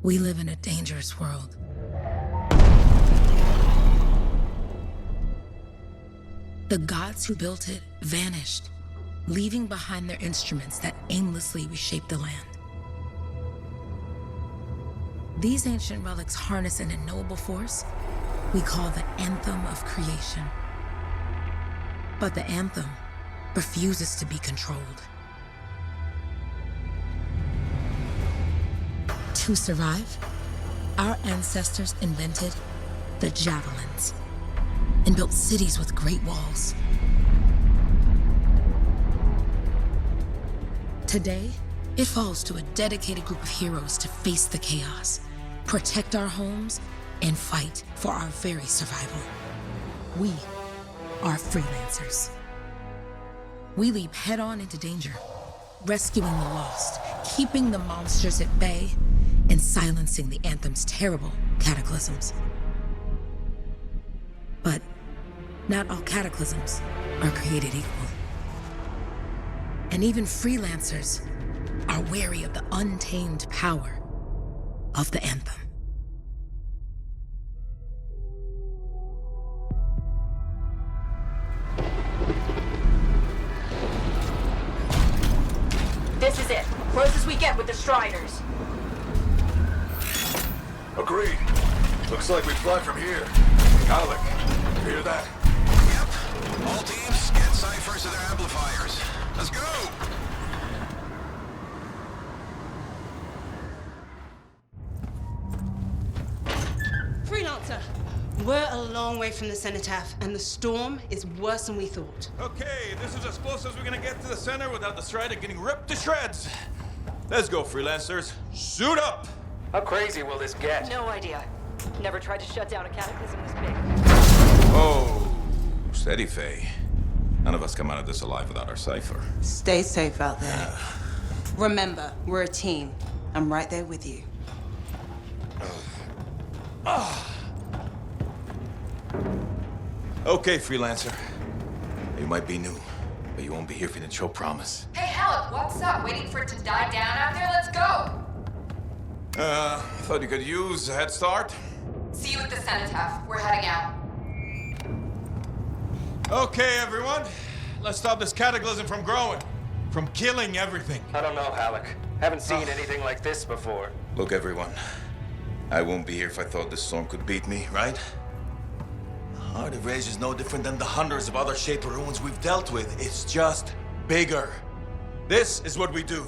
We live in a dangerous world. The gods who built it vanished, leaving behind their instruments that aimlessly reshaped the land. These ancient relics harness an unknowable force we call the Anthem of Creation. But the Anthem refuses to be controlled. To survive, our ancestors invented the javelins and built cities with great walls. Today, it falls to a dedicated group of heroes to face the chaos, protect our homes, and fight for our very survival. We are freelancers. We leap head-on into danger, rescuing the lost, keeping the monsters at bay, and silencing the Anthem's terrible cataclysms. But not all cataclysms are created equal. And even freelancers are wary of the untamed power of the Anthem. This is it. Closest we get with the Striders. Agreed. Looks like we fly from here. Alec, you hear that? Yep. All teams, get ciphers to their amplifiers. Let's go! Freelancer, we're a long way from the cenotaph, and the storm is worse than we thought. Okay, this is as close as we're gonna get to the center without the Strider getting ripped to shreds. Let's go, freelancers. Suit up! How crazy will this get? No idea. Never tried to shut down a cataclysm this big. Oh, steady, Faye. None of us come out of this alive without our cipher. Stay safe out there. Remember, we're a team. I'm right there with you. Okay, freelancer. You might be new, but you won't be here for the show promise. Hey, Alec, what's up? Waiting for it to die down out there? Let's go! Thought you could use a head start. See you at the cenotaph. We're heading out. Okay, everyone. Let's stop this cataclysm from growing, from killing everything. I don't know, Alec. Haven't seen anything like this before. Look, everyone. I won't be here if I thought this storm could beat me, right? Heart of Rage is no different than the hundreds of other shaped ruins we've dealt with. It's just bigger. This is what we do.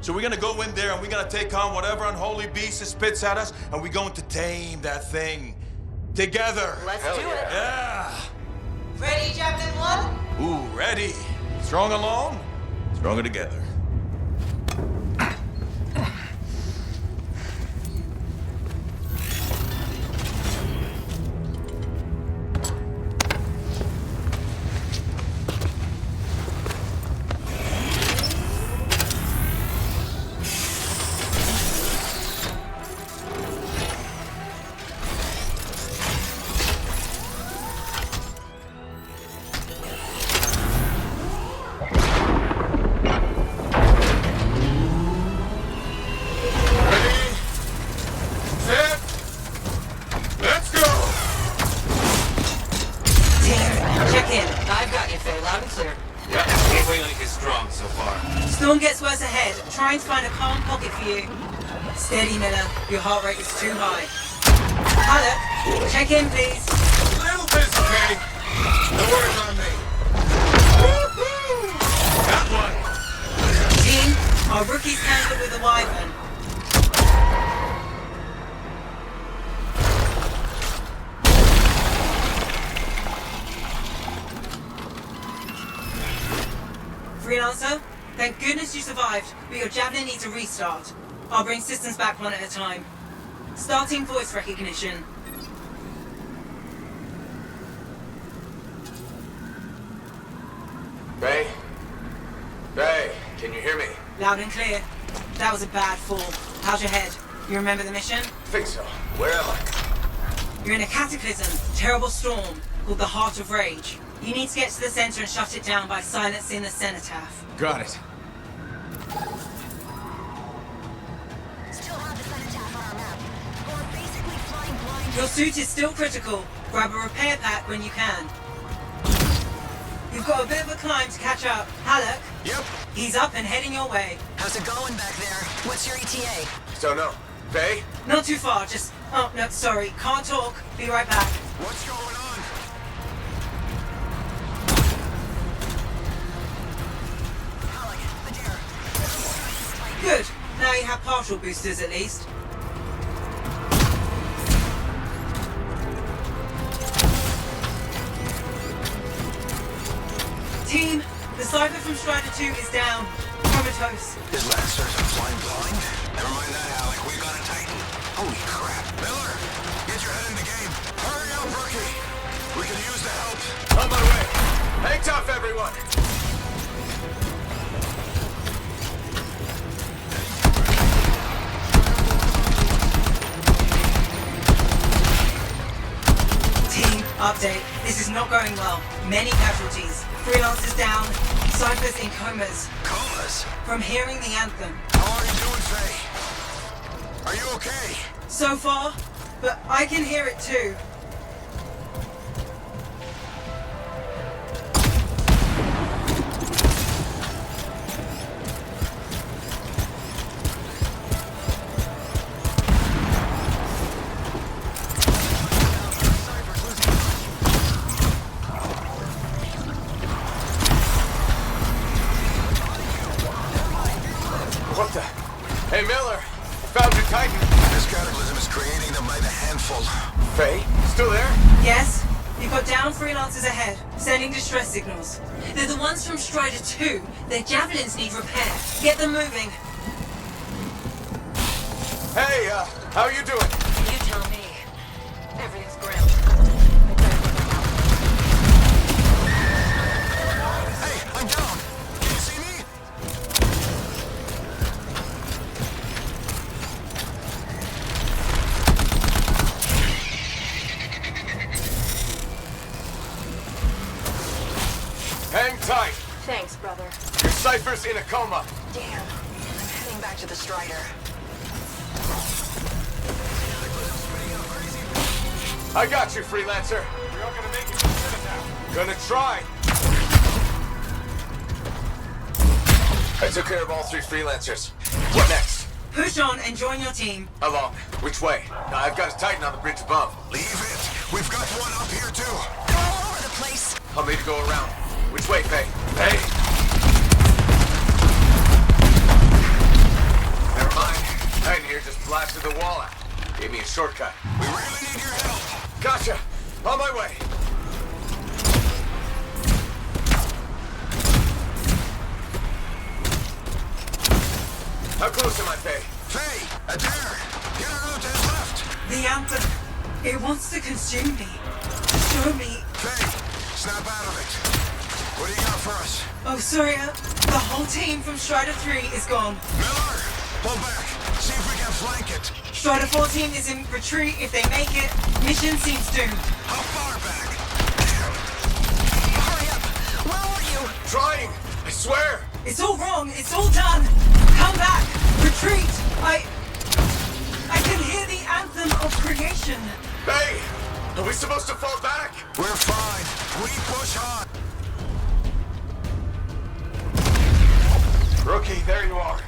So we're gonna go in there and we're gonna take on whatever unholy beast it spits at us, and we're going to tame that thing. Together. Let's Hell do it. Yeah. Ready, Javelin 1? Ooh, ready. Strong alone, stronger together. Storm gets worse ahead. Trying to find a calm pocket for you. Steady, Miller. Your heart rate is too high. Alec, check in, please. Little busy, Kay. No worries on me. That one. Team, our rookies handle it with a wyvern. Freelancer, thank goodness you survived, but your Javelin needs a restart. I'll bring systems back one at a time. Starting voice recognition. Ray? Ray, can you hear me? Loud and clear. That was a bad fall. How's your head? You remember the mission? Think so. Where am I? You're in a cataclysm, terrible storm, called the Heart of Rage. You need to get to the center and shut it down by silencing the cenotaph. Got it. Still have the cenotaph on our map. Your suit is still critical. Grab a repair pack when you can. You've got a bit of a climb to catch up. Halleck? Yep. He's up and heading your way. How's it going back there? What's your ETA? Don't know. Faye? Not too far, just... Oh, no, sorry. Can't talk. Be right back. What's going on? Good. Now you have partial boosters at least. Team, the Cypher from Strider 2 is down. Comatose. His Lancers are flying blind? Never mind that, Alec. We've got a Titan. Holy crap. Miller, get your head in the game. Hurry up, rookie. We can use the help. On my way. Hang tough, everyone. Team, update. This is not going well. Many casualties. Freelancers down. Cyphers in comas. Comas? From hearing the anthem. How are you doing, Faye? Are you okay? So far, but I can hear it too. What the? Hey, Miller. Found your Titan. This cataclysm is creating them by the handful. Faye? Still there? Yes? You've got down freelancers ahead, sending distress signals. They're the ones from Strider 2. Their javelins need repair. Get them moving. Hey, how you doing? You tell me. Everything's grim. I better get them out. Hey, I'm down. Can you see me? Hang tight. Thanks, brother. Your Cypher's in a coma. Damn. I'm heading back to the Strider. I got you, Freelancer. We are gonna make it to the Citadel. Gonna try. I took care of all 3 Freelancers. What next? Push on and join your team. Along. Which way? I've got a Titan on the bridge above. Leave it. We've got one up here, too. All over the place. I'll need to go around. Which way, Faye? Faye? Never mind. Titan here just blasted the wall out. Gave me a shortcut. We really need your help. Gotcha. On my way. How close am I, Faye? Faye, Adair, get her out to his left. The anthem. It wants to consume me. Show me. Faye, snap out of it. What do you got for us? Oh, sorry. The whole team from Strider 3 is gone. Miller, pull back. See if we can flank it. Strider 14 is in retreat if they make it. Mission seems doomed. How far back? Hurry up. Where are you? Trying. I swear. It's all wrong. It's all done. Come back. Retreat. I can hear the anthem of creation. Faye, are we supposed to fall back? We're fine. We push on. Rookie, there you are.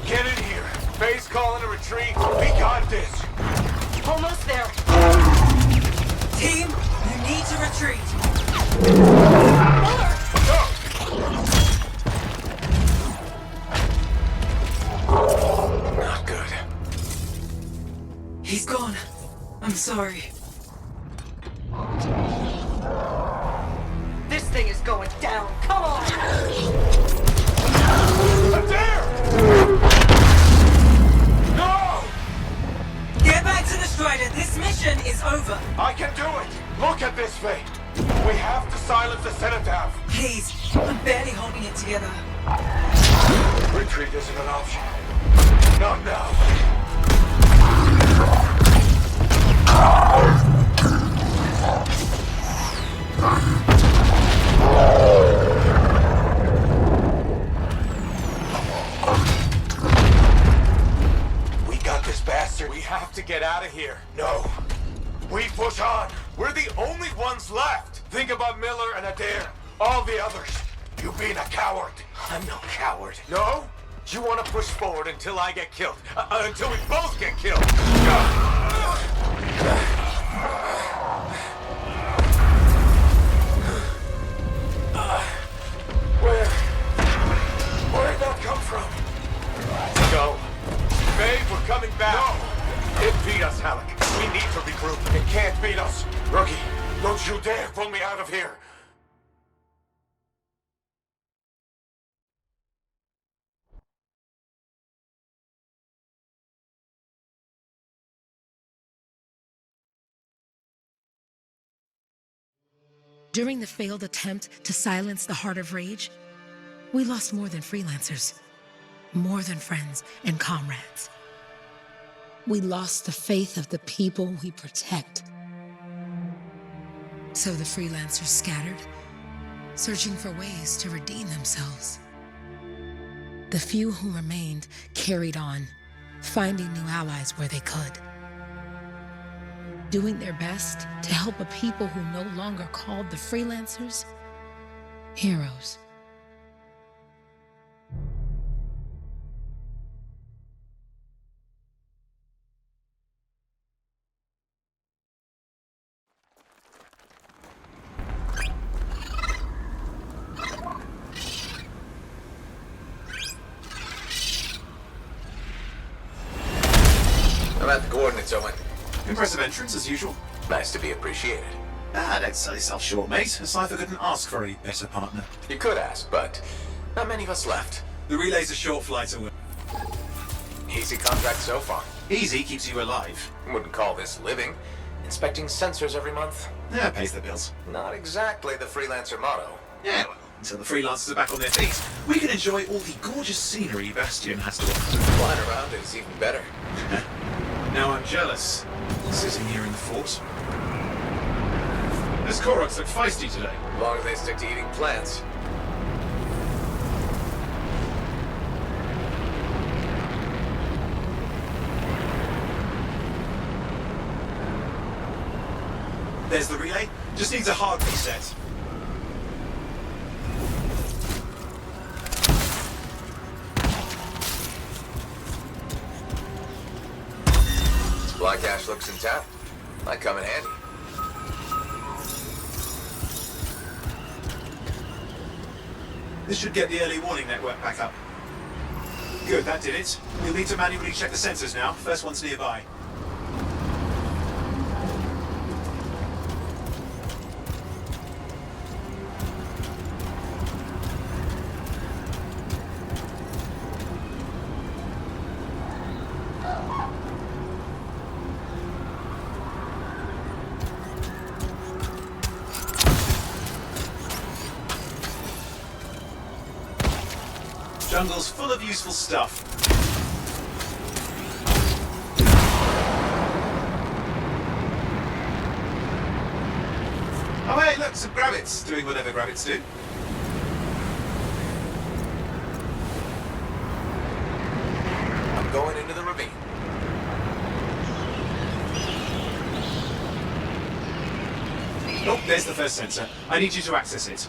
Get in here. Faye's calling a retreat. We got this. Almost there. Team, you need to retreat. Go! Not good. He's gone. I'm sorry. This thing is going down. Come on! Adair! No! Get back to the Strider. This mission is over. I can do it! Look at this, Faye! We have to silence the Cenotaph! Please, I'm barely holding it together. Retreat isn't an option. Not now. We got this bastard. We have to get out of here. No. We push on. We're the only ones left. Think about Miller and Adair. All the others. You being a coward. I'm no coward. No? You want to push forward until I get killed. Until we both get killed. Where'd that come from? Go. Babe, we're coming back. No! It beat us, Halleck. We need to regroup. It can't beat us. Rookie, don't you dare pull me out of here. During the failed attempt to silence the Heart of Rage, we lost more than freelancers, more than friends and comrades. We lost the faith of the people we protect. So the freelancers scattered, searching for ways to redeem themselves. The few who remained carried on, finding new allies where they could, doing their best to help a people who no longer called the freelancers heroes. I'm at the coordinates, Owen. Impressive entrance, as usual. Nice to be appreciated. Don't sell yourself short, mate. A cipher couldn't ask for a better partner. You could ask, but not many of us left. The relay's a short flight away. Easy contract so far. Easy keeps you alive. Wouldn't call this living. Inspecting sensors every month? Yeah, pays the bills. Not exactly the freelancer motto. Yeah, well, until the freelancers are back on their feet, we can enjoy all the gorgeous scenery Bastion has to offer. Flying around is even better. Now I'm jealous, sitting here in the fort. Those Koroks look feisty today. As long as they stick to eating plants. There's the relay. Just needs a hard reset. Black ash looks intact. Might come in handy. This should get the early warning network back up. Good, that did it. You'll need to manually check the sensors now. First one's nearby. Jungle's full of useful stuff. Oh hey, look, some grabbits doing whatever grabbits do. I'm going into the ravine. Oh, there's the first sensor. I need you to access it.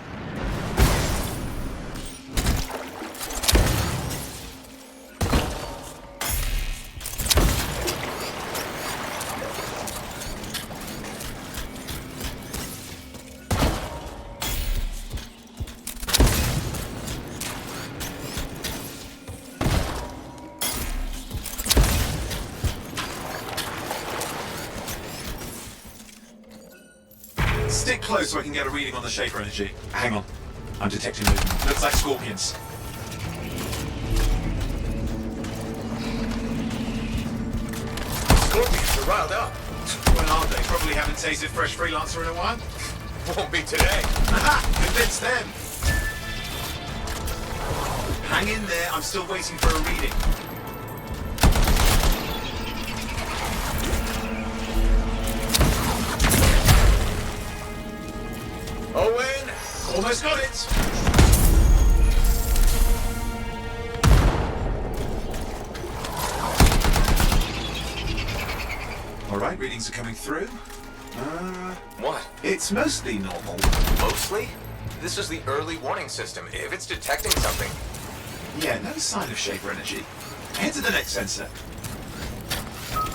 Stick close so I can get a reading on the Shaper energy. Hang on. I'm detecting movement. Looks like scorpions. Scorpions are riled up. Well, aren't they? Probably haven't tasted fresh freelancer in a while. Won't be today. Aha! Convince them! Hang in there. I'm still waiting for a reading. Owen! Almost got it! Alright, readings are coming through. What? It's mostly normal. Mostly? This is the early warning system. If it's detecting something... Yeah, no sign of Shaper energy. Head to the next sensor.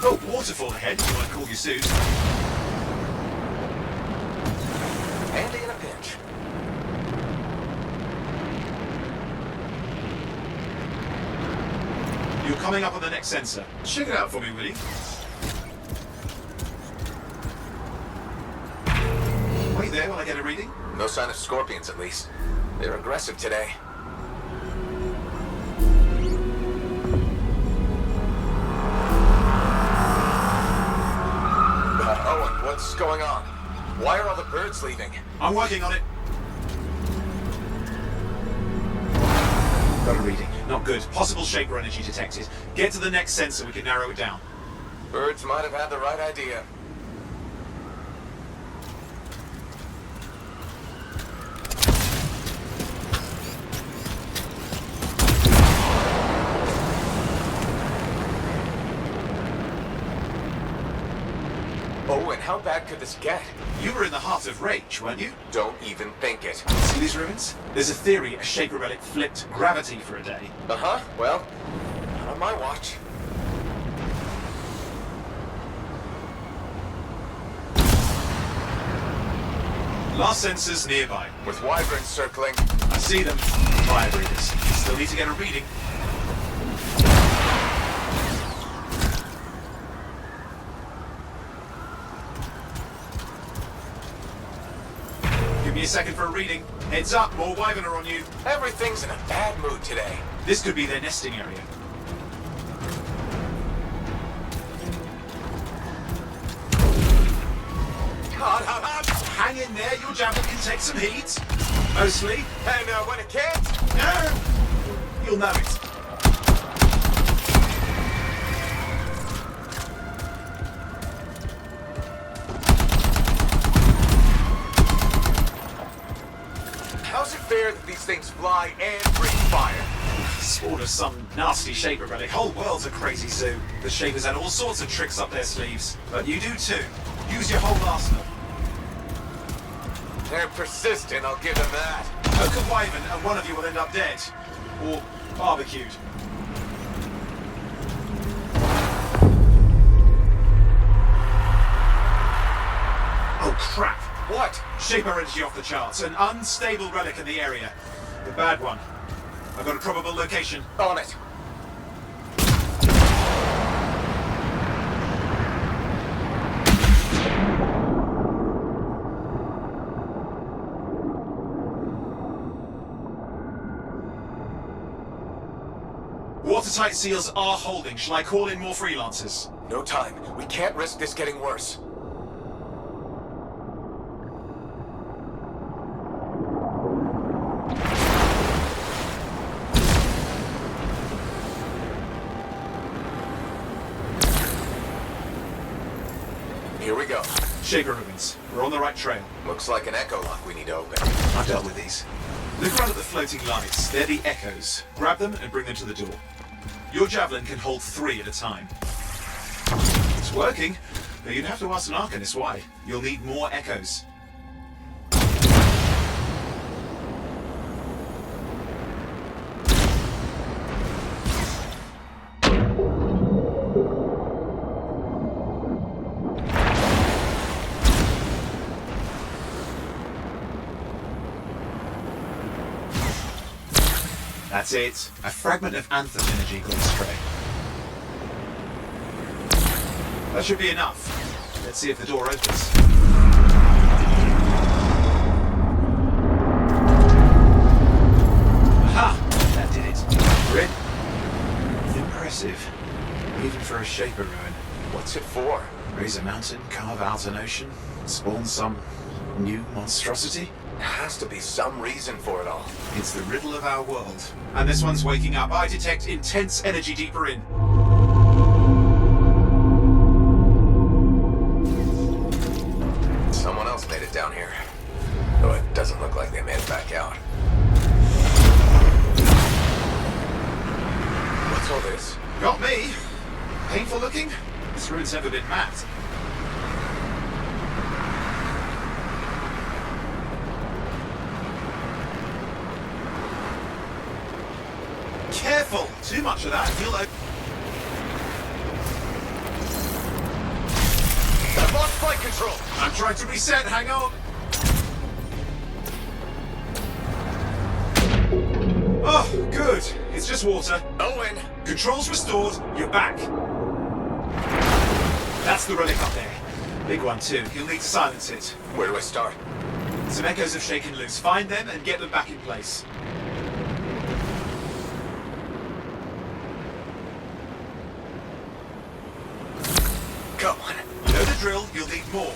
Oh, waterfall ahead if you want to cool your suit. Handy in a pinch. You're coming up on the next sensor. Check it out for me, will you? Wait there while I get a reading. No sign of scorpions, at least. They're aggressive today. Owen, what's going on? Why are all the birds leaving? I'm working on it. Got a reading. Not good. Possible Shaper energy detected. Get to the next sensor, we can narrow it down. Birds might have had the right idea. Owen, how bad could this get? You were in the heart of Rage, weren't you? Don't even think it. See these ruins? There's a theory a Shaper relic flipped gravity for a day. Uh-huh. Well, not on my watch. Last sensors nearby. With wyverns circling. I see them. Fire breathers. Still need to get a reading. Give me a second for a reading. Heads up, more wyvern are on you. Everything's in a bad mood today. This could be their nesting area. Hang in there, your javelin can take some heat. Mostly. And when it can't? You'll know it. How's it fair that these things fly and breathe fire? Spawned of some nasty Shaper relic. Whole world's a crazy zoo. The Shapers had all sorts of tricks up their sleeves. But you do too. Use your whole arsenal. They're persistent, I'll give them that. Poke a wyvern and one of you will end up dead. Or barbecued. Oh crap! What? Shaper energy off the charts. An unstable relic in the area. The bad one. I've got a probable location. On it. Watertight seals are holding. Shall I call in more freelancers? No time. We can't risk this getting worse. Here we go. Shaper ruins. We're on the right trail. Looks like an echo lock we need to open. I've dealt with these. Look around at the floating lights. They're the echoes. Grab them and bring them to the door. Your javelin can hold 3 at a time. It's working, but you'd have to ask an Arcanist why. You'll need more echoes. That's it. A fragment of Anthem energy gone astray. That should be enough. Let's see if the door opens. Aha! That did it. We're in. Impressive. Even for a Shaper ruin. What's it for? Raise a mountain, carve out an ocean, spawn some new monstrosity? There has to be some reason for it all. It's the riddle of our world. And this one's waking up. I detect intense energy deeper in. Someone else made it down here. Though it doesn't look like they made it back out. What's all this? Got me. Painful looking? This ruin's never been mapped. Too much of that, and you'll... I've lost flight control. I'm trying to reset, hang on. Oh, good. It's just water. Owen. Controls restored, you're back. That's the relic up there. Big one too, you'll need to silence it. Where do I start? Some echoes have shaken loose. Find them and get them back in place. Go on. You know the drill, you'll need more.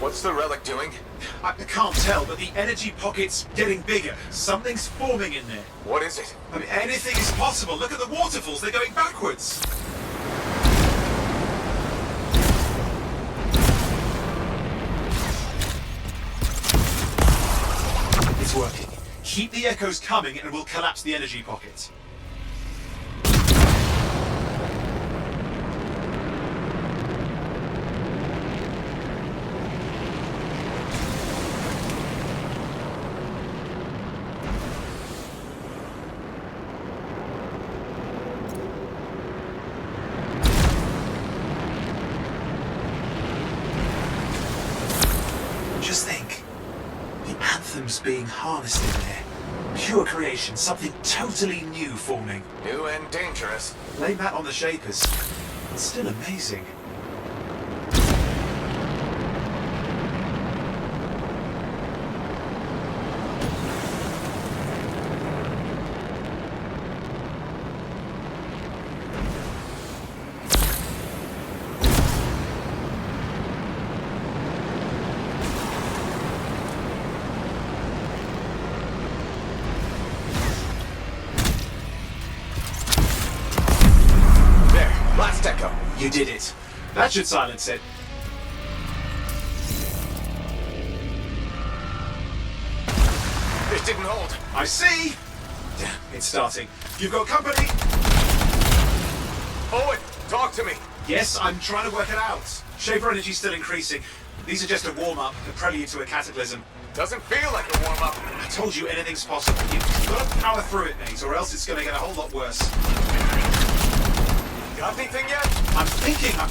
What's the relic doing? I can't tell, but the energy pocket's getting bigger. Something's forming in there. What is it? I mean, anything is possible. Look at the waterfalls, they're going backwards. It's working. Keep the echoes coming and we'll collapse the energy pocket. Just think, the Anthem's being harnessed in there. Pure creation, something totally new forming. New and dangerous. Blame that on the Shapers. It's still amazing. Last echo. You did it. That should silence it. It didn't hold. I see! Damn, it's starting. You've got company! Owen, talk to me. Yes, I'm trying to work it out. Shaper energy's still increasing. These are just a warm-up, a prelude to a cataclysm. Doesn't feel like a warm-up. I told you anything's possible. You've got to power through it, mate, or else it's going to get a whole lot worse. Got anything yet? I'm thinking. I'm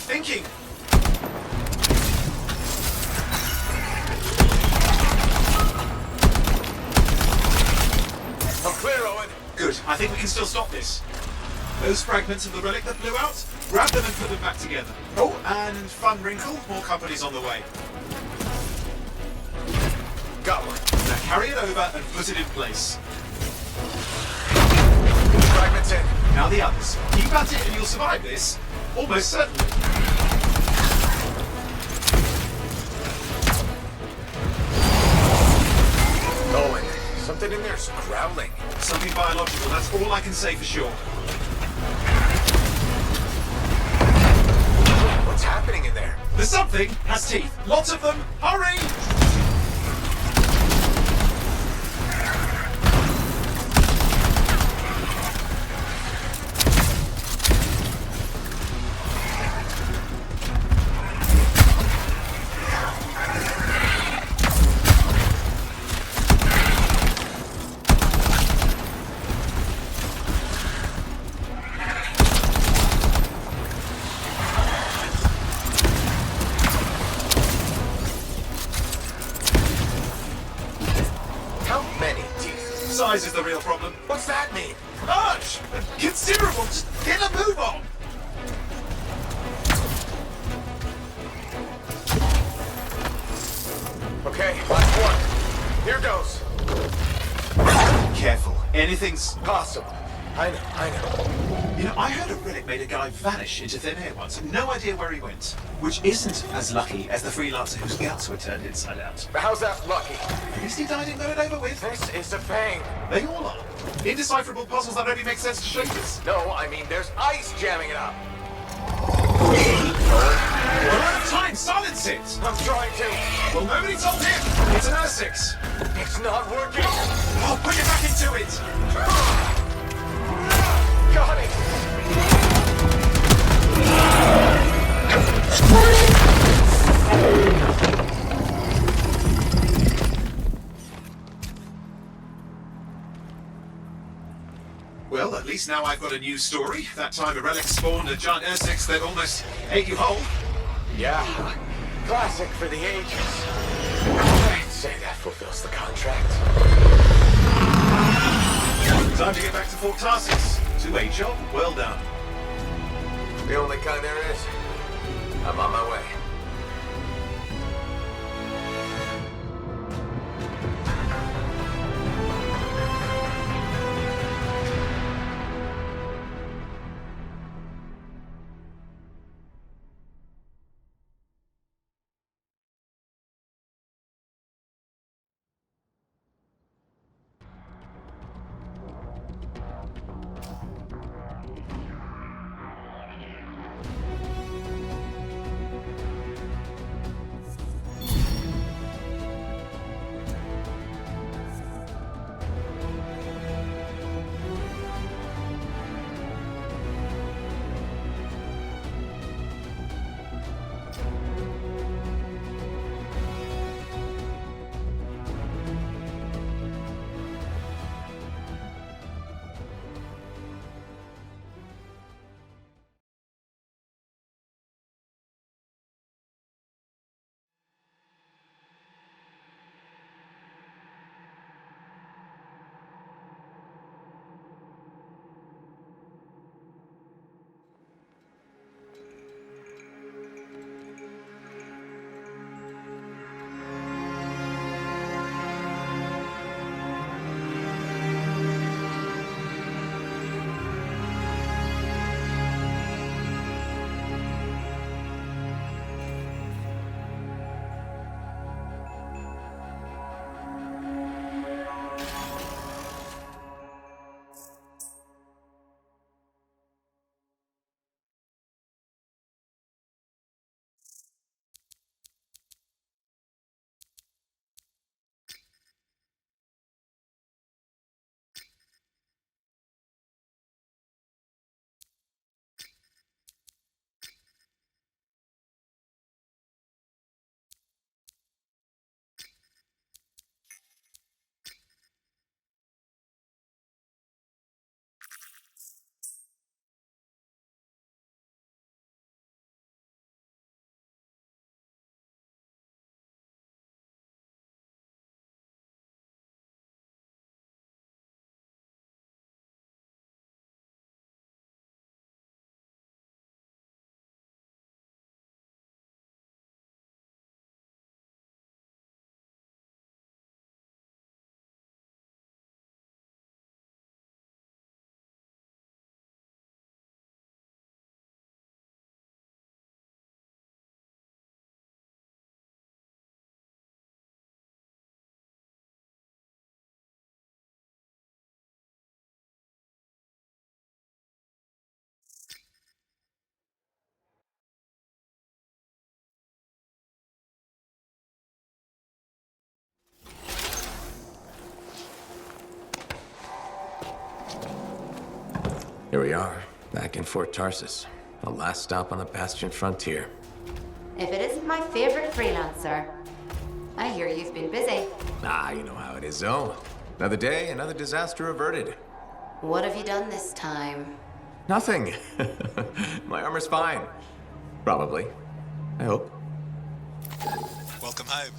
clear, Owen. Good, I think we can still stop this. Those fragments of the relic that blew out, grab them and put them back together. Oh, and fun wrinkle, more company's on the way. Got one. Now carry it over and put it in place. Fragments in. Now the others. Keep at it and you'll survive this. Almost certainly. Owen, something in there's growling. Something biological, that's all I can say for sure. What's happening in there? The something has teeth. Lots of them. Hurry! Size is the real problem. What's that mean? Large! Considerable! Just get a move on! Okay, last one. Here goes. Careful. Anything's Possible. I know. You know, I heard a relic made a guy vanish into thin air once. No idea where he went. Which isn't as lucky as the freelancer whose guts were turned inside out. How's that lucky? At least he died and got it over with. This is a pain. They all are. Indecipherable puzzles that only make sense to Shapers. No, I mean there's ice jamming it up. We're out of time! Silence it! I'm trying to. Well, nobody told him! It's an R6. It's not working. Oh, put it back into it! Got it. Well, at least now I've got a new story. That time a relic spawned a giant Ursex that almost ate you whole. Yeah, classic for the ages. I'd say that fulfills the contract. Time to get back to Fort Tarsus. To a job well done. The only kind there is. I'm on my way. Here we are, back in Fort Tarsus. The last stop on the Bastion frontier. If it isn't my favorite freelancer. I hear you've been busy. Ah, you know how it is, Zoe. Another day, another disaster averted. What have you done this time? Nothing. My armor's fine. Probably. I hope. Welcome home.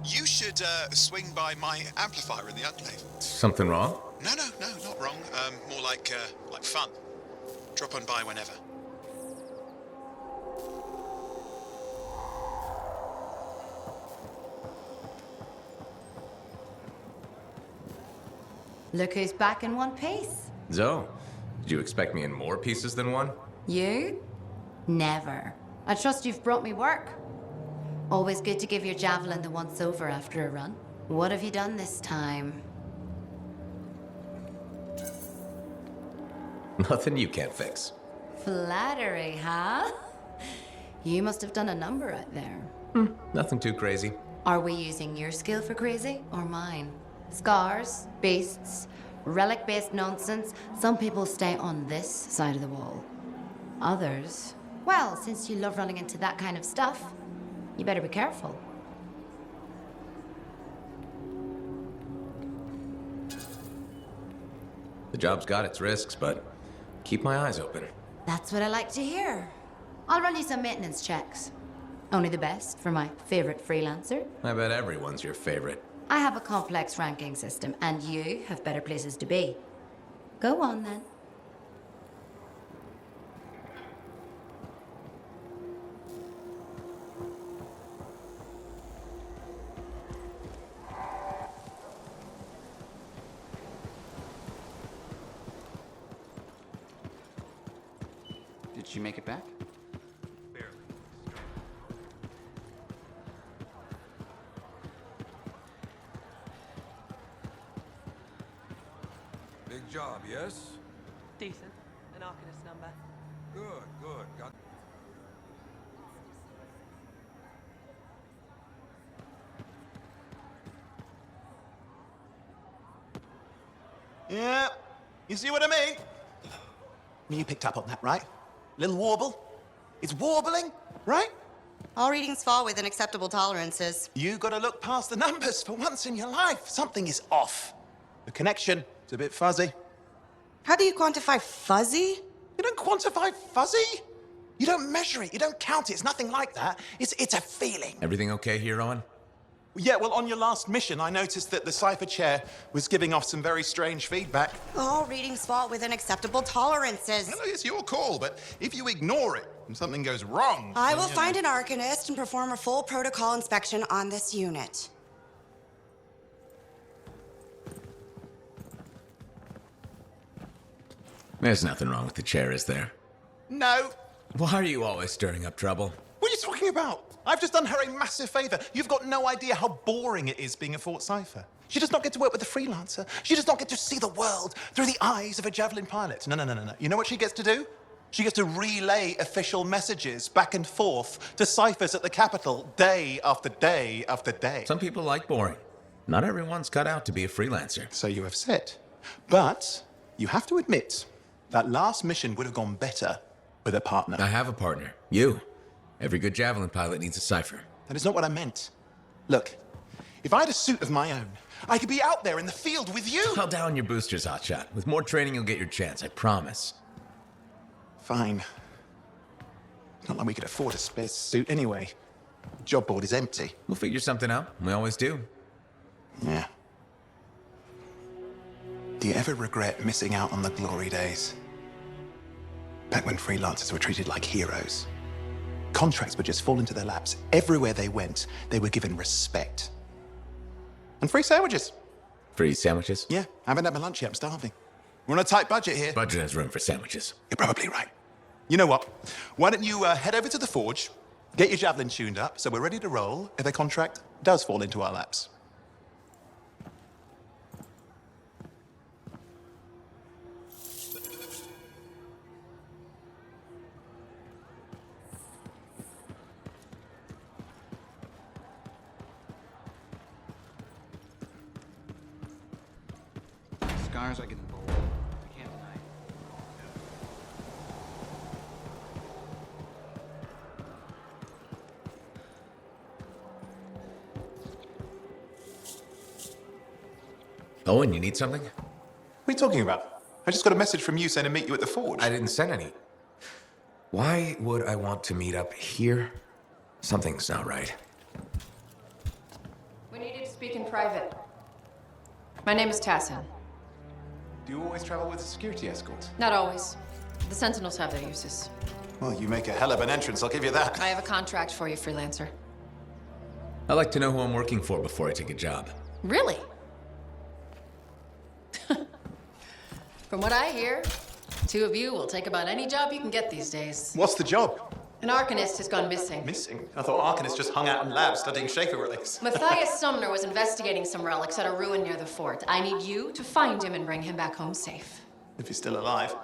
You should swing by my amplifier in the Enclave. Something wrong? No, not wrong. More like fun. Drop on by whenever. Look who's back in one piece. Zoe, did you expect me in more pieces than one? You? Never. I trust you've brought me work. Always good to give your javelin the once-over after a run. What have you done this time? Nothing you can't fix. Flattery, huh? You must have done a number out there. Nothing too crazy. Are we using your skill for crazy or mine? Scars, beasts, relic-based nonsense. Some people stay on this side of the wall. Others, well, since you love running into that kind of stuff, you better be careful. The job's got its risks, but keep my eyes open. That's what I like to hear. I'll run you some maintenance checks. Only the best for my favorite freelancer. I bet everyone's your favorite. I have a complex ranking system, and you have better places to be. Go on, then. Did she make it back? Big job, yes? Decent. An Arcanist number. Good, good. Got... Yeah, you see what I mean? You picked up on that, right? Little warble? It's warbling, right? All readings fall within acceptable tolerances. You gotta look past the numbers for once in your life. Something is off. The connection is a bit fuzzy. How do you quantify fuzzy? You don't quantify fuzzy. You don't measure it. You don't count it. It's nothing like that. It's a feeling. Everything okay here, Owen? Yeah, well, on your last mission, I noticed that the Cypher Chair was giving off some very strange feedback. All readings fall within acceptable tolerances. Well, it's your call, but if you ignore it and something goes wrong... I will find an Arcanist and perform a full protocol inspection on this unit. There's nothing wrong with the chair, is there? No. Why are you always stirring up trouble? What are you talking about? I've just done her a massive favor. You've got no idea how boring it is being a Fort Cypher. She does not get to work with a freelancer. She does not get to see the world through the eyes of a Javelin pilot. No. You know what she gets to do? She gets to relay official messages back and forth to ciphers at the capital day after day after day. Some people like boring. Not everyone's cut out to be a freelancer. So you have said. But you have to admit, that last mission would have gone better with a partner. I have a partner. You. Every good Javelin pilot needs a cipher. That is not what I meant. Look, if I had a suit of my own, I could be out there in the field with you. Call down your boosters, Hotshot. With more training, you'll get your chance, I promise. Fine. It's not like we could afford a spare suit anyway. Job board is empty. We'll figure something out. We always do. Yeah. Do you ever regret missing out on the glory days? Back when freelancers were treated like heroes. Contracts would just fall into their laps. Everywhere they went, they were given respect. And free sandwiches. Free sandwiches? Yeah, I haven't had my lunch yet. I'm starving. We're on a tight budget here. Budget has room for sandwiches. You're probably right. You know what? Why don't you head over to the forge, get your Javelin tuned up, so we're ready to roll if a contract does fall into our laps. Scars, I get bold. I can't deny it. Owen, you need something? What are you talking about? I just got a message from you saying to meet you at the forge. I didn't send any. Why would I want to meet up here? Something's not right. We needed to speak in private. My name is Tassin. Do you always travel with a security escort? Not always. The Sentinels have their uses. Well, you make a hell of an entrance, I'll give you that. I have a contract for you, freelancer. I like to know who I'm working for before I take a job. Really? From what I hear, two of you will take about any job you can get these days. What's the job? An Arcanist has gone missing. Missing? I thought Arcanists just hung out in labs studying Shaper relics. Matthias Sumner was investigating some relics at a ruin near the fort. I need you to find him and bring him back home safe. If he's still alive.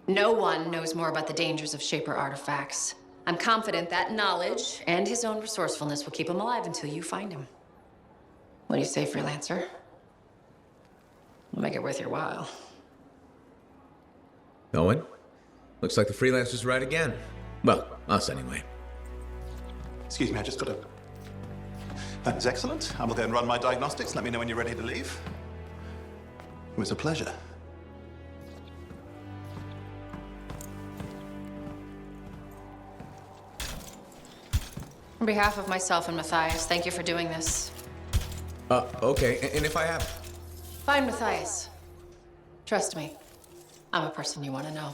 No one knows more about the dangers of Shaper artifacts. I'm confident that knowledge and his own resourcefulness will keep him alive until you find him. What do you say, freelancer? We'll make it worth your while. Owen? Looks like the freelancer's right again. Well, us anyway. Excuse me, I just got to... That is excellent. I will go and run my diagnostics. Let me know when you're ready to leave. It was a pleasure. On behalf of myself and Matthias, thank you for doing this. Okay, and if I have... Find Matthias. Trust me, I'm a person you want to know.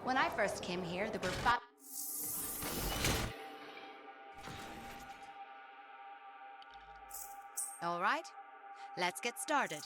When I first came here, there were 5... All right, let's get started.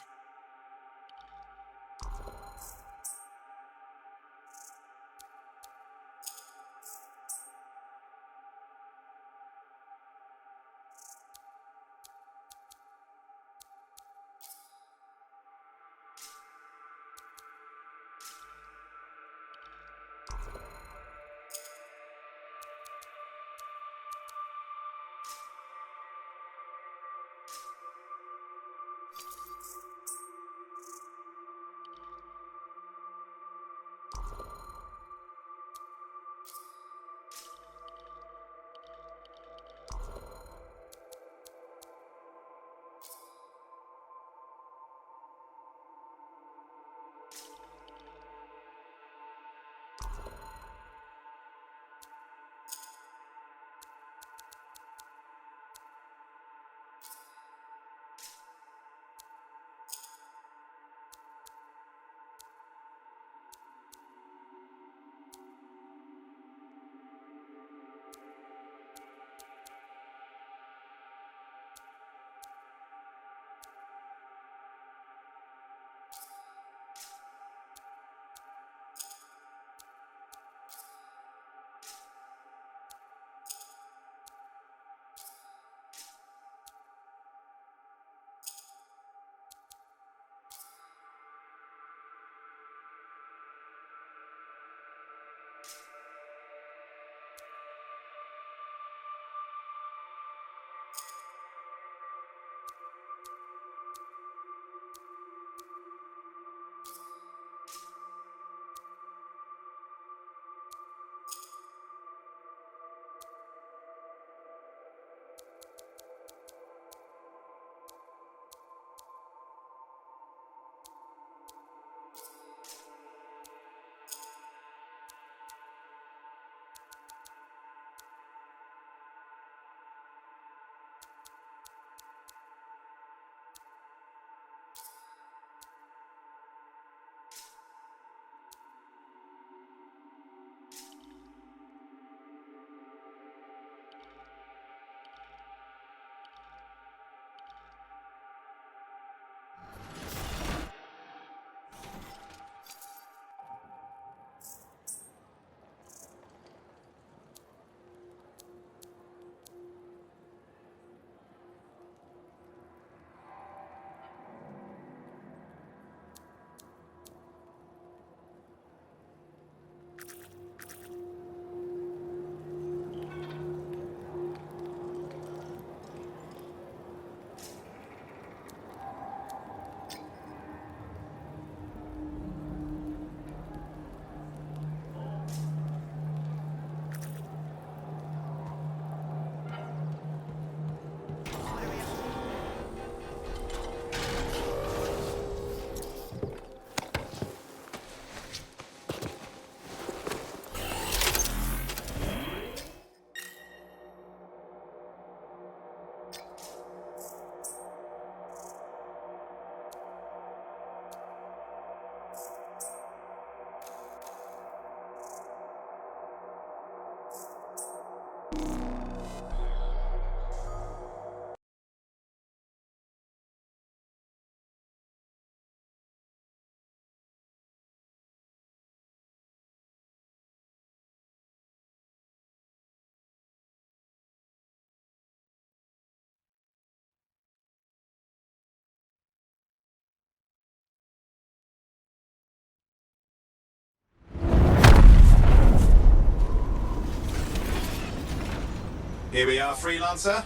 Here we are, Freelancer.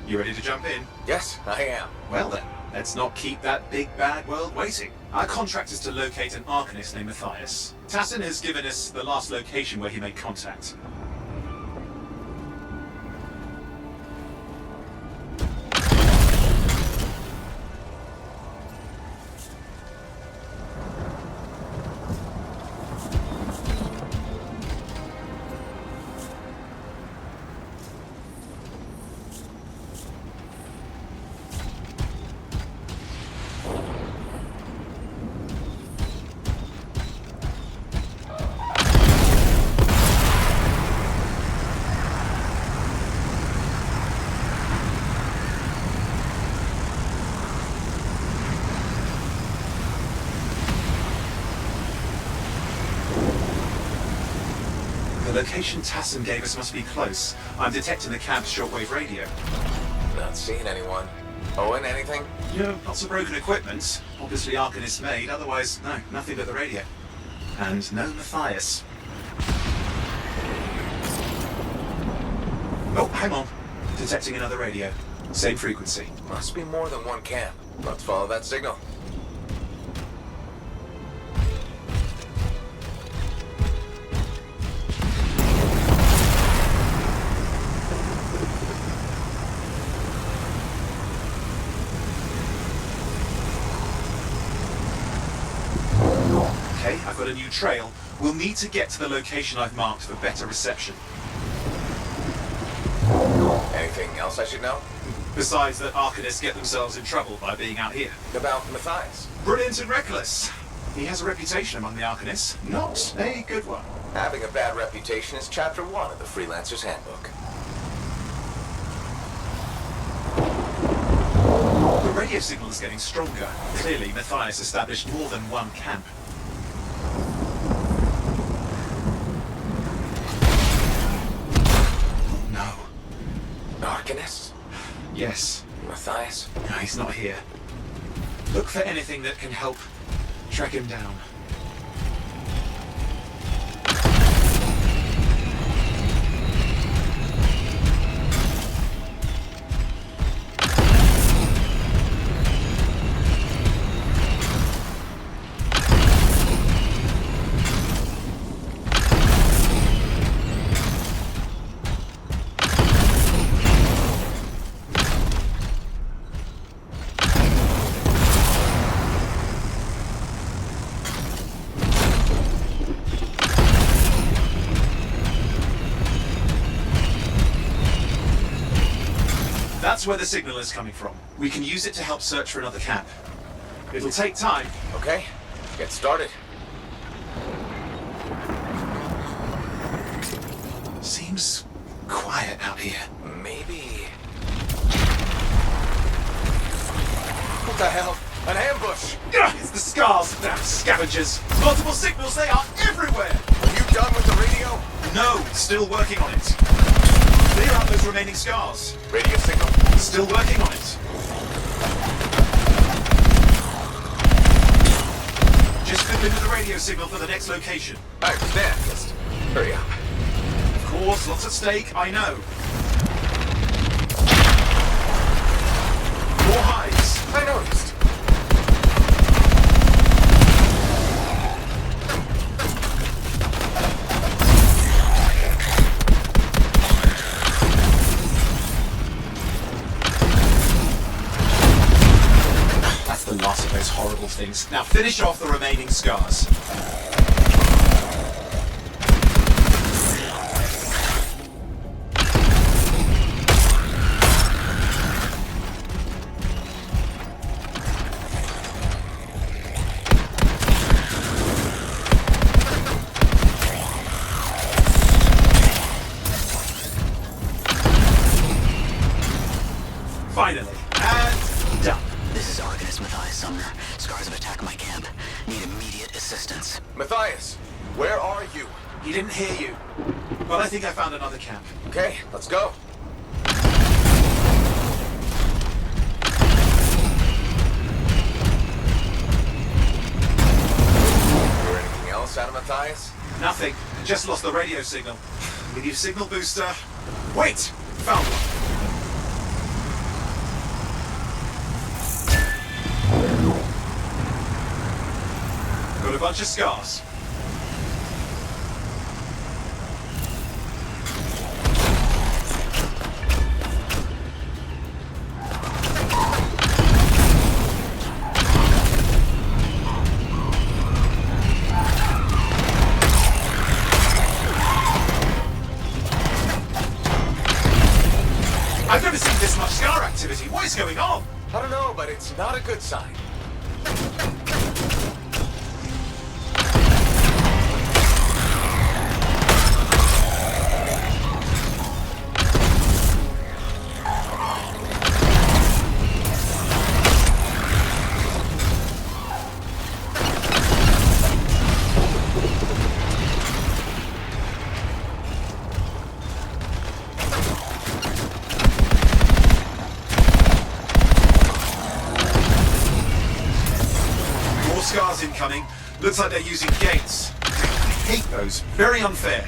You ready to jump in? Yes, I am. Well then, let's not keep that big bad world waiting. Our contract is to locate an Arcanist named Matthias. Tassin has given us the last location where he made contact. The location Tassin gave us must be close. I'm detecting the camp's shortwave radio. Not seeing anyone. Owen, anything? Yeah, lots of broken equipment. Obviously Arcanist made, otherwise, no, nothing but the radio. And no Matthias. Oh, hang on. Detecting another radio. Same frequency. Must be more than one camp. Let's follow that signal. Okay, I've got a new trail. We'll need to get to the location I've marked for better reception. Anything else I should know? Besides that Arcanists get themselves in trouble by being out here. About Matthias? Brilliant and reckless. He has a reputation among the Arcanists. Not a good one. Having a bad reputation is chapter 1 of the Freelancer's Handbook. The radio signal is getting stronger. Clearly, Matthias established more than one camp. No. Arcanists? Yes. Matthias? No, he's not here. Look for anything that can help track him down. That's where the signal is coming from. We can use it to help search for another camp. It'll take time. Okay, get started. Seems quiet out here. Maybe... What the hell? An ambush! It's the scars, damn scavengers! Multiple signals, they are everywhere! Are you done with the radio? No, still working on it. Clear out those remaining scars. Radio signal? Still working on it. Just flip into the radio signal for the next location. I understand, just hurry up. Of course, lots at stake, I know. More hives. I noticed. The last of those horrible things. Now finish off the remaining scars. Finally. And done. This is Arcanist Matthias Sumner. Scars have attacked my camp. Need immediate assistance. Matthias, where are you? He didn't hear you. But I think I found another camp. Okay, let's go. Hear anything else out of Matthias? Nothing. Just lost the radio signal. We need a signal booster. Wait! Found one. a bunch of scars. I've never seen this much scar activity. What is going on? I don't know, but it's not a good sign. Scars incoming. Looks like they're using gates. I hate those. Very unfair.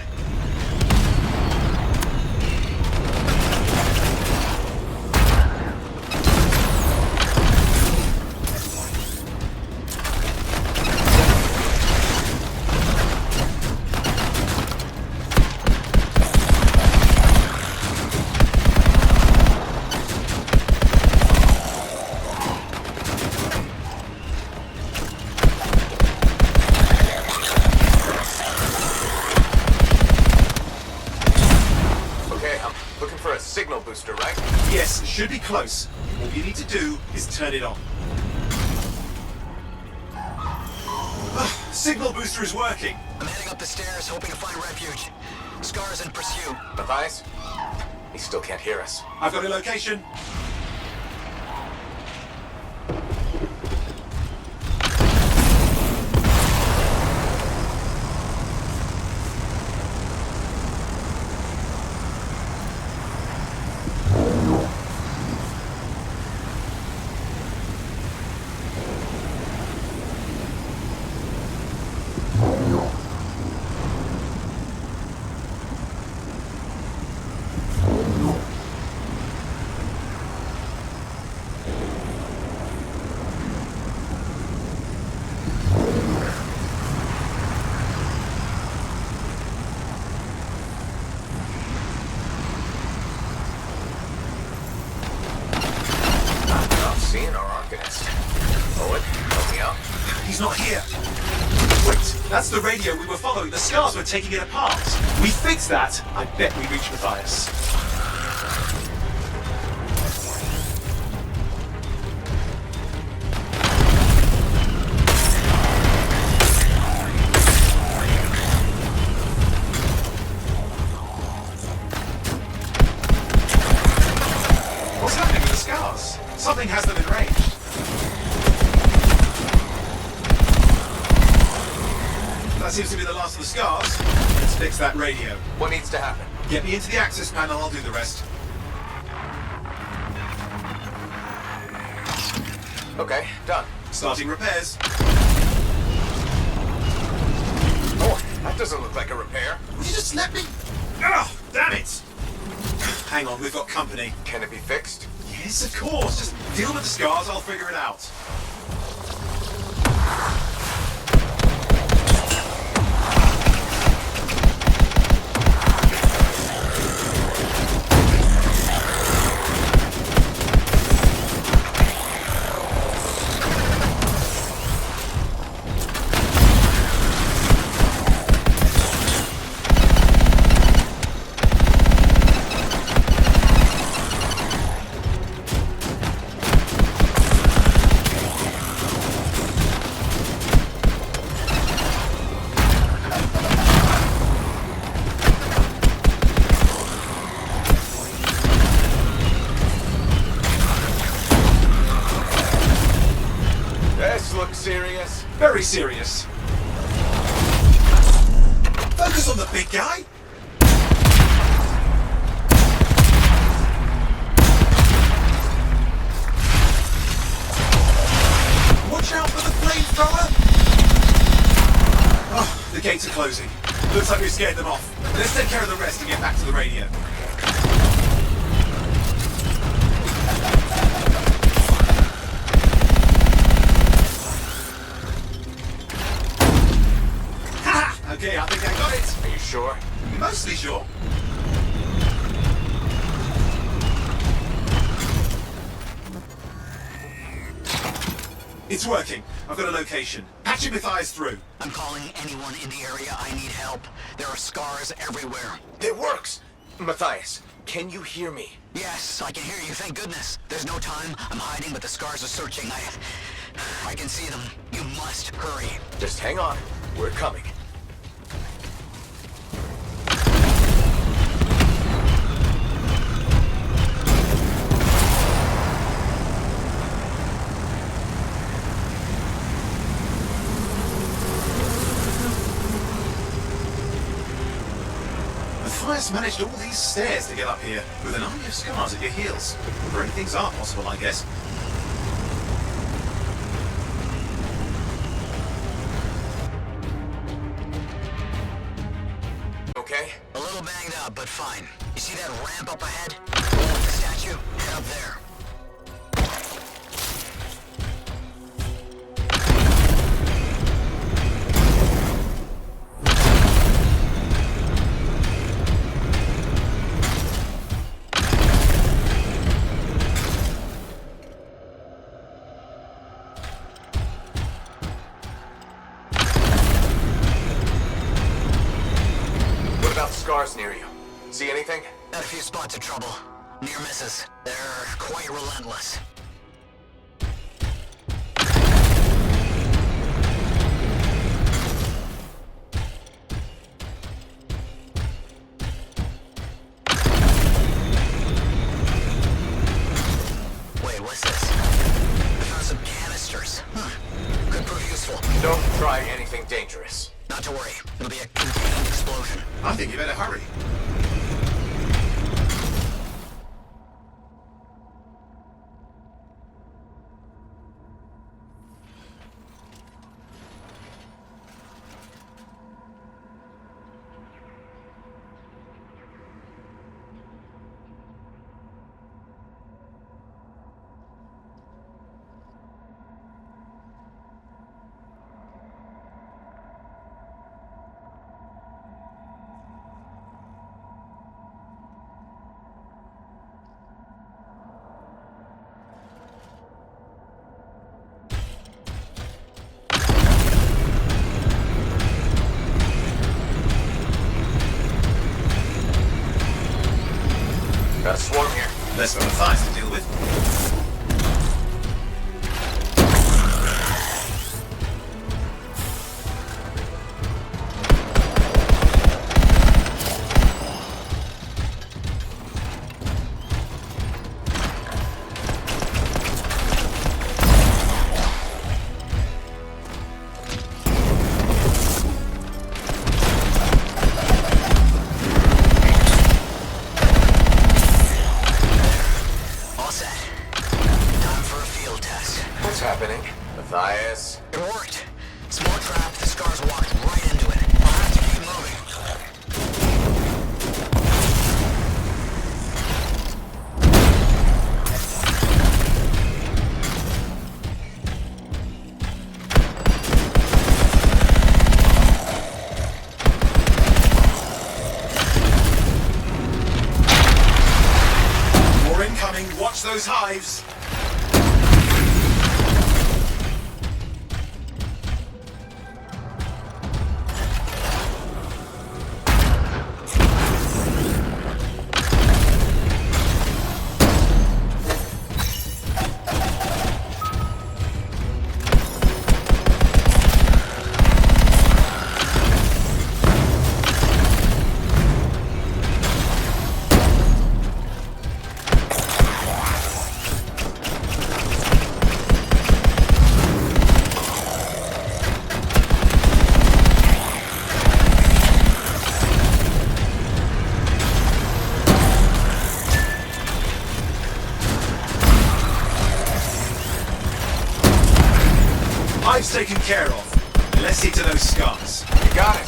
Signal booster, right? Yes, should be close. All you need to do is turn it on. Signal booster is working. I'm heading up the stairs, hoping to find refuge. Scars in pursuit. Matthias? He still can't hear us. I've got a location. Seeing our Arcanist. Owen, help me out. He's not here. Wait, that's the radio we were following. The scars were taking it apart. We fixed that. I bet we reached Matthias. What's happening with the scars? Something has them enraged. That seems to be the last of the scars. Let's fix that radio. What needs to happen? Get me into the access panel, I'll do the rest. Okay, done. Starting repairs. Oh, that doesn't look like a repair. Would you just let me? Oh, damn it! Hang on, we've got company. Can it be fixed? Yes, of course. Just deal with the scars, I'll figure it out. Serious? Very serious. Focus on the big guy. Watch out for the flamethrower. Oh, the gates are closing. Looks like we scared them off. Let's take care of the rest and get back to the radio. sure? Mostly sure. It's working. I've got a location. Patching Matthias through. I'm calling anyone in the area. I need help. There are scars everywhere. It works! Matthias, can you hear me? Yes, I can hear you, thank goodness. There's no time. I'm hiding, but the scars are searching. I can see them. You must hurry. Just hang on. We're coming. Matthias managed all these stairs to get up here, with an army of scars at your heels. Great things are possible, I guess. Okay? A little banged up, but fine. You see that ramp up ahead? The one with the statue? Head up there. Scars near you. See anything? Had a few spots of trouble. Near misses. They're quite relentless. Wait, what's this? I found some canisters. Could prove useful. Don't try anything dangerous. Not to worry. It'll be a contained explosion. I think you better hurry. Got a swarm here. Less for Matthias to deal with. Matthias. It worked. Small trap, the scars walked right into it. I'll have to keep moving. More incoming. Watch those hives. Hive's taken care of. Let's see to those scars. You got it.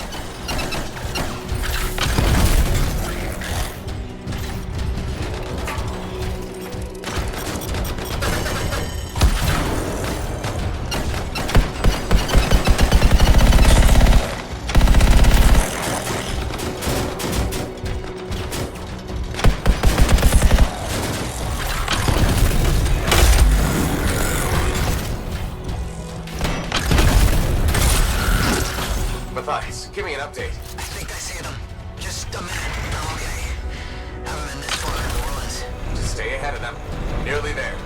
I'm okay. Haven't been this far in New Orleans. Just stay ahead of them. Nearly there.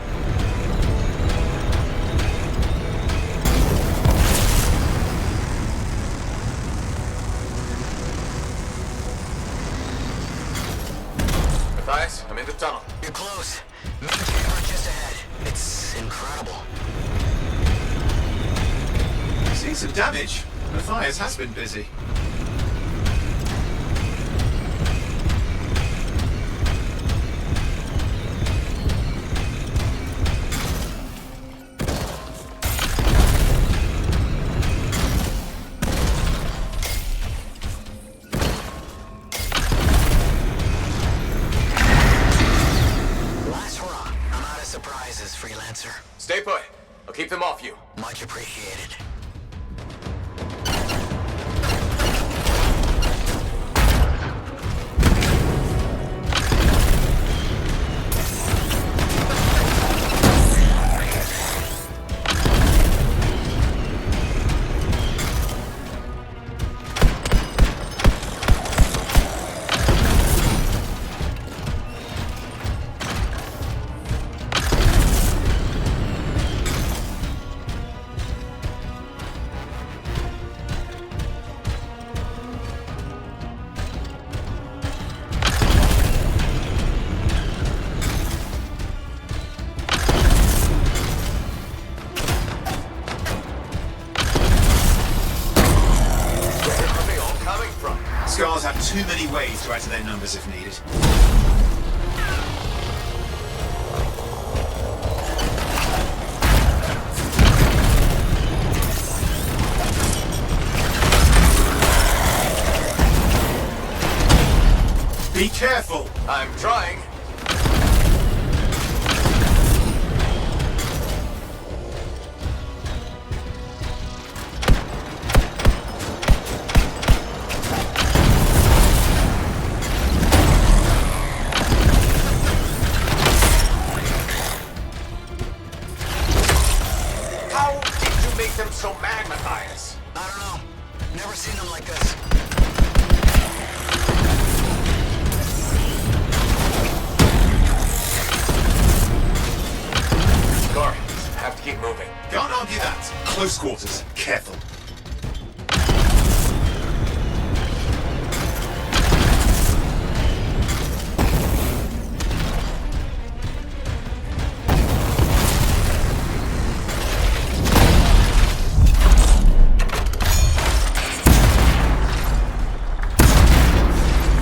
Matthias, I'm in the tunnel. You're close. Main chamber just ahead. It's incredible. See some damage. Matthias has been busy. Last hurrah. I'm out of surprises, freelancer. Stay put. I'll keep them off you. Much appreciated. Scars have too many ways to add to their numbers if needed. Be careful! I'm trying. How did you make them so mad, Matthias? I don't know. Never seen them like this. Sorry, have to keep moving. Can't argue that. Close quarters. Careful.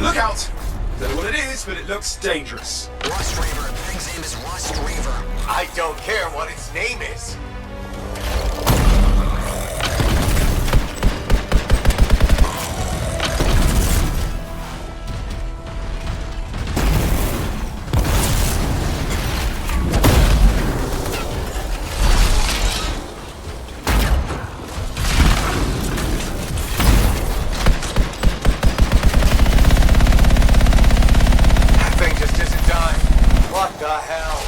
Look out! Don't know what it is, but it looks dangerous. Rust Reaver. The thing's name is Rust Reaver. I don't care what its name is. That thing just isn't dying. What the hell?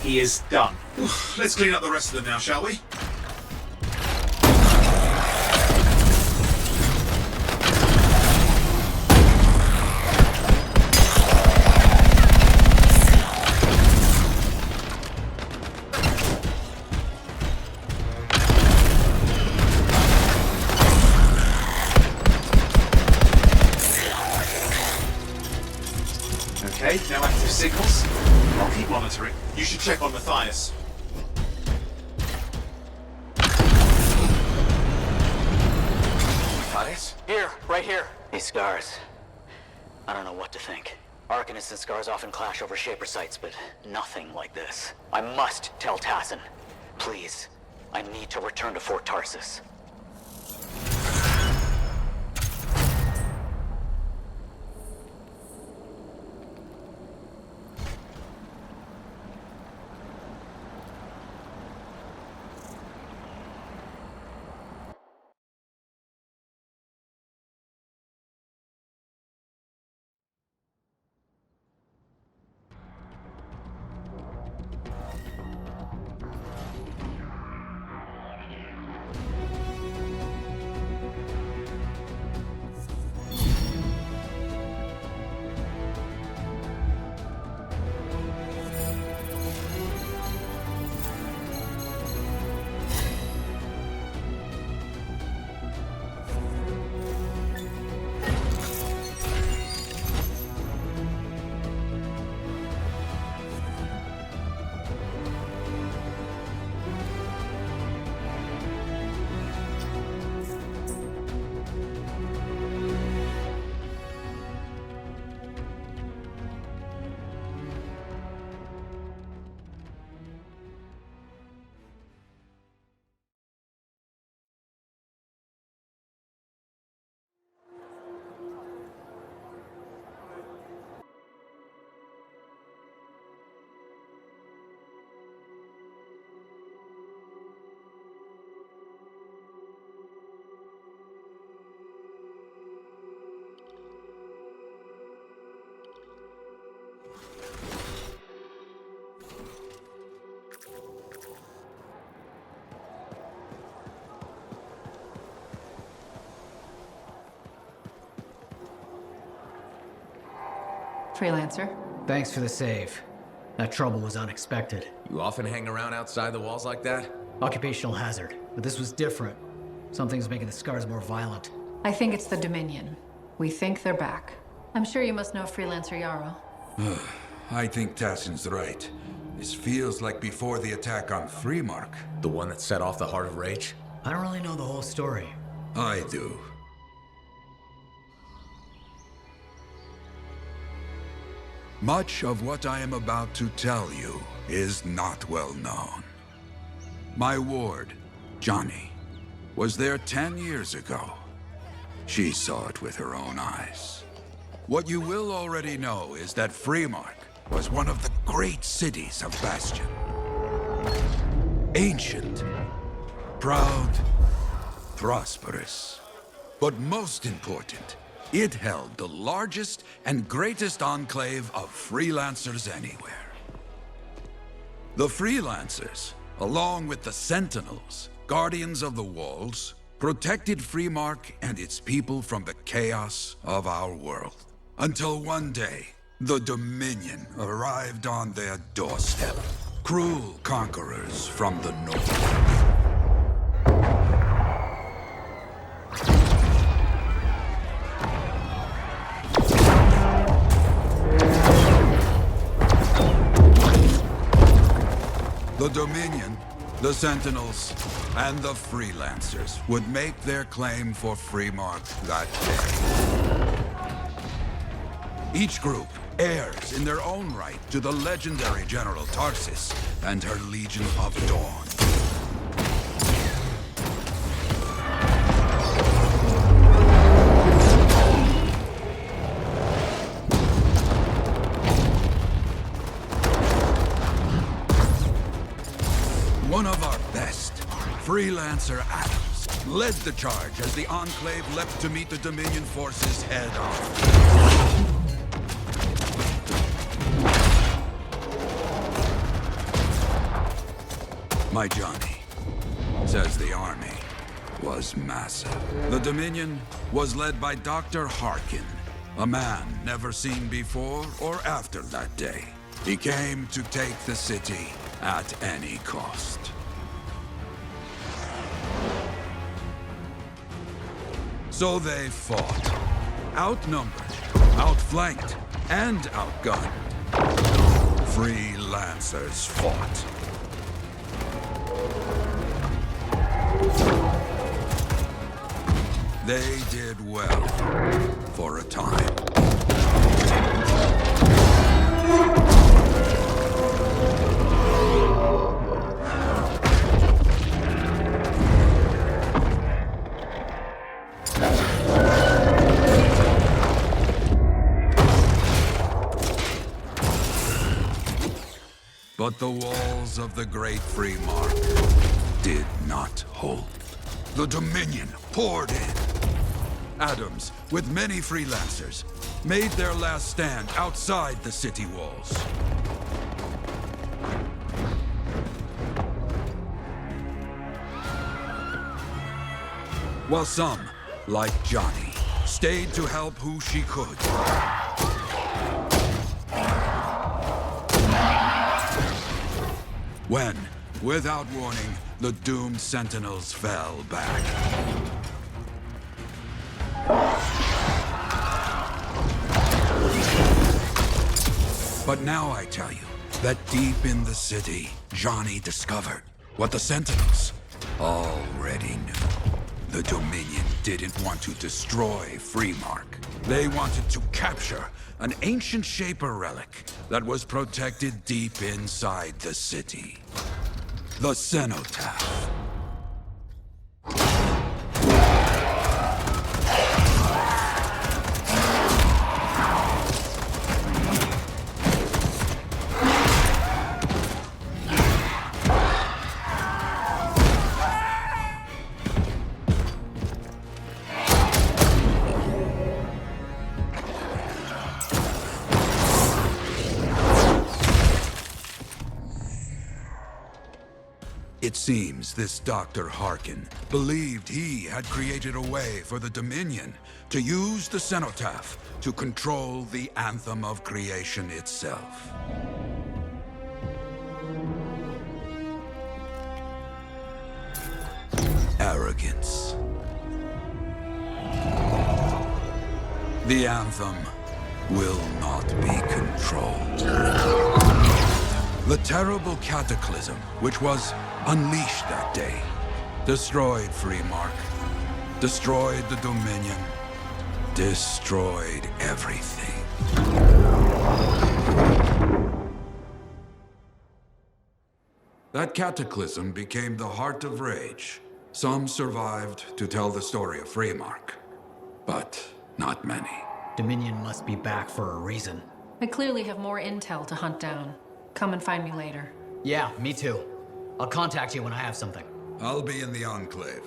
He is done. Let's clean up the rest of them now, shall we? Okay, no active signals. I'll keep monitoring. You should check on Matthias. Matthias? Here, right here. These scars. I don't know what to think. Arcanists and scars often clash over Shaper sites, but nothing like this. I must tell Tassin. Please. I need to return to Fort Tarsus. Freelancer. Thanks for the save. That trouble was unexpected. You often hang around outside the walls like that? Occupational hazard, but this was different. Something's making the scars more violent. I think it's the Dominion. We think they're back. I'm sure you must know Freelancer Yarrow. I think Tassin's right. This feels like before the attack on Freemark. The one that set off the Heart of Rage? I don't really know the whole story. I do. Much of what I am about to tell you is not well known. My ward, Johnny, was there 10 years ago. She saw it with her own eyes. What you will already know is that Freemark was one of the great cities of Bastion. Ancient, proud, prosperous. But most important, it held the largest and greatest enclave of freelancers anywhere. The freelancers, along with the Sentinels, guardians of the walls, protected Freemark and its people from the chaos of our world. Until one day, the Dominion arrived on their doorstep. Cruel conquerors from the north. The Dominion, the Sentinels, and the Freelancers would make their claim for Freemark that day. Each group heirs in their own right to the legendary General Tarsus and her Legion of Dawn. One of our best, Freelancer Adams, led the charge as the Enclave leapt to meet the Dominion forces head-on. My Johnny says the army was massive. The Dominion was led by Dr. Harkin, a man never seen before or after that day. He came to take the city at any cost. So they fought, outnumbered, outflanked, and outgunned. Freelancers fought. They did well for a time. But the walls of the Great Free Mark did not hold. The Dominion poured in. Adams, with many freelancers, made their last stand outside the city walls. While some, like Johnny, stayed to help who she could. When, without warning, the doomed sentinels fell back. But now I tell you that deep in the city, Johnny discovered what the sentinels already knew. The Dominion didn't want to destroy Freemark. They wanted to capture an ancient Shaper relic that was protected deep inside the city. The cenotaph. It seems this Dr. Harkin believed he had created a way for the Dominion to use the cenotaph to control the Anthem of creation itself. Arrogance. The Anthem will not be controlled. The terrible cataclysm, which was unleashed that day, destroyed Freemark, destroyed the Dominion, destroyed everything. That cataclysm became the heart of rage. Some survived to tell the story of Freemark, but not many. Dominion must be back for a reason. I clearly have more intel to hunt down. Come and find me later. Yeah, me too. I'll contact you when I have something. I'll be in the Enclave.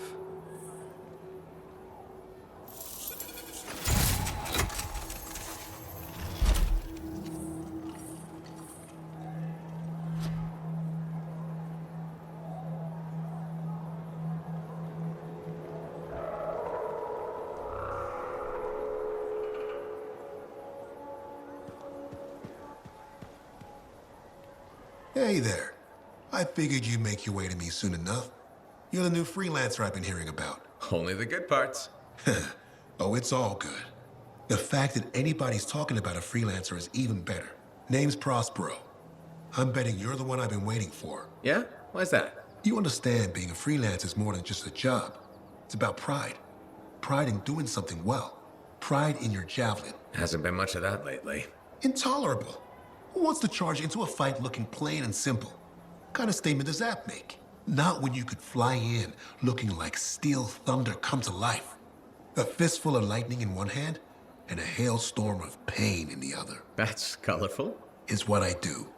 Hey there. I figured you'd make your way to me soon enough. You're the new freelancer I've been hearing about. Only the good parts. Oh, it's all good. The fact that anybody's talking about a freelancer is even better. Name's Prospero. I'm betting you're the one I've been waiting for. Yeah? Why's that? You understand being a freelancer is more than just a job. It's about pride. Pride in doing something well. Pride in your javelin. Hasn't been much of that lately. Intolerable. Who wants to charge into a fight looking plain and simple? What kind of statement does that make? Not when you could fly in looking like steel thunder come to life. A fistful of lightning in one hand and a hailstorm of pain in the other. That's colorful. Is what I do.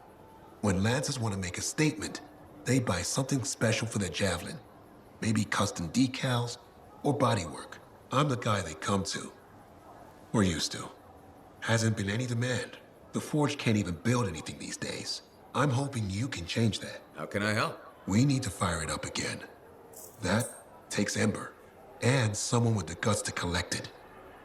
When lancers want to make a statement, they buy something special for their javelin. Maybe custom decals or bodywork. I'm the guy they come to. Or used to. Hasn't been any demand. The Forge can't even build anything these days. I'm hoping you can change that. How can I help? We need to fire it up again. That takes Ember, and someone with the guts to collect it.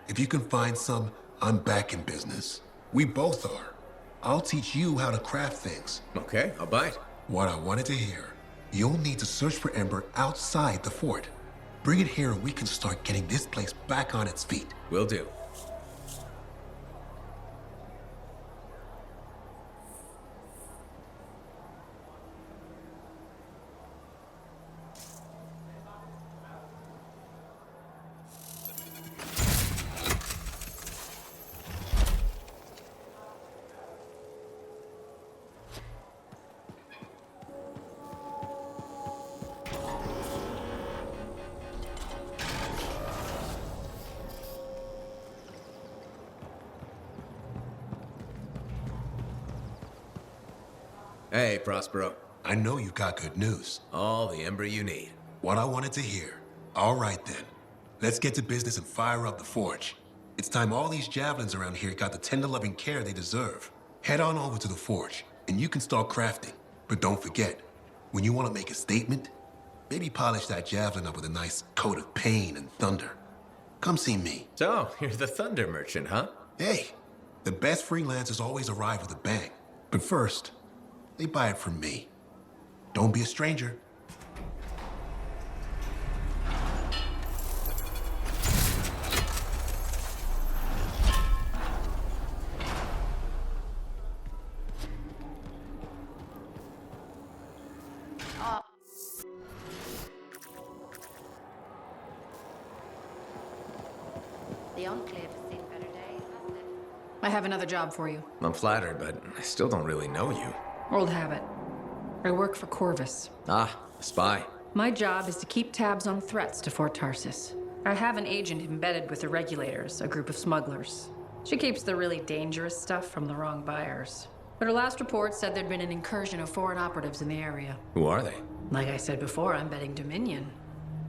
If you can find some, I'm back in business. We both are. I'll teach you how to craft things. Okay, I'll bite. What I wanted to hear. You'll need to search for Ember outside the fort. Bring it here and we can start getting this place back on its feet. Will do. Hey, Prospero. I know you got good news. All the Ember you need. What I wanted to hear. All right then. Let's get to business and fire up the forge. It's time all these javelins around here got the tender loving care they deserve. Head on over to the forge, and you can start crafting. But don't forget, when you want to make a statement, maybe polish that javelin up with a nice coat of pain and thunder. Come see me. So, you're the thunder merchant, huh? Hey, the best freelancers always arrive with a bang. But first, they buy it from me. Don't be a stranger. The Enclave has seen better days, hasn't it? I have another job for you. I'm flattered, but I still don't really know you. Old habit. I work for Corvus. Ah, a spy. My job is to keep tabs on threats to Fort Tarsis. I have an agent embedded with the regulators, a group of smugglers. She keeps the really dangerous stuff from the wrong buyers. But her last report said there'd been an incursion of foreign operatives in the area. Who are they? Like I said before, I'm betting Dominion.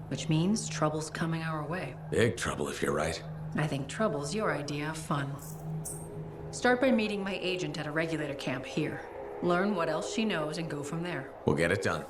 Which means trouble's coming our way. Big trouble if you're right. I think trouble's your idea of fun. Start by meeting my agent at a regulator camp here. Learn what else she knows and go from there. We'll get it done.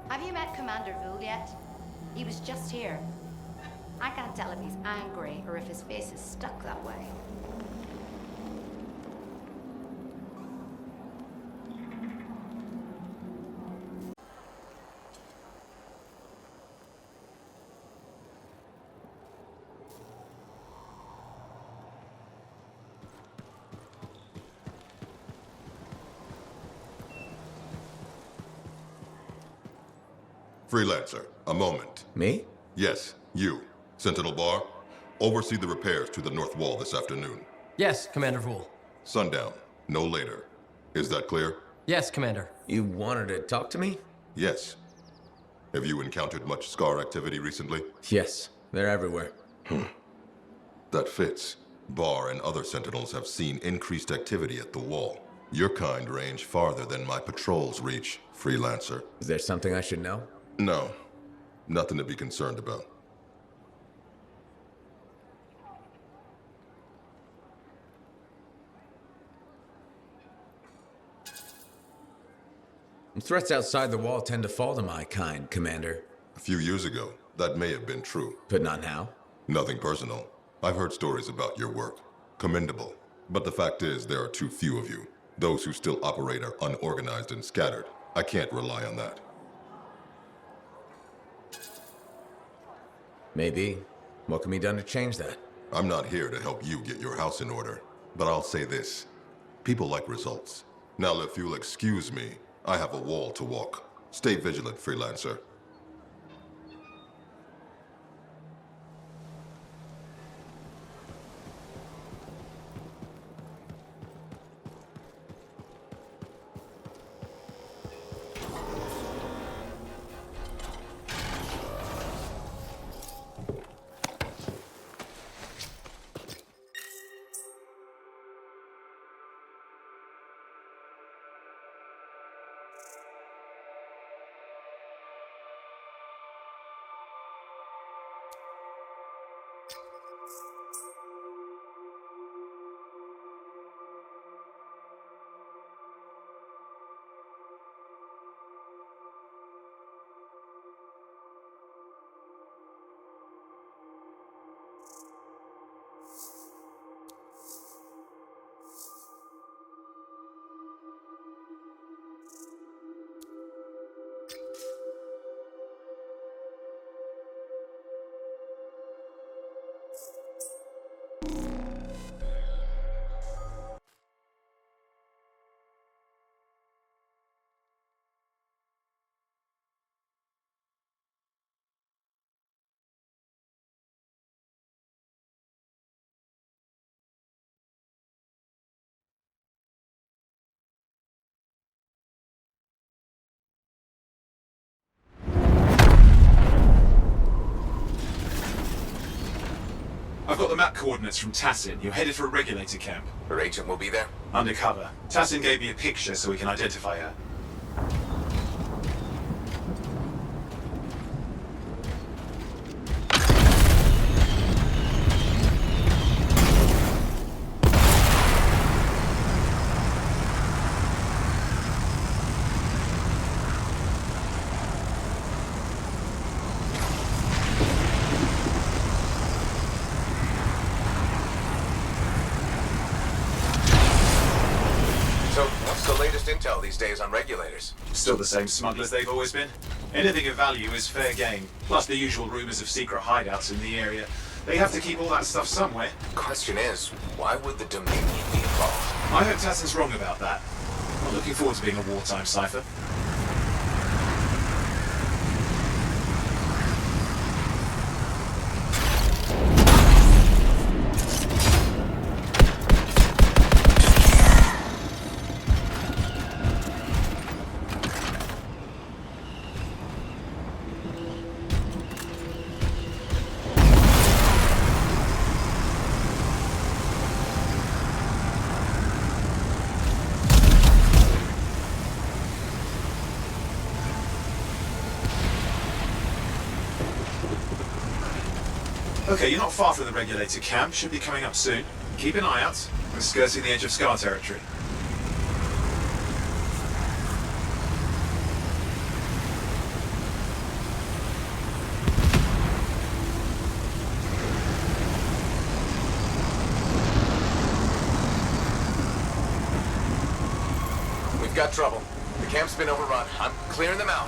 Have you met Commander Vul yet? He was just here. I can't tell if he's angry or if his face is stuck that way. Freelancer, a moment. Me? Yes, you. Sentinel Bar, oversee the repairs to the north wall this afternoon. Yes, Commander Vul. Sundown, no later. Is that clear? Yes, Commander. You wanted to talk to me? Yes. Have you encountered much Scar activity recently? Yes, they're everywhere. That fits. Bar and other Sentinels have seen increased activity at the wall. Your kind range farther than my patrols reach, Freelancer. Is there something I should know? No. Nothing to be concerned about. Threats outside the wall tend to fall to my kind, Commander. A few years ago, that may have been true. But not now? Nothing personal. I've heard stories about your work. Commendable. But the fact is, there are too few of you. Those who still operate are unorganized and scattered. I can't rely on that. Maybe. What can be done to change that? I'm not here to help you get your house in order, but I'll say this. People like results. Now, if you'll excuse me, I have a wall to walk. Stay vigilant, Freelancer. map coordinates from Tassin. You're headed for a regulator camp. Her agent will be there? Undercover. Tassin gave me a picture so we can identify her. Intel these days on regulators. Still the same smugglers they've always been. Anything of value is fair game, plus the usual rumors of secret hideouts in the area. They have to keep all that stuff somewhere. Question is, why would the Dominion be involved? I hope Tassin's wrong about that. I'm looking forward to being a wartime cipher. Okay, you're not far from the regulator camp. Should be coming up soon. Keep an eye out. We're skirting the edge of Scar territory. We've got trouble. The camp's been overrun. I'm clearing them out.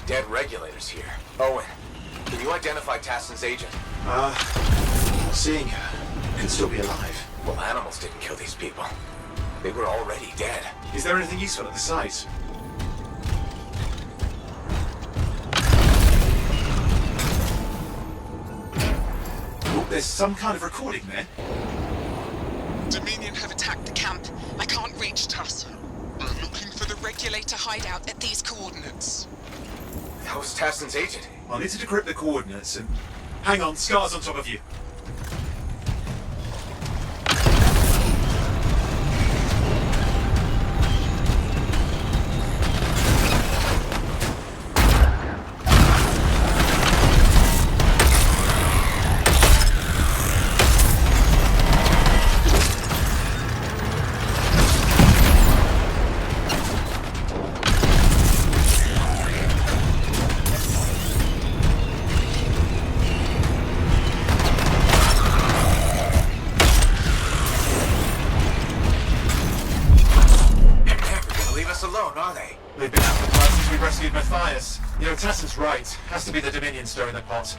Dead regulators here. Owen, can you identify Tassin's agent? Seeing her could still be alive. Well, animals didn't kill these people. They were already dead. Is there anything useful at the site? Oh, there's some kind of recording there. Dominion have attacked the camp. I can't reach Tassin. I'm looking for the regulator hideout at these coordinates. That was Tassin's agent. I'll need to decrypt the coordinates and... Hang on, Scar's on top of you. They've been after the since we rescued Matthias. You know, Tassin's right. Has to be the Dominion stirring the pot.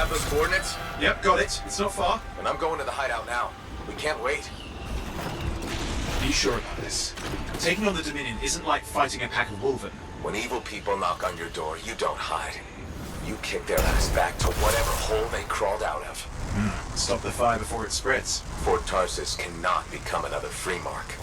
have those coordinates? Yep, got it. It's not far. And I'm going to the hideout now. We can't wait. Be sure about this. Taking on the Dominion isn't like fighting a pack of wolven. When evil people knock on your door, you don't hide. You kick their ass back to whatever hole they crawled out of. Stop the fire before it spreads. Fort Tarsus cannot become another free mark.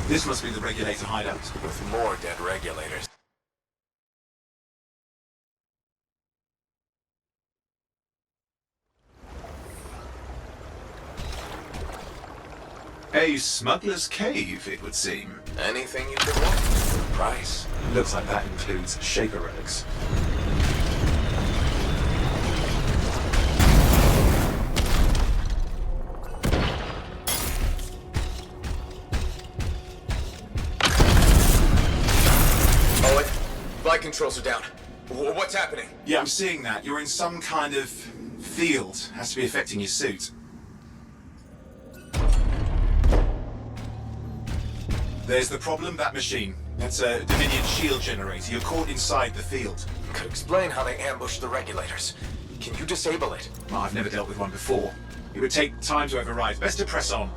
This must be the regulator hideout. With more dead regulators. A smuggler's cave, it would seem. Anything you could want for the price. Looks like that includes Shaper relics. Flight controls are down. What's happening? Yeah, I'm seeing that. You're in some kind of field. Has to be affecting your suit. There's the problem, that machine. That's a Dominion shield generator. You're caught inside the field. Could explain how they ambushed the regulators. Can you disable it? Well, I've never dealt with one before. It would take time to override. Best to press on.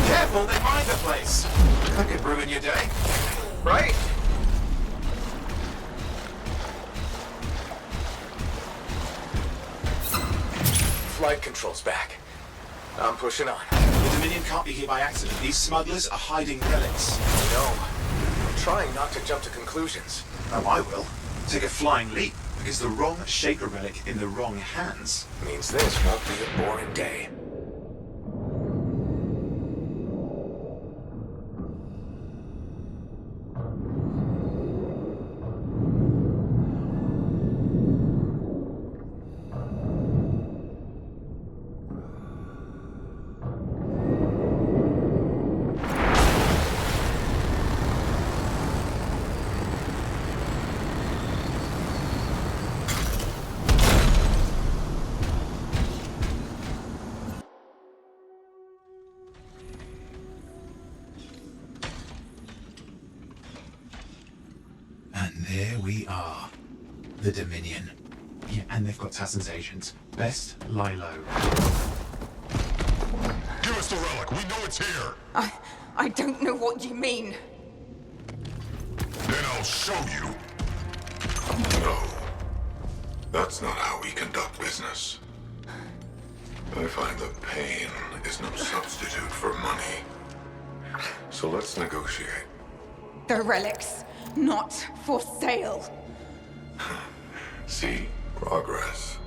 Careful, they mine the place. That could ruin your day. Right? Flight controls back. I'm pushing on. The Dominion can't be here by accident. These smugglers are hiding relics. No. I'm trying not to jump to conclusions. Oh, I will. Take a flying leap, because the wrong Shaper relic in the wrong hands means this won't be a boring day. And there we are. The Dominion. Yeah, and they've got Tassin's agents. Best lie low. Give us the relic. We know it's here. I don't know what you mean. Then I'll show you. No. That's not how we conduct business. I find that pain is no substitute for money. So let's negotiate. The relics, not for sale. See? Progress.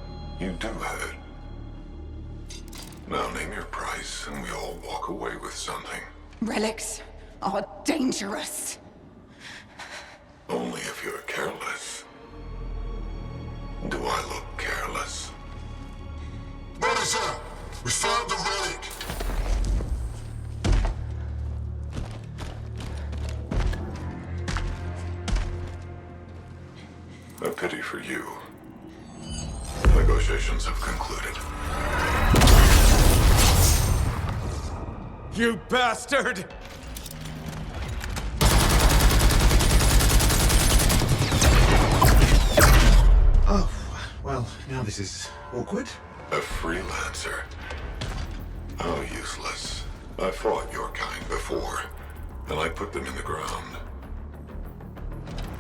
You do have it. Now name your price and we all walk away with something. Relics are dangerous. Only if you're careless. Do I look careless? Brothers up! We found the relic! A pity for you. Negotiations have concluded. You bastard! Now this is awkward. A freelancer? How useless. I fought your kind before, and I put them in the ground.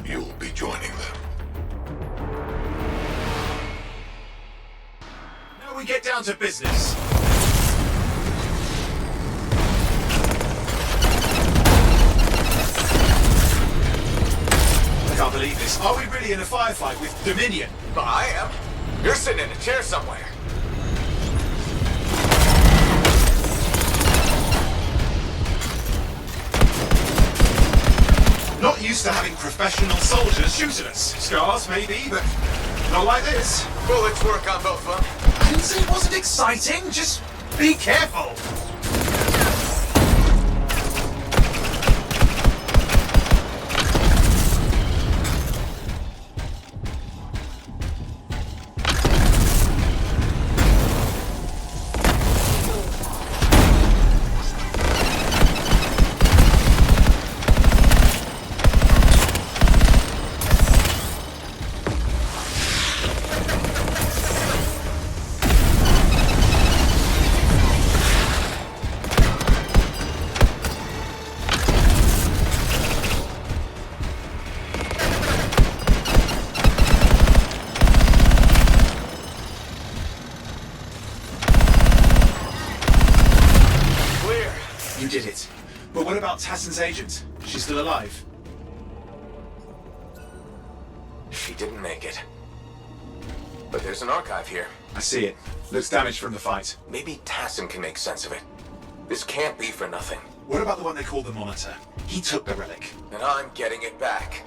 You'll be joining them. Now we get down to business. I can't believe this. Are we really in a firefight with Dominion? Well, I am. You're sitting in a chair somewhere. Not used to having professional soldiers shoot at us. Scars, maybe, but not like this. Bullets work on both of them. I didn't say it wasn't exciting. Just be careful. You did it. But what about Tassin's agent? She's still alive? She didn't make it. But there's an archive here. I see it. Looks damaged from the fight. Maybe Tassin can make sense of it. This can't be for nothing. What about the one they call the Monitor? He took the relic. And I'm getting it back.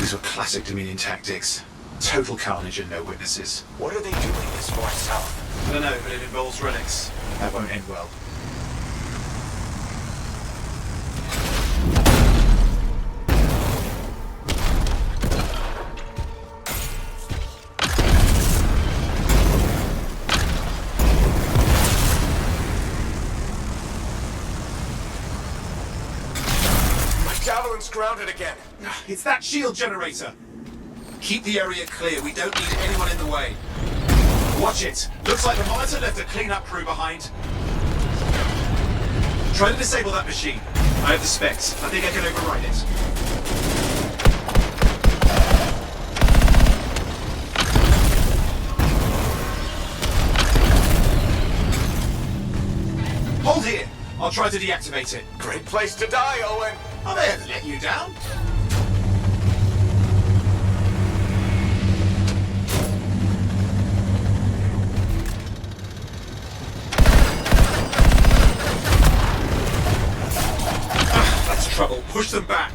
These were classic Dominion tactics. Total carnage and no witnesses. What are they doing this far south? I don't know, but it involves relics. That won't end well. Javelin's grounded again. It's that shield generator. Keep the area clear. We don't need anyone in the way. Watch it. Looks like the Monitor left a cleanup crew behind. Try to disable that machine. I have the specs. I think I can override it. Hold here. I'll try to deactivate it. Great place to die, Owen. I may have let you down. That's trouble. Push them back.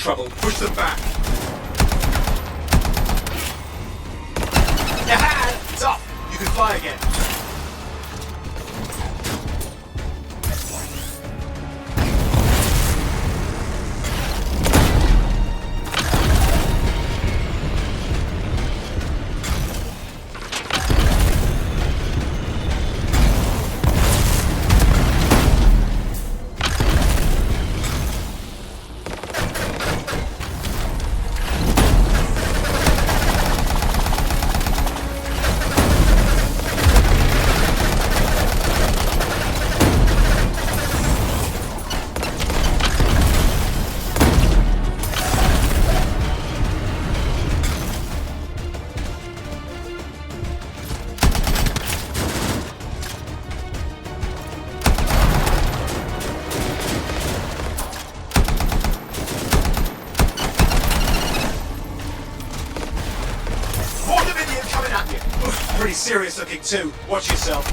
trouble. Push them back. Aha! It's off! You can fly again. Pretty serious looking too. Watch yourself.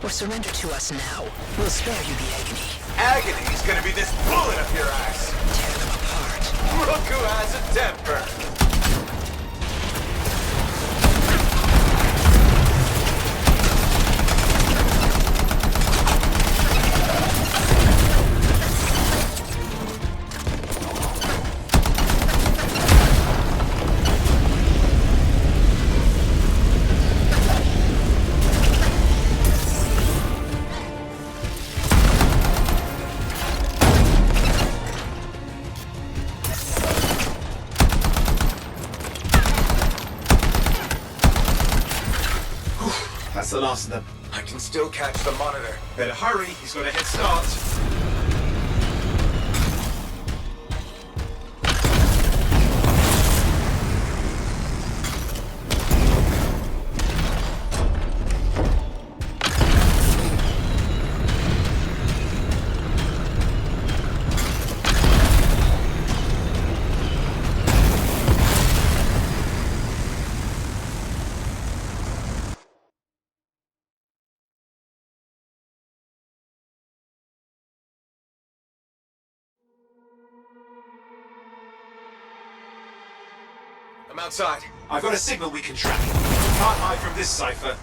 Surrender to us now. We'll spare you the agony. Agony's gonna be this bullet up your ass. Tear them apart. Look who has a temper. That's the last of them. I can still catch the monitor. Better hurry, he's got a head start. I'm outside. I've got a signal we can track. Can't hide from this cipher.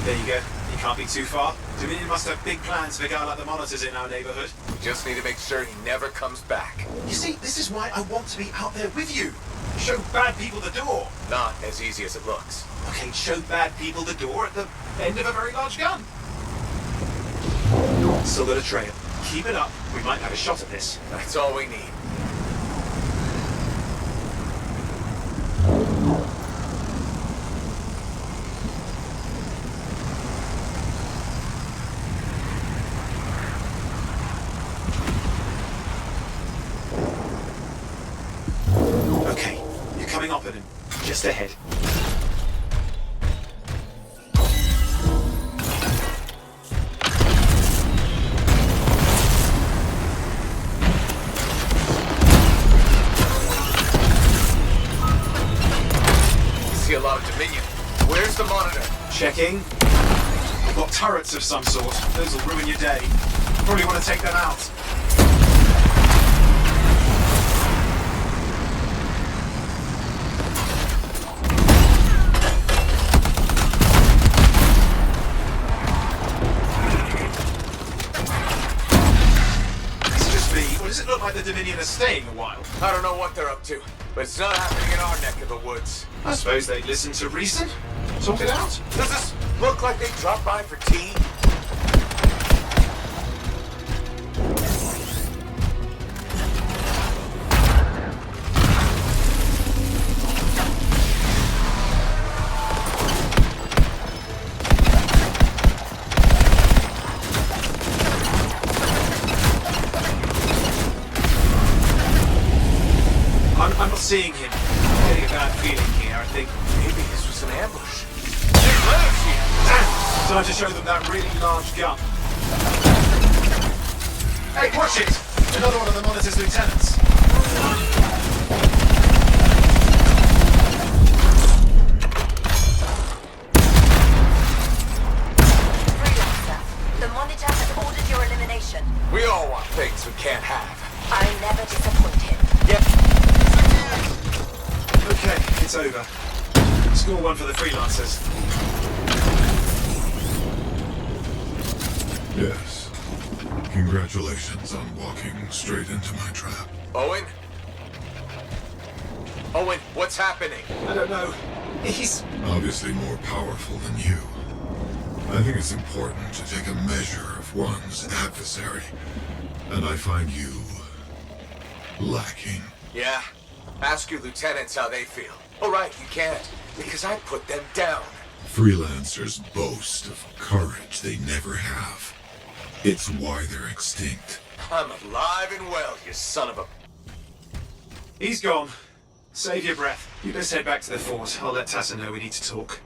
There you go. You can't be too far. Dominion must have big plans for a guy like the monitors in our neighborhood. We just need to make sure he never comes back. You see, this is why I want to be out there with you. Show bad people the door. Not as easy as it looks. Okay, show bad people the door at the end of a very large gun. Still got a trail. Keep it up. We might have a shot at this. That's all we need. Okay, you're coming up at him. Just ahead. See a lot of Dominion. Where's the monitor? Checking. We've got turrets of some sort. Those will ruin your day. Probably want to take them out. Does it look like the Dominion are staying a while? I don't know what they're up to, but it's not happening in our neck of the woods. I suppose they'd listen to reason? Sort it out? Does this Look like they dropped by for tea? I'm not seeing him. I'm getting a bad feeling here. I think Maybe this was an ambush. time to show them that really large gun. Hey, watch it! Another one of the Monitor's lieutenants. The Monitor has ordered your elimination. We all want things we can't have. I never disappoint him. Yep. Okay, it's over. Score one for the freelancers. Yes. Congratulations on walking straight into my trap. Owen? Owen, what's happening? I don't know. He's Obviously more powerful than you. I think it's important to take a measure of one's adversary. And I find you lacking. Yeah? Ask your lieutenants how they feel. Oh, right, you can't, because I put them down. Freelancers boast of courage they never have. It's why they're extinct. I'm alive and well, you son of a... He's gone. Save your breath. You best head back to the fort. I'll let Tassa know we need to talk.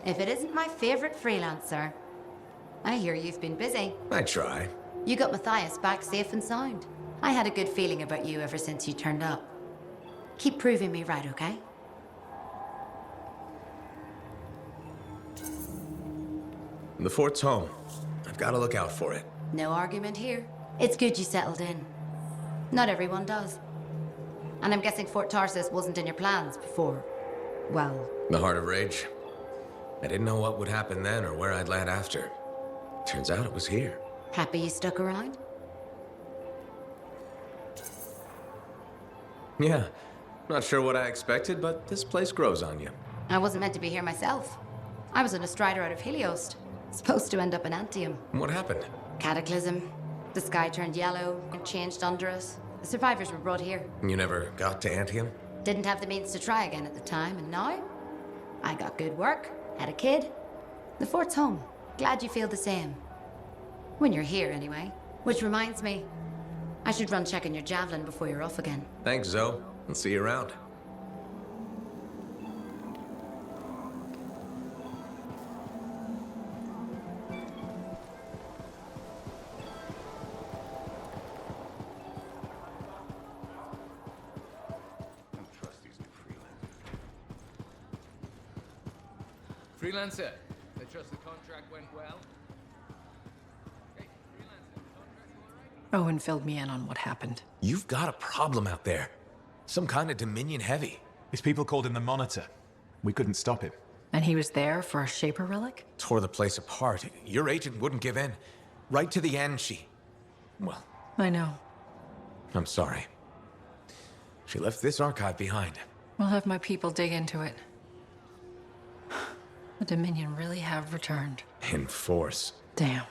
If it isn't my favorite freelancer. I hear you've been busy. I try. You got Matthias back safe and sound. I had a good feeling about you ever since you turned up. Keep proving me right, okay? The fort's home. I've got to look out for it. No argument here. It's good you settled in. Not everyone does. And I'm guessing Fort Tarsis wasn't in your plans before, well... The Heart of Rage. I didn't know what would happen then or where I'd land after. Turns out it was here. Happy you stuck around? Yeah. Not sure what I expected, but this place grows on you. I wasn't meant to be here myself. I was on a strider out of Helios. Supposed to end up in Anthem. What happened? Cataclysm. The sky turned yellow and changed under us. The survivors were brought here. You never got to Anthem? Didn't have the means to try again at the time, and now? I got good work, had a kid. The fort's home. Glad you feel the same. When you're here, anyway. Which reminds me, I should run checking your javelin before you're off again. Thanks, Zoe. I'll see you around. Freelancer, I trust the contract went well? Hey, Freelancer, the contract all right? Owen filled me in on what happened. You've got a problem out there. Some kind of Dominion heavy. His people called him the Monitor. We couldn't stop him. And he was there for a Shaper relic? Tore the place apart. Your agent wouldn't give in. Right to the end, well... I know. I'm sorry. She left this archive behind. We'll have my people dig into it. The Dominion really have returned. In force. Damn.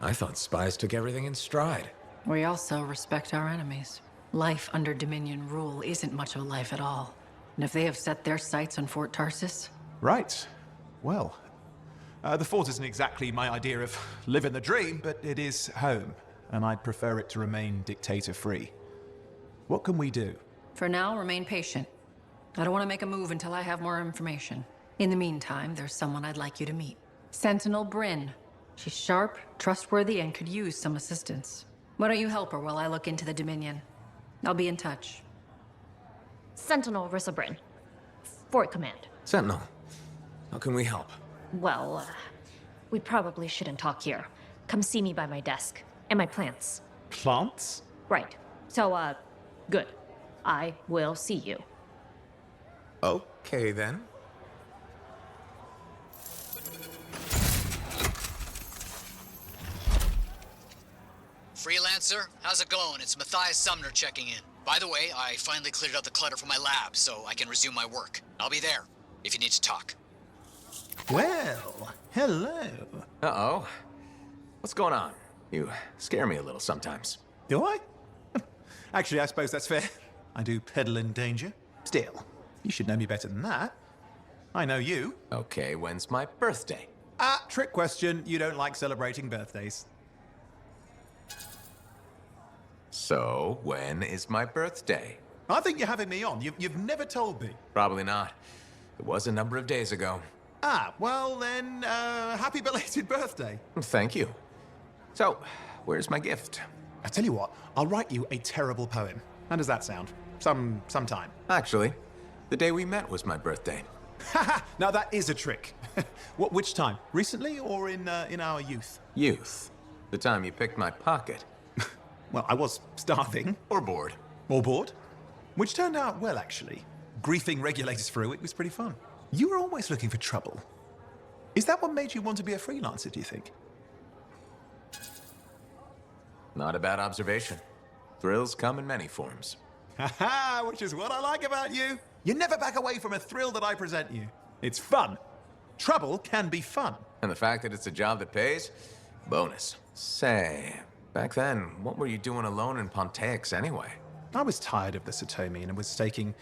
I thought spies took everything in stride. We also respect our enemies. Life under Dominion rule isn't much of a life at all. And if they have set their sights on Fort Tarsis... Right. Well, the fort isn't exactly my idea of living the dream, but it is home. And I'd prefer it to remain dictator-free. What can we do? For now, remain patient. I don't want to make a move until I have more information. In the meantime, there's someone I'd like you to meet. Sentinel Bryn. She's sharp, trustworthy, and could use some assistance. Why don't you help her while I look into the Dominion? I'll be in touch. Sentinel Rissa Bryn. Fort Command. Sentinel, how can we help? Well, we probably shouldn't talk here. Come see me by my desk. And my plants. Plants? Right. So, good. I will see you. Okay, then. Freelancer, how's it going? It's Matthias Sumner checking in. By the way, I finally cleared out the clutter from my lab, so I can resume my work. I'll be there, if you need to talk. Well, hello. Uh-oh. What's going on? You scare me a little sometimes. Do I? Actually, I suppose that's fair. I do peddle in danger. Still, you should know me better than that. I know you. Okay, when's my birthday? Trick question. You don't like celebrating birthdays. So, when is my birthday? I think you're having me on. You've never told me. Probably not. It was a number of days ago. Well then, happy belated birthday. Thank you. So, where's my gift? I tell you what, I'll write you a terrible poem. How does that sound? Sometime. Actually, the day we met was my birthday. Haha! Now that is a trick. Which time? Recently or in our youth? Youth. The time you picked my pocket. Well, I was starving. Or bored. Or bored. Which turned out well, actually. Griefing regulators for a week was pretty fun. You were always looking for trouble. Is that what made you want to be a freelancer, do you think? Not a bad observation. Thrills come in many forms. Haha, which is what I like about you. You never back away from a thrill that I present you. It's fun. Trouble can be fun. And the fact that it's a job that pays? Bonus. Say, back then, what were you doing alone in Pontaix anyway? I was tired of the Satomi and was taking,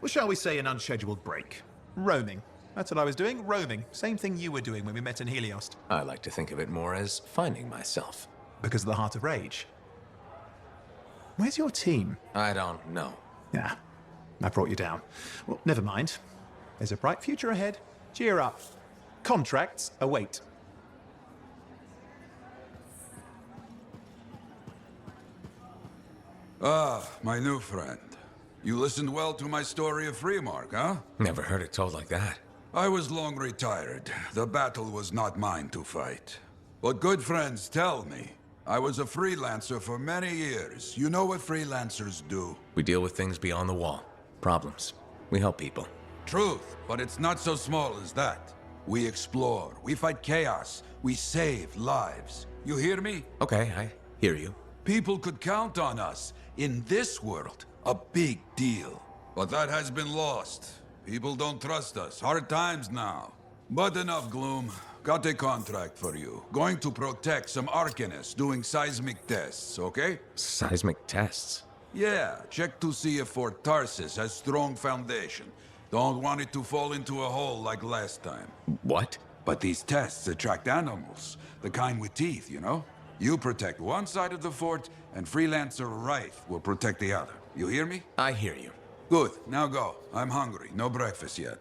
well, shall we say, an unscheduled break. Roaming. That's what I was doing, roaming. Same thing you were doing when we met in Helios. I like to think of it more as finding myself. Because of the Heart of Rage. Where's your team? I don't know. Yeah, I brought you down. Well, never mind. There's a bright future ahead. Cheer up. Contracts await. Ah, my new friend. You listened well to my story of Freemark, huh? Never heard it told like that. I was long retired. The battle was not mine to fight. But good friends tell me. I was a freelancer for many years. You know what freelancers do? We deal with things beyond the wall. Problems. We help people. Truth, but it's not so small as that. We explore, we fight chaos, we save lives. You hear me? Okay, I hear you. People could count on us. In this world, a big deal. But that has been lost. People don't trust us. Hard times now. But enough gloom. Got a contract for you. Going to protect some Arcanists doing seismic tests, okay? Seismic tests? Yeah, check to see if Fort Tarsis has strong foundation. Don't want it to fall into a hole like last time. What? But these tests attract animals. The kind with teeth, you know? You protect one side of the fort, and Freelancer Wraith will protect the other. You hear me? I hear you. Good, now go. I'm hungry. No breakfast yet.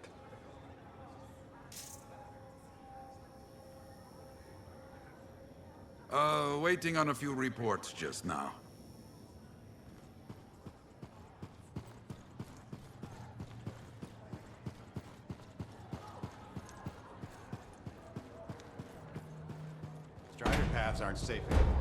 Waiting on a few reports just now. Strider paths aren't safe anymore.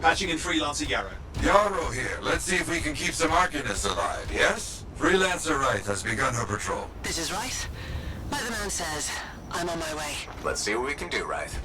Patching in Freelancer Yarrow. Yarrow here. Let's see if we can keep some Arcanists alive, yes? Freelancer Wraith has begun her patrol. This is Wraith. Like the man says, I'm on my way. Let's see what we can do, Wraith.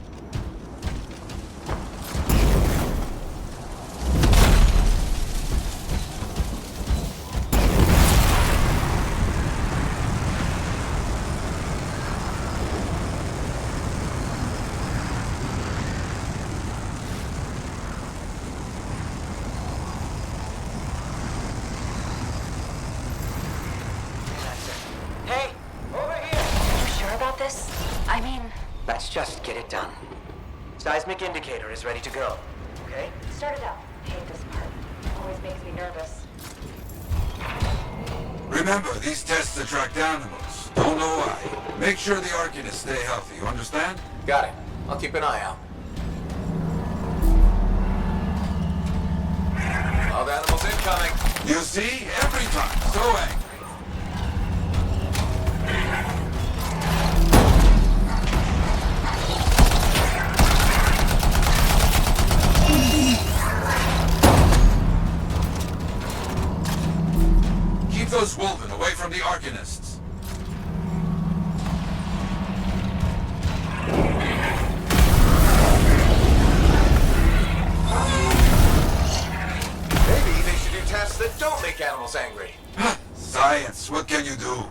Hey, over here! You sure about this? I mean... Let's just get it done. Seismic indicator is ready to go. Okay? Start it up. Hate this part. Always makes me nervous. Remember, these tests attract animals. Don't know why. Make sure the Arcanists stay healthy, you understand? Got it. I'll keep an eye out. All the animals incoming. You see? Every time. So angry. Keep those Wolven away from the Arcanists. Maybe they should do tests that don't make animals angry. Science, what can you do?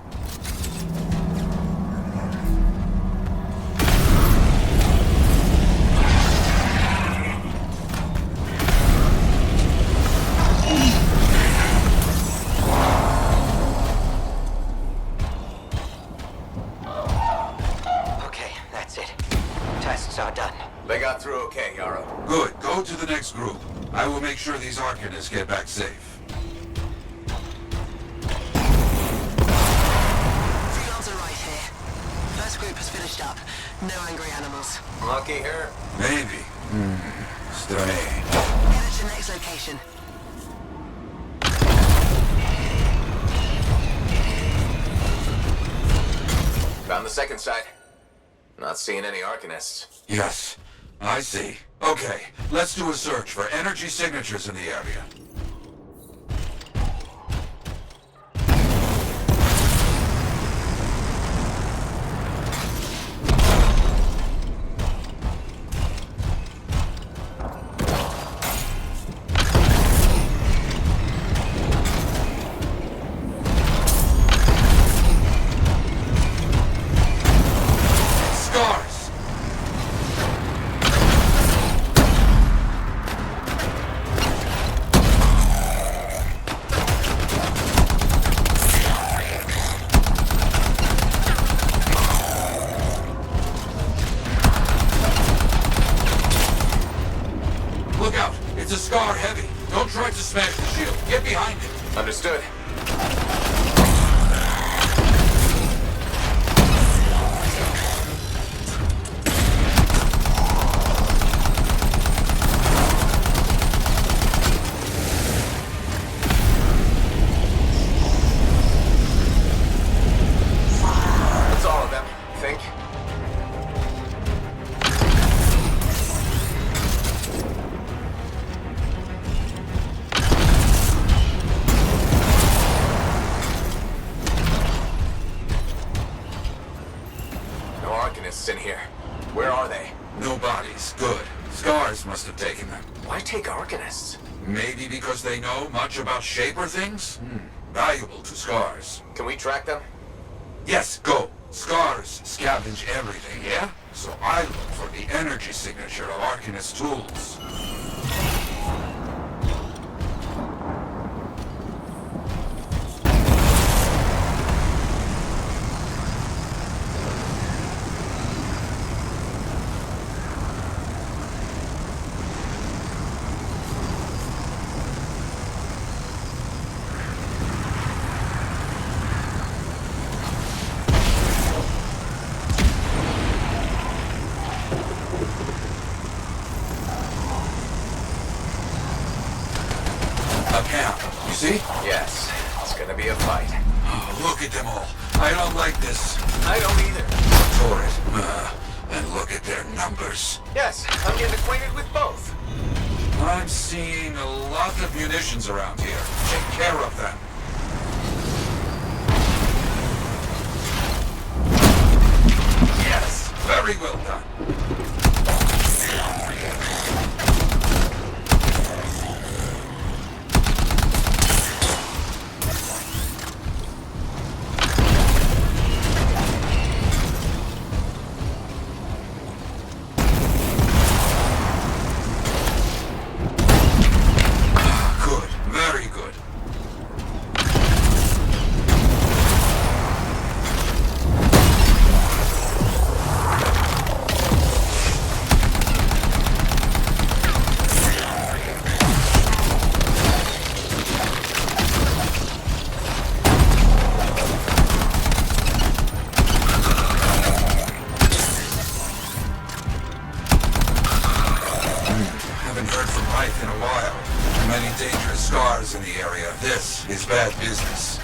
Okay, that's it. Tests are done. They got through okay, Yarrow. Good. Go to the next group. I will make sure these Arcanists get back safe. Freelancer Wraith here. First group has finished up. No angry animals. Lucky her. Maybe. Strange. Get it to next location. Found the second site. Not seeing any Arcanists. Yes, I see. Okay, let's do a search for energy signatures in the area. Look out! It's a scar heavy. Don't try to smash the shield. Get behind it. Understood. That's all of them, I think. In here. Where are they? No bodies. Good. Scars must have taken them. Why take Arcanists? Maybe because they know much about Shaper things? Valuable to Scars. Can we track them? Yes, go. Scars scavenge everything, yeah? So I look for the energy signature of Arcanist tools. See? Yes. It's gonna be a fight. Oh, look at them all. I don't like this. I don't either. For it. And look at their numbers. Yes, I'm getting acquainted with both. I'm seeing a lot of munitions around here. Take care of them. Yes, very well done. In the area. This is bad business.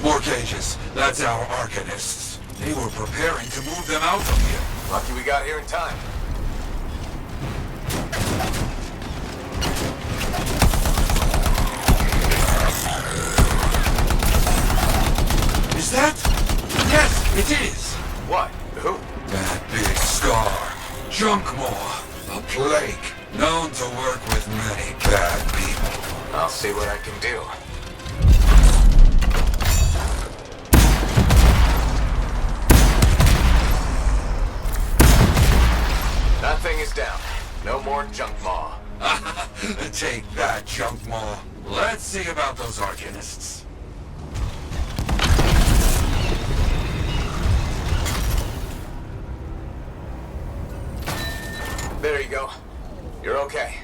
More cages. That's our Arcanists. They were preparing to move them out from here. Lucky we got here in time. Is that? Yes, it is. What? Who? That big scar. Junkmaw. A plague. Known to work with many bad people. I'll see what I can do. That thing is down. No more Junkmaw. Take that, junk maw. Let's see about those Arcanists. There you go. You're okay.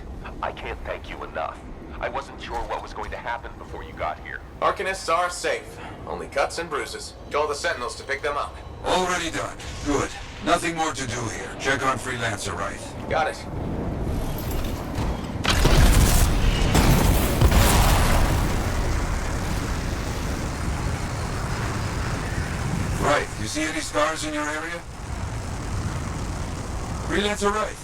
I can't thank you enough. I wasn't sure what was going to happen before you got here. Arcanists are safe. Only cuts and bruises. Tell the Sentinels to pick them up. Already done. Good. Nothing more to do here. Check on Freelancer right. Got it. Right. You see any scars in your area? Freelancer right.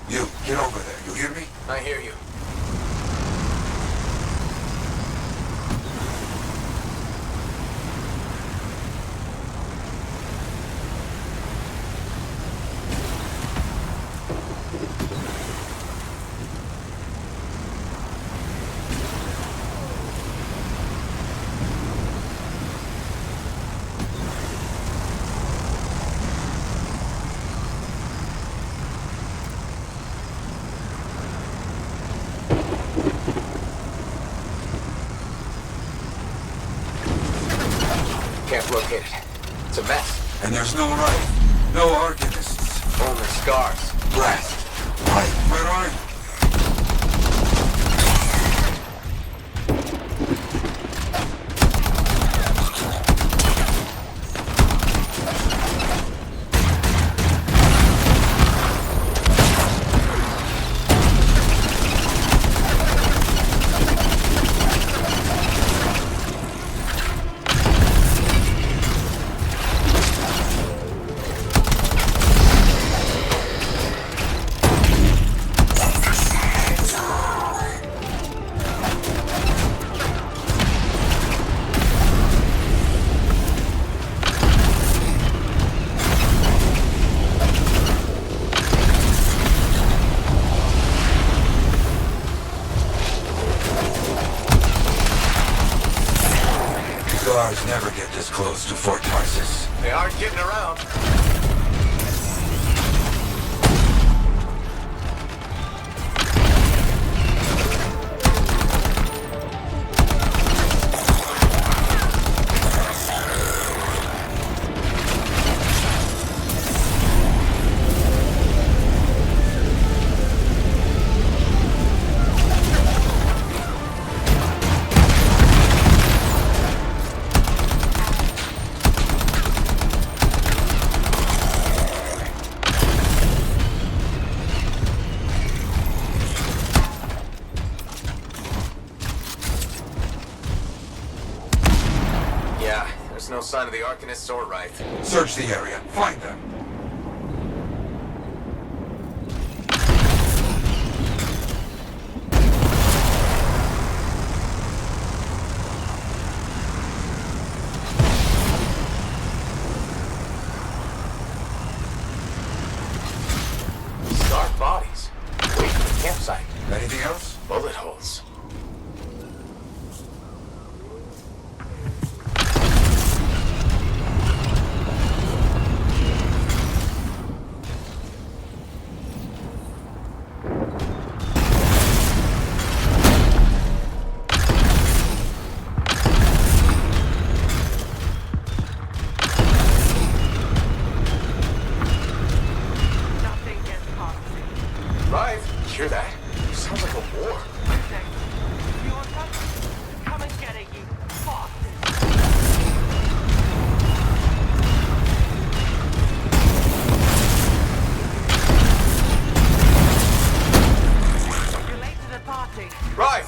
You, get over there. You hear me? I hear you. Can't locate it. It's a mess. And there's no right. No Arcanists. Only scars. Blast. Right, where are you? Scars never get this close to Fort Tarsus. They aren't getting around. There's no sign of the Arcanists or Wraith. Search the area. Find them. Stark bodies. Wait for the campsite. Anything else? Bullet holes. Hear that? Sounds like a war. You want something? Come and get it, you bastard! You're late to the party. Right!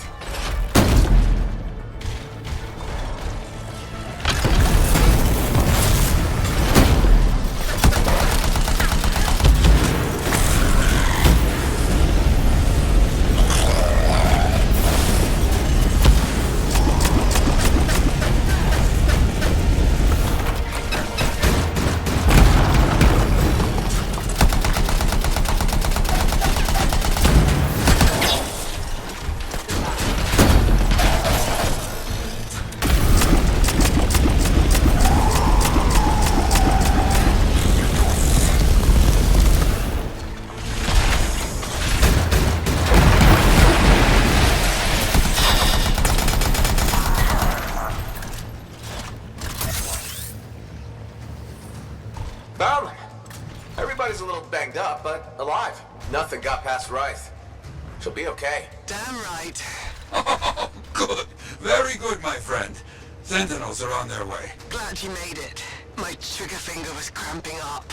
Nothing got past Rice. She'll be okay. Damn right. Oh, good. Very good, my friend. Sentinels are on their way. Glad you made it. My trigger finger was cramping up.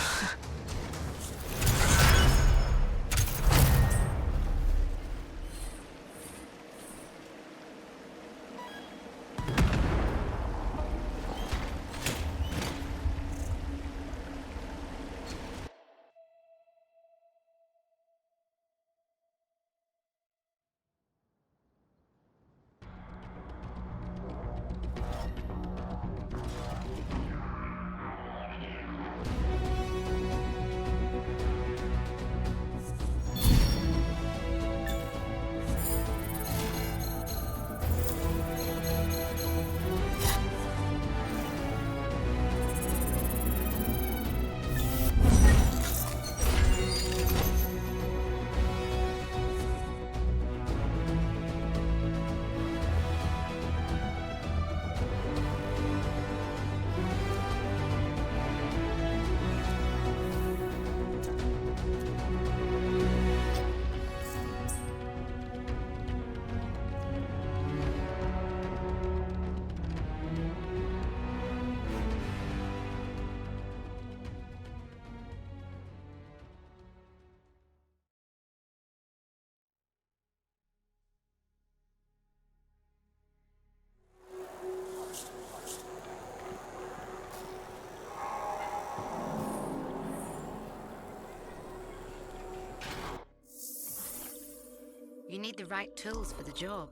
You need the right tools for the job.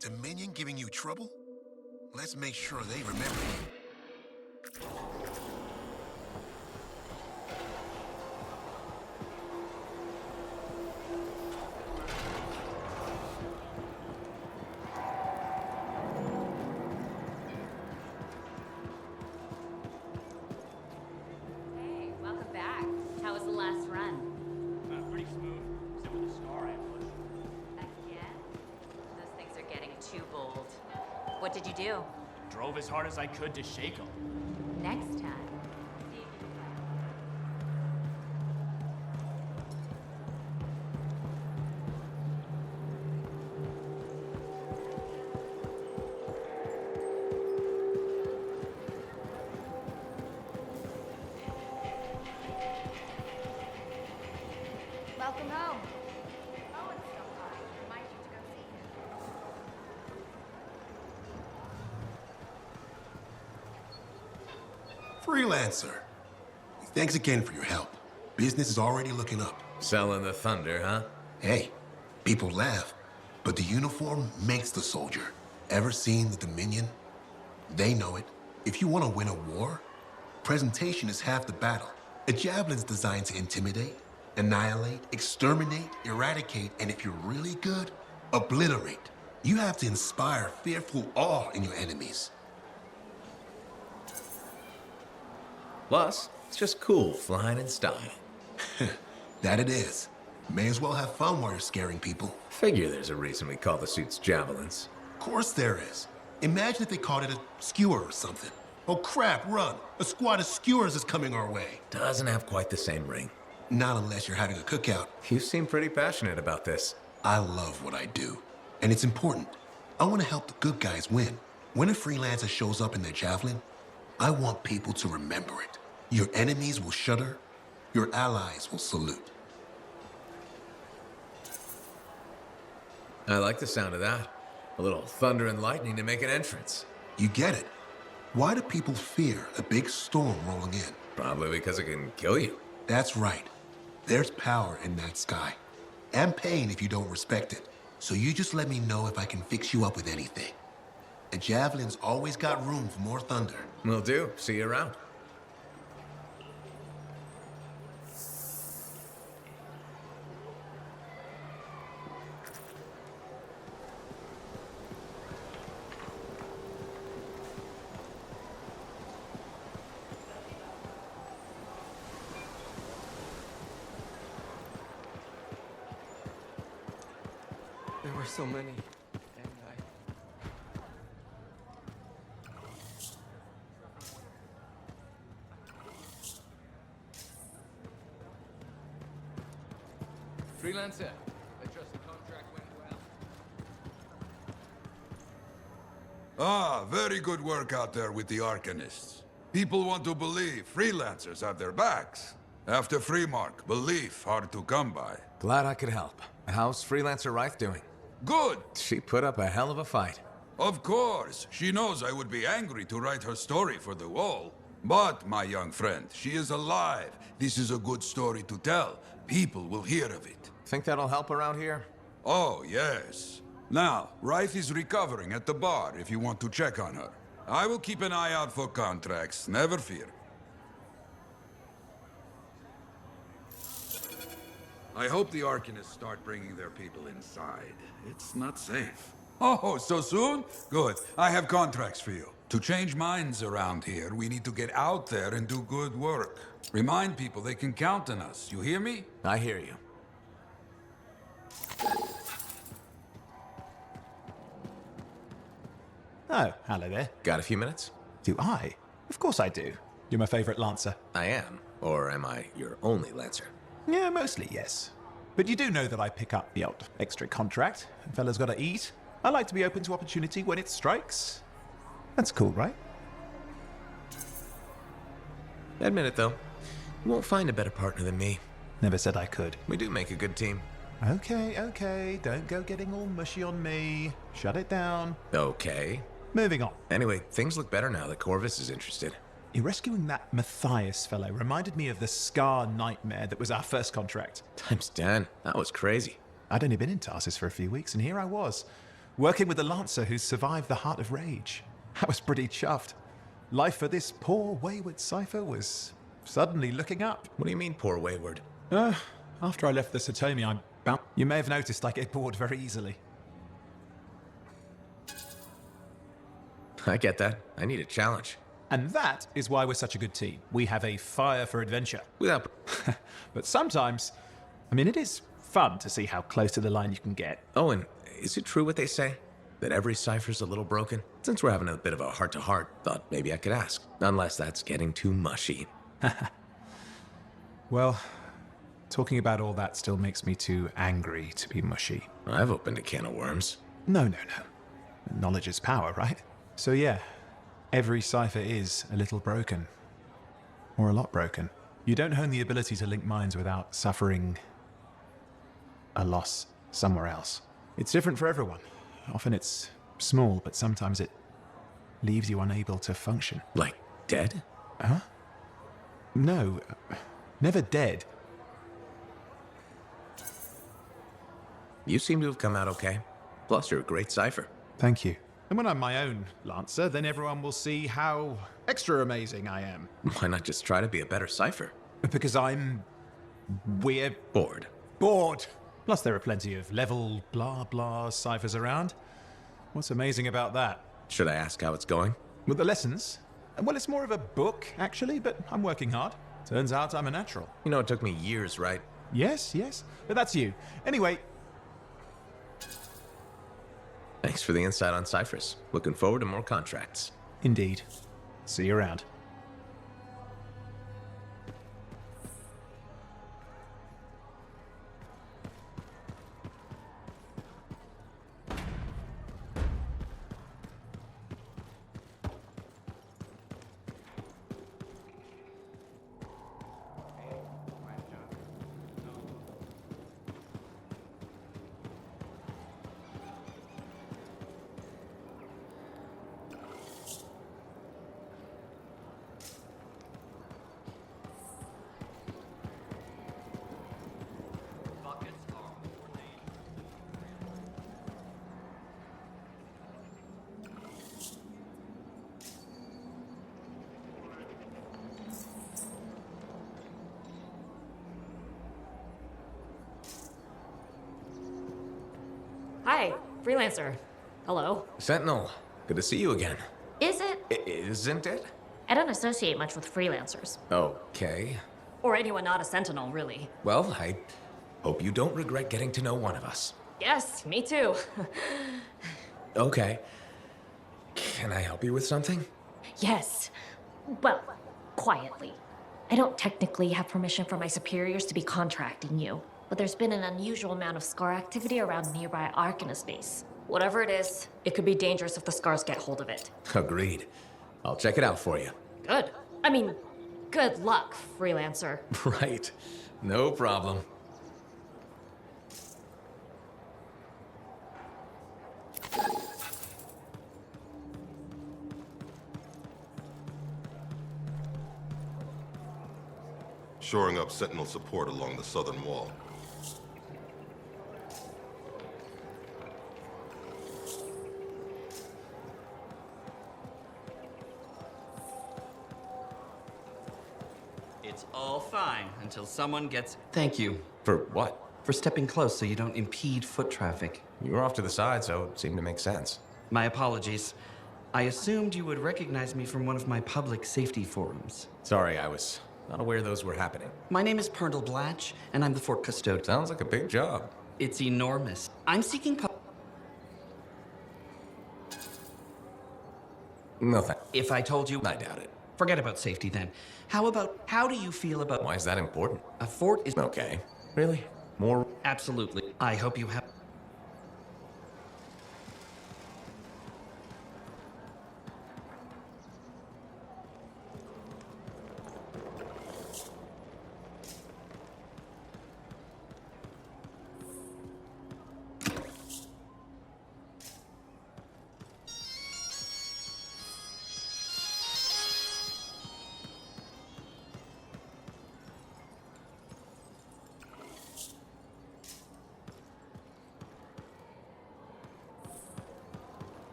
Dominion giving you trouble? Let's make sure they remember you. Hey, welcome back. How was the last run? Pretty smooth, except for the scar I pushed. Again? Those things are getting too bold. What did you do? Drove as hard as I could to shake them. Next time. Welcome home. Owen's still calling. Remind you to go see him. Freelancer. Thanks again for your help. Business is already looking up. Selling the thunder, huh? Hey, people laugh, but the uniform makes the soldier. Ever seen the Dominion? They know it. If you want to win a war, presentation is half the battle. A javelin's designed to intimidate, annihilate, exterminate, eradicate, and if you're really good, obliterate. You have to inspire fearful awe in your enemies. Plus, it's just cool flying in style. That it is. May as well have fun while you're scaring people. Figure there's a reason we call the suits javelins. Of course there is. Imagine if they called it a skewer or something. Oh crap, run! A squad of skewers is coming our way. Doesn't have quite the same ring. Not unless you're having a cookout. You seem pretty passionate about this. I love what I do, and it's important. I want to help the good guys win. When a freelancer shows up in their javelin, I want people to remember it. Your enemies will shudder, your allies will salute. I like the sound of that. A little thunder and lightning to make an entrance. You get it. Why do people fear a big storm rolling in? Probably because it can kill you. That's right. There's power in that sky. And pain if you don't respect it. So you just let me know if I can fix you up with anything. A javelin's always got room for more thunder. Will do. See you around. There were so many, and Freelancer, I trust the contract went well. Ah, very good work out there with the Arcanists. People want to believe freelancers have their backs. After Freemark, belief hard to come by. Glad I could help. How's Freelancer Reith doing? Good! She put up a hell of a fight. Of course. She knows I would be angry to write her story for the wall. But, my young friend, she is alive. This is a good story to tell. People will hear of it. Think that'll help around here? Oh, yes. Now, Reith is recovering at the bar if you want to check on her. I will keep an eye out for contracts, never fear. I hope the Arcanists start bringing their people inside. It's not safe. Oh, so soon? Good. I have contracts for you. To change minds around here, we need to get out there and do good work. Remind people they can count on us. You hear me? I hear you. Oh, hello there. Got a few minutes? Do I? Of course I do. You're my favorite Lancer. I am. Or am I your only Lancer? Yeah, mostly, yes. But you do know that I pick up the odd extra contract. Fella's gotta eat. I like to be open to opportunity when it strikes. That's cool, right? Admit it, though. You won't find a better partner than me. Never said I could. We do make a good team. Okay. Don't go getting all mushy on me. Shut it down. Okay. Moving on. Anyway, things look better now that Corvus is interested. You rescuing that Matthias fellow reminded me of the Scar nightmare that was our first contract. Times 10. That was crazy. I'd only been in Tarsus for a few weeks, and here I was, working with the Lancer who's survived the Heart of Rage. I was pretty chuffed. Life for this poor, wayward cipher was suddenly looking up. What do you mean, poor wayward? After I left the Satomi, I bound... You may have noticed I get bored very easily. I get that. I need a challenge. And that is why we're such a good team. We have a fire for adventure. Without... But sometimes, I mean, it is fun to see how close to the line you can get. Oh, and is it true what they say? That every cipher's a little broken? Since we're having a bit of a heart-to-heart, thought maybe I could ask. Unless that's getting too mushy. Well, talking about all that still makes me too angry to be mushy. I've opened a can of worms. No. Knowledge is power, right? So yeah, every cipher is a little broken. Or a lot broken. You don't hone the ability to link minds without suffering a loss somewhere else. It's different for everyone. Often it's small, but sometimes it leaves you unable to function. Like dead? Huh? No, never dead. You seem to have come out okay. Plus, you're a great cipher. Thank you. And when I'm my own Lancer, then everyone will see how extra amazing I am. Why not just try to be a better cipher? Because I'm... we're... Bored. Bored! Plus there are plenty of level blah blah ciphers around. What's amazing about that? Should I ask how it's going? With the lessons? Well, it's more of a book, actually, but I'm working hard. Turns out I'm a natural. You know, it took me years, right? Yes, yes. But that's you. Anyway, Thanks for the insight on Cyprus. Looking forward to more contracts. indeed. See you around. Hi, freelancer. Hello. Sentinel, good to see you again. Is it? Isn't it? I don't associate much with freelancers. Okay. Or anyone not a sentinel, really. Well, I hope you don't regret getting to know one of us. Yes, me too. Okay. Can I help you with something? Yes. Well, quietly. I don't technically have permission from my superiors to be contracting you, but there's been an unusual amount of scar activity around nearby Arcanist base. Whatever it is, it could be dangerous if the scars get hold of it. Agreed. I'll check it out for you. Good. I mean, good luck, freelancer. Right. No problem. Shoring up Sentinel support along the southern wall. It's all fine until someone gets... Thank you. For what? For stepping close so you don't impede foot traffic. You were off to the side, so it seemed to make sense. My apologies. I assumed you would recognize me from one of my public safety forums. Sorry, I was not aware those were happening. My name is Pernell Blatch, and I'm the fort custodian. Sounds like a big job. It's enormous. I'm seeking No thanks. If I told you... I doubt it. Forget about safety then. How do you feel about... Why is that important? A fort is... Okay. Really? More? Absolutely. I hope you have...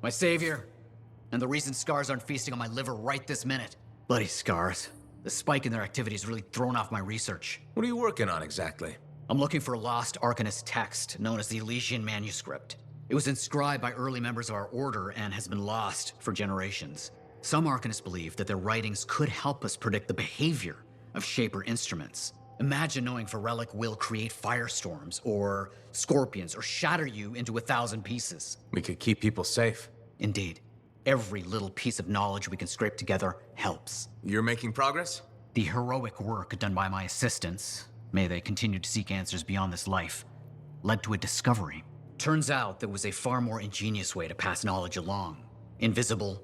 My savior, and the reason scars aren't feasting on my liver right this minute. Bloody scars. The spike in their activity has really thrown off my research. What are you working on exactly? I'm looking for a lost Arcanist text known as the Elysian Manuscript. It was inscribed by early members of our order and has been lost for generations. Some Arcanists believe that their writings could help us predict the behavior of Shaper instruments. Imagine knowing if a relic will create firestorms, or scorpions, or shatter you into 1,000 pieces. We could keep people safe. Indeed. Every little piece of knowledge we can scrape together helps. You're making progress? The heroic work done by my assistants, may they continue to seek answers beyond this life, led to a discovery. Turns out there was a far more ingenious way to pass knowledge along. Invisible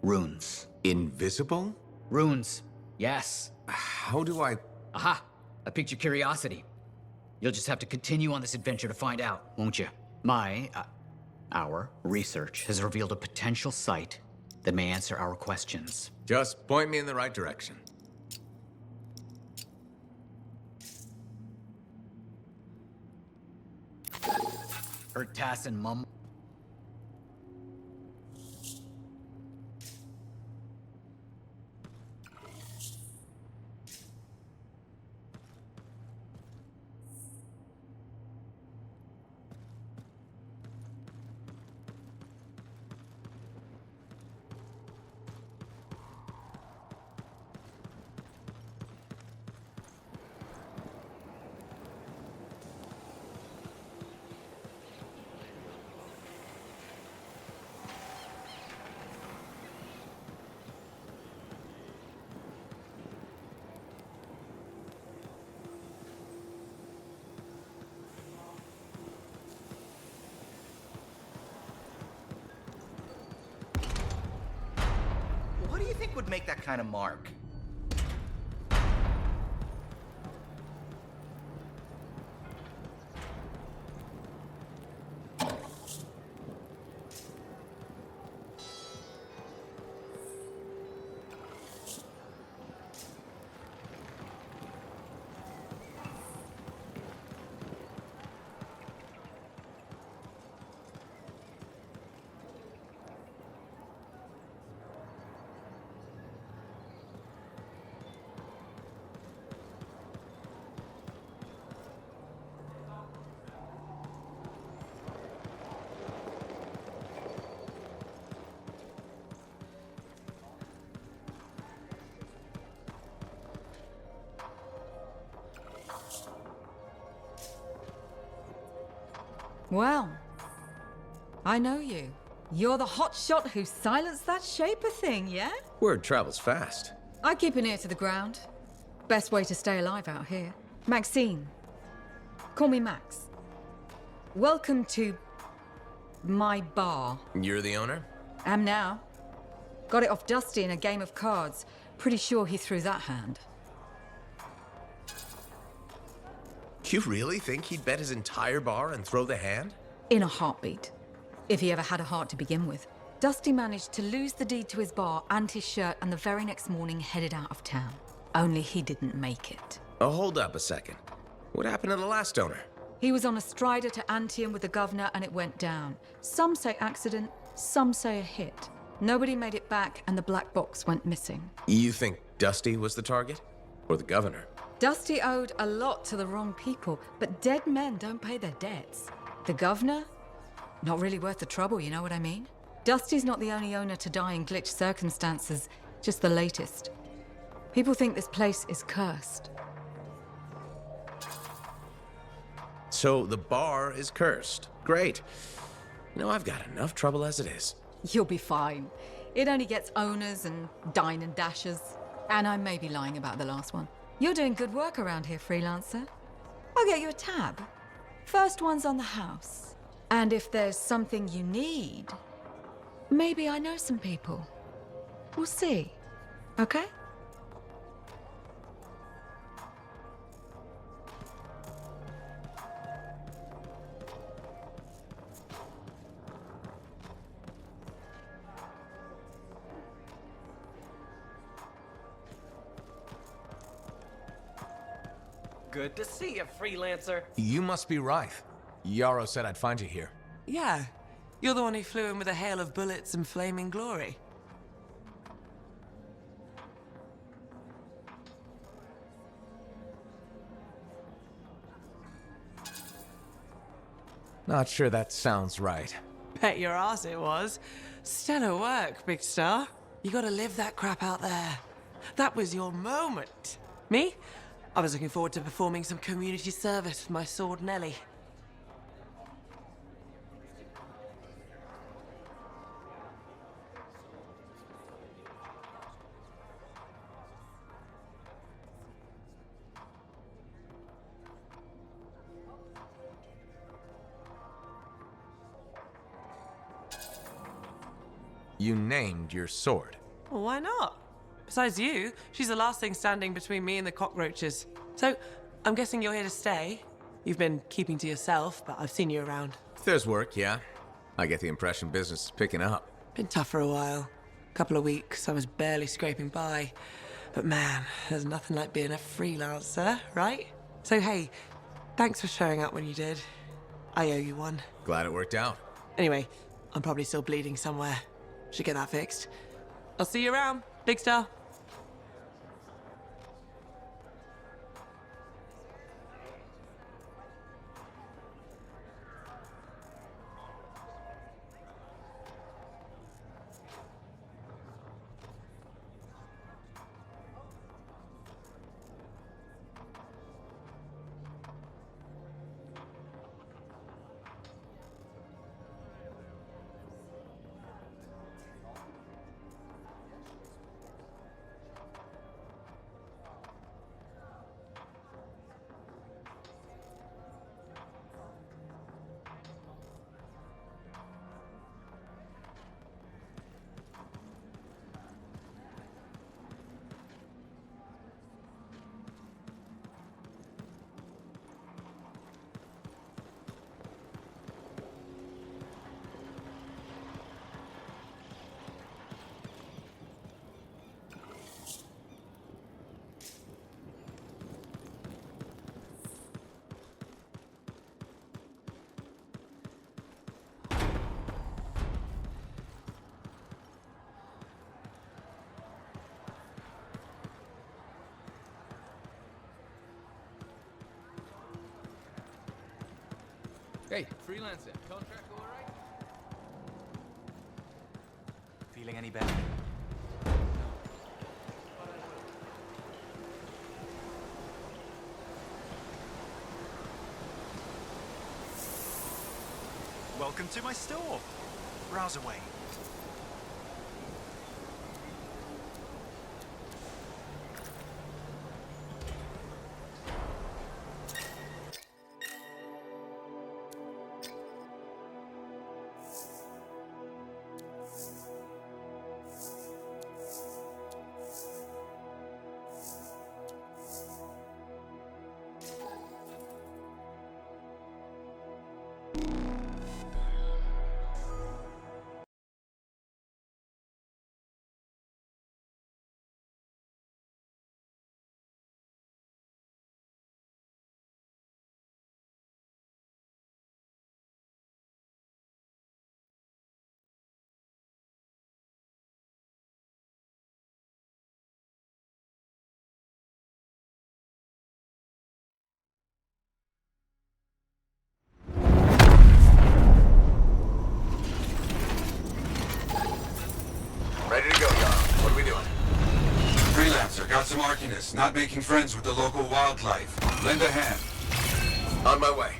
runes. Invisible? Runes, yes. How do I... Aha! I piqued your curiosity. You'll just have to continue on this adventure to find out, won't you? Our research has revealed a potential site that may answer our questions. Just point me in the right direction. Heard Tass and Mum. would make that kind of mark? Well, I know you. You're the hotshot who silenced that Shaper thing, yeah? Word travels fast. I keep an ear to the ground. Best way to stay alive out here. Maxine. Call me Max. Welcome to my bar. You're the owner? Am now. Got it off Dusty in a game of cards. Pretty sure he threw that hand. You really think he'd bet his entire bar and throw the hand? In a heartbeat. If he ever had a heart to begin with. Dusty managed to lose the deed to his bar and his shirt, and the very next morning headed out of town. Only he didn't make it. Oh, hold up a second. What happened to the last owner? He was on a strider to Anthem with the governor and it went down. Some say accident, some say a hit. Nobody made it back and the black box went missing. You think Dusty was the target? Or the governor? Dusty owed a lot to the wrong people, but dead men don't pay their debts. The governor? Not really worth the trouble, you know what I mean? Dusty's not the only owner to die in glitched circumstances, just the latest. People think this place is cursed. So the bar is cursed. Great. You know, I've got enough trouble as it is. You'll be fine. It only gets owners and dine and dashers. And I may be lying about the last one. You're doing good work around here, freelancer. I'll get you a tab. First one's on the house. And if there's something you need, maybe I know some people. We'll see. Okay? Good to see you, freelancer. You must be Rife. Yarrow said I'd find you here. Yeah. You're the one who flew in with a hail of bullets and flaming glory. Not sure that sounds right. Bet your ass it was. Stellar work, Big Star. You gotta live that crap out there. That was your moment. Me? I was looking forward to performing some community service with my sword Nelly. You named your sword. Well, why not? Besides you, she's the last thing standing between me and the cockroaches. So, I'm guessing you're here to stay. You've been keeping to yourself, but I've seen you around. If there's work, yeah. I get the impression business is picking up. Been tough for a while. Couple of weeks, I was barely scraping by. But man, there's nothing like being a freelancer, right? So hey, thanks for showing up when you did. I owe you one. Glad it worked out. Anyway, I'm probably still bleeding somewhere. Should get that fixed. I'll see you around, Big Star. Hey, freelancer. Contract all right? Feeling any better? Welcome to my store. Browse away. Ready to go, y'all. What are we doing? Freelancer, got some Arcanists, not making friends with the local wildlife. Lend a hand. On my way.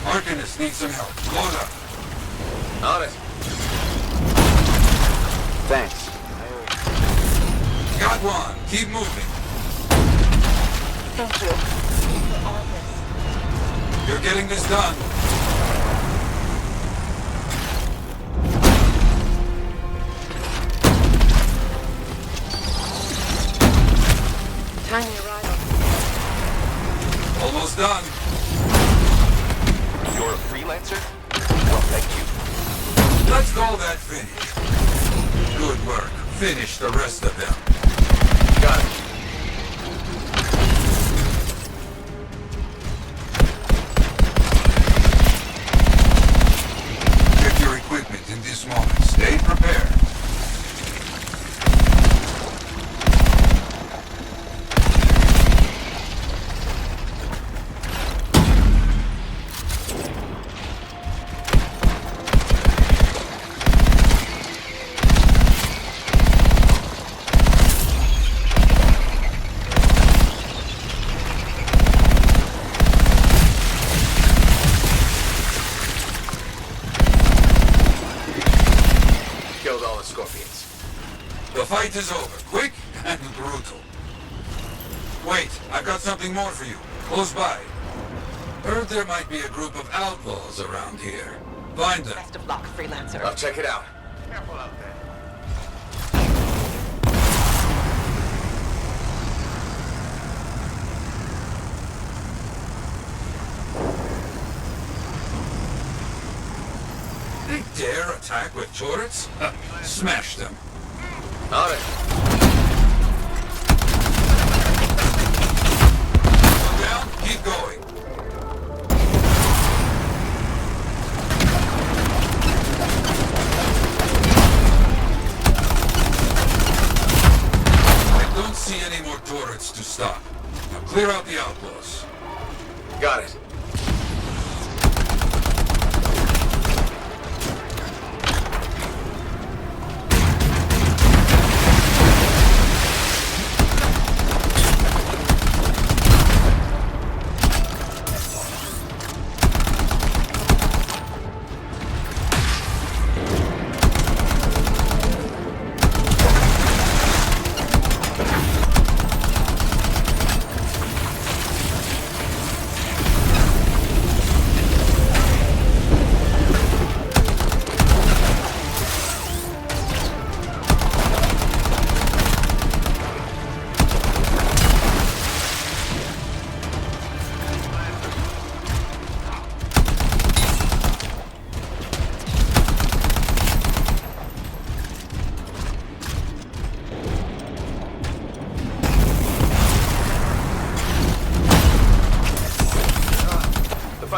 Arcanists need some help. Load up. On it. Thanks. Got one. Keep moving. Thank you. For all this. You're getting this done. Timely arrival. Almost done. You're a freelancer? Well, thank you. Let's call that finished. Good work. Finish the rest of them. Got it. Check your equipment in this moment. Stay prepared. Killed all the scorpions. The fight is over. Quick and brutal. Wait, I've got something more for you. Close by. Heard there might be a group of outlaws around here. Find them. Best of luck, freelancer. I'll check it out. Careful out there. They dare attack with turrets? Smash them. On it. Go down, keep going. I don't see any more turrets to stop. Now clear out the outlaws. Got it.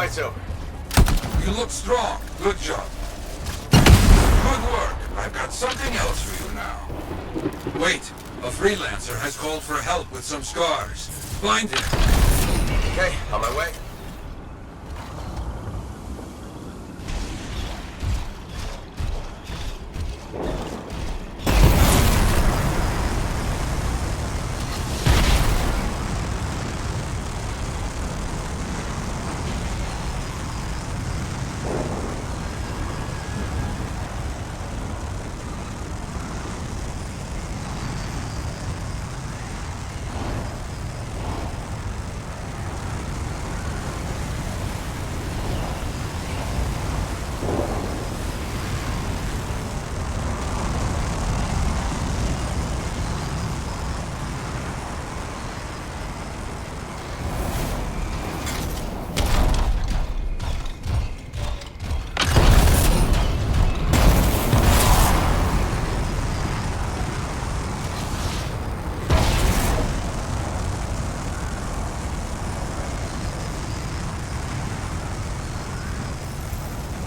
fight's over. You look strong. Good job. Good work. I've got something else for you now. Wait. A freelancer has called for help with some scars. Find him. Okay, on my way.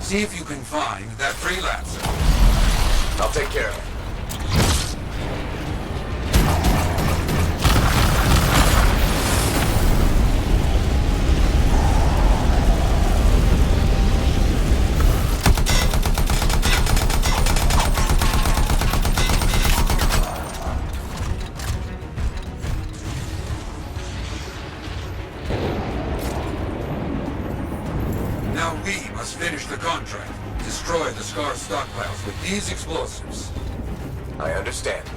See if you can find that freelancer. I'll take care of it. Now we must finish the contract. Destroy the Scar stockpiles with these explosives. I understand.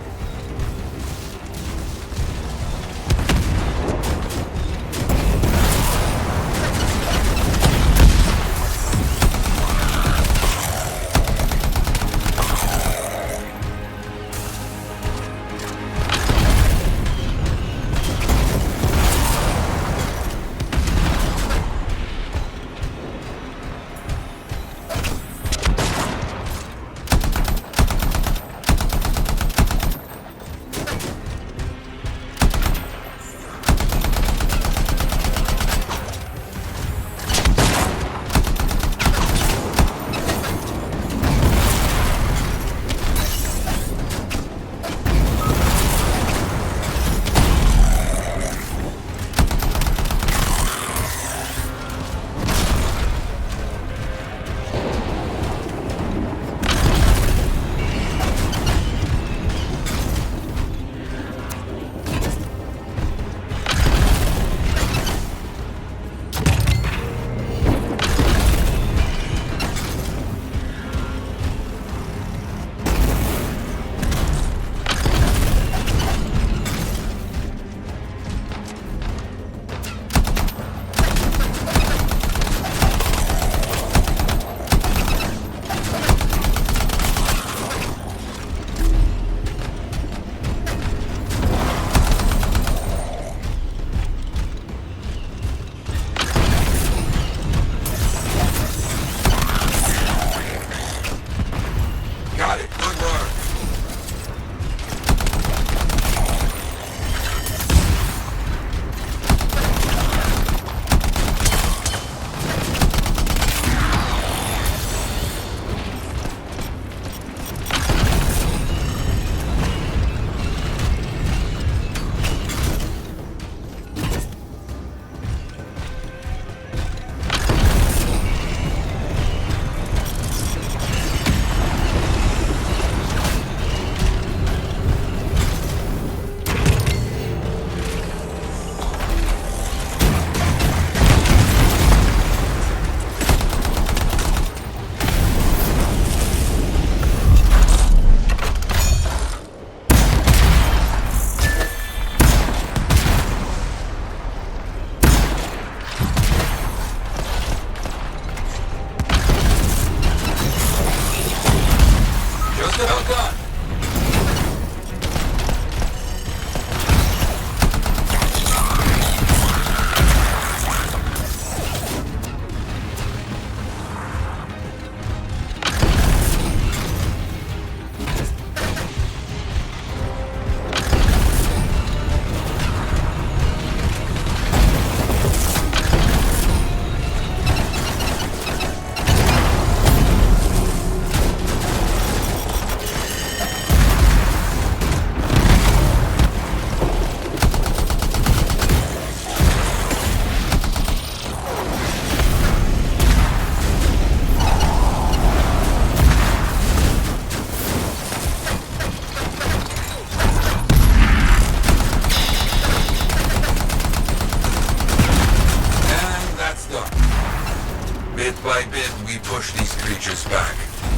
Bit by bit, we push these creatures back.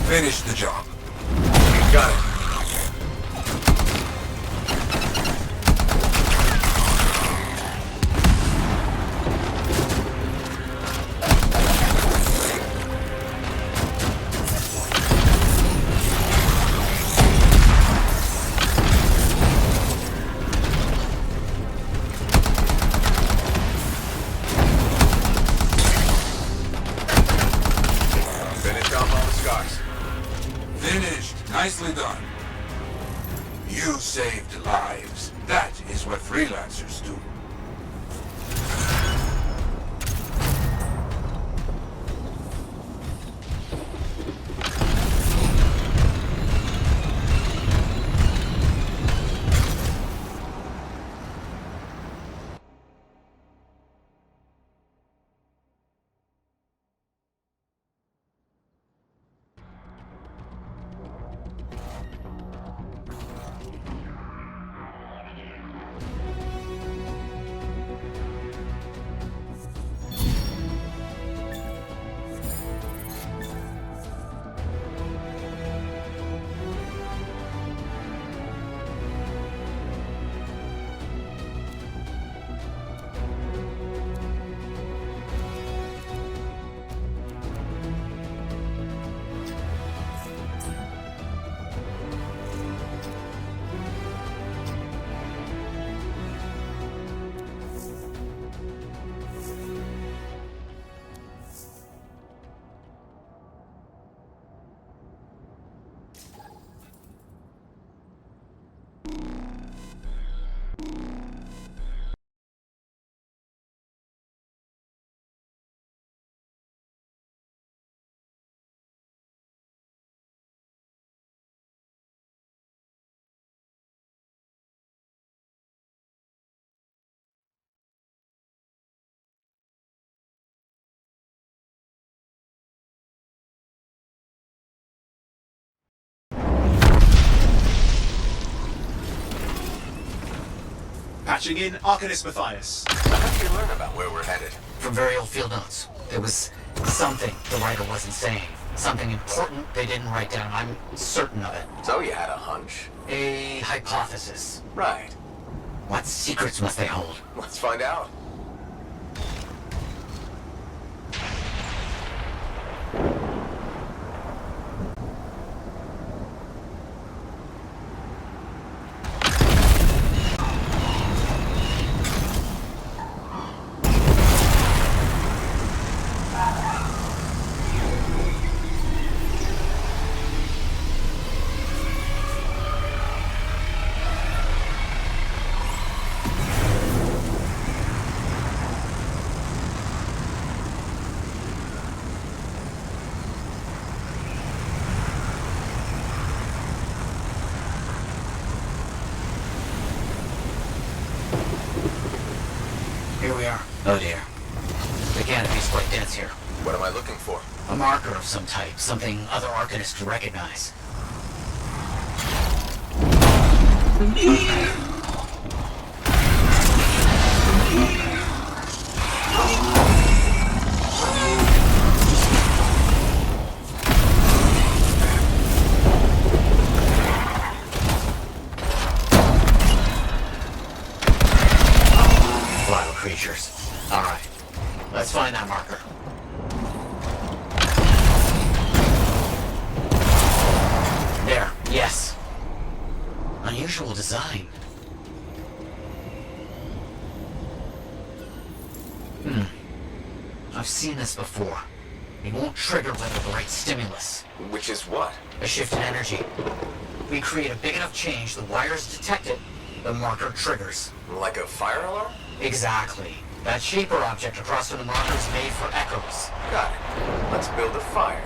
Finish the job. Got it. Nicely done. You saved lives. That is what freelancers do. Patching in Arcanist Matthias. How did you learn about where we're headed? From very old field notes. There was something the writer wasn't saying. Something important they didn't write down. I'm certain of it. So you had a hunch? A hypothesis. Right. What secrets must they hold? Let's find out. Here we are. Oh dear. The canopy's quite dense here. What am I looking for? A marker of some type. Something other Arcanists could recognize. Creatures. All right. Let's find that marker. There. Yes. Unusual design. I've seen this before. It won't trigger without the right stimulus. Which is what? A shift in energy. We create a big enough change, the wires detect it, the marker triggers. Like a fire alarm? Exactly. That shape or object across from the marker is made for echoes. Got it. Let's build a fire.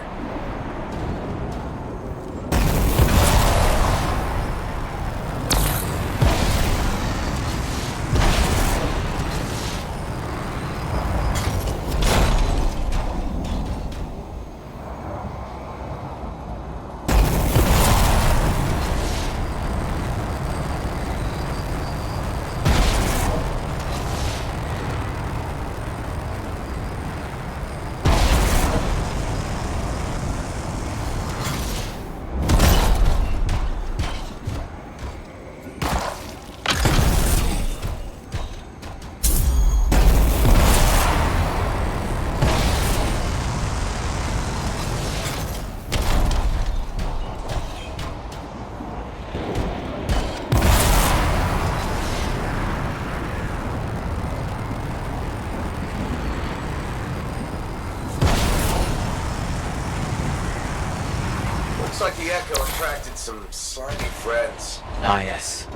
Looks like the Echo attracted some slimy friends. Ah, yes.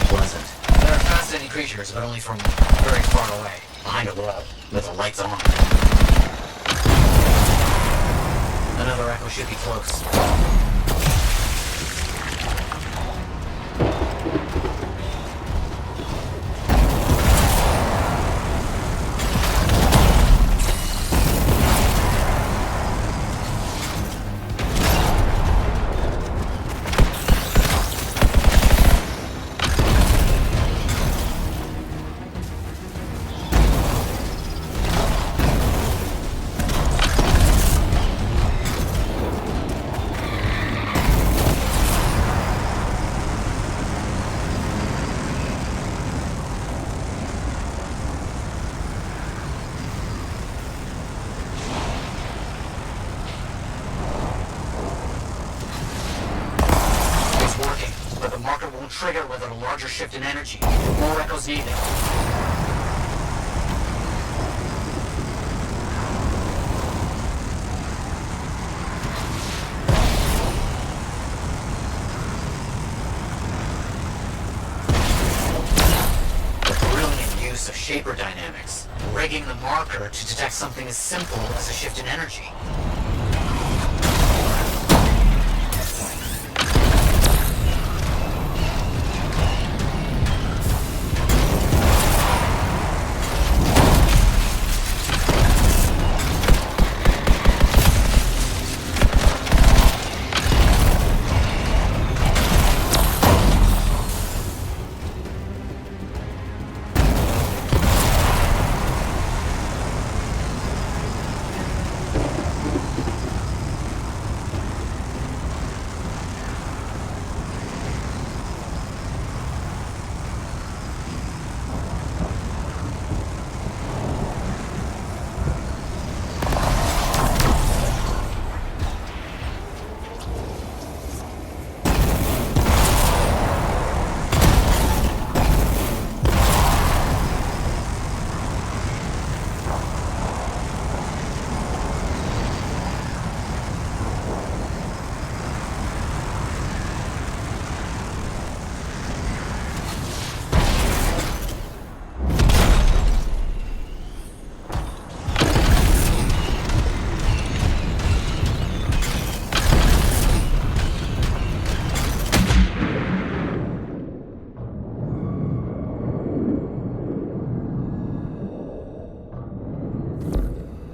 Pleasant. They're fascinating creatures, but only from very far away, behind a wall, with the lights on. Another Echo should be close. Trigger with a larger shift in energy. More Echoes needed. The brilliant use of shaper dynamics, rigging the marker to detect something as simple as a shift in energy.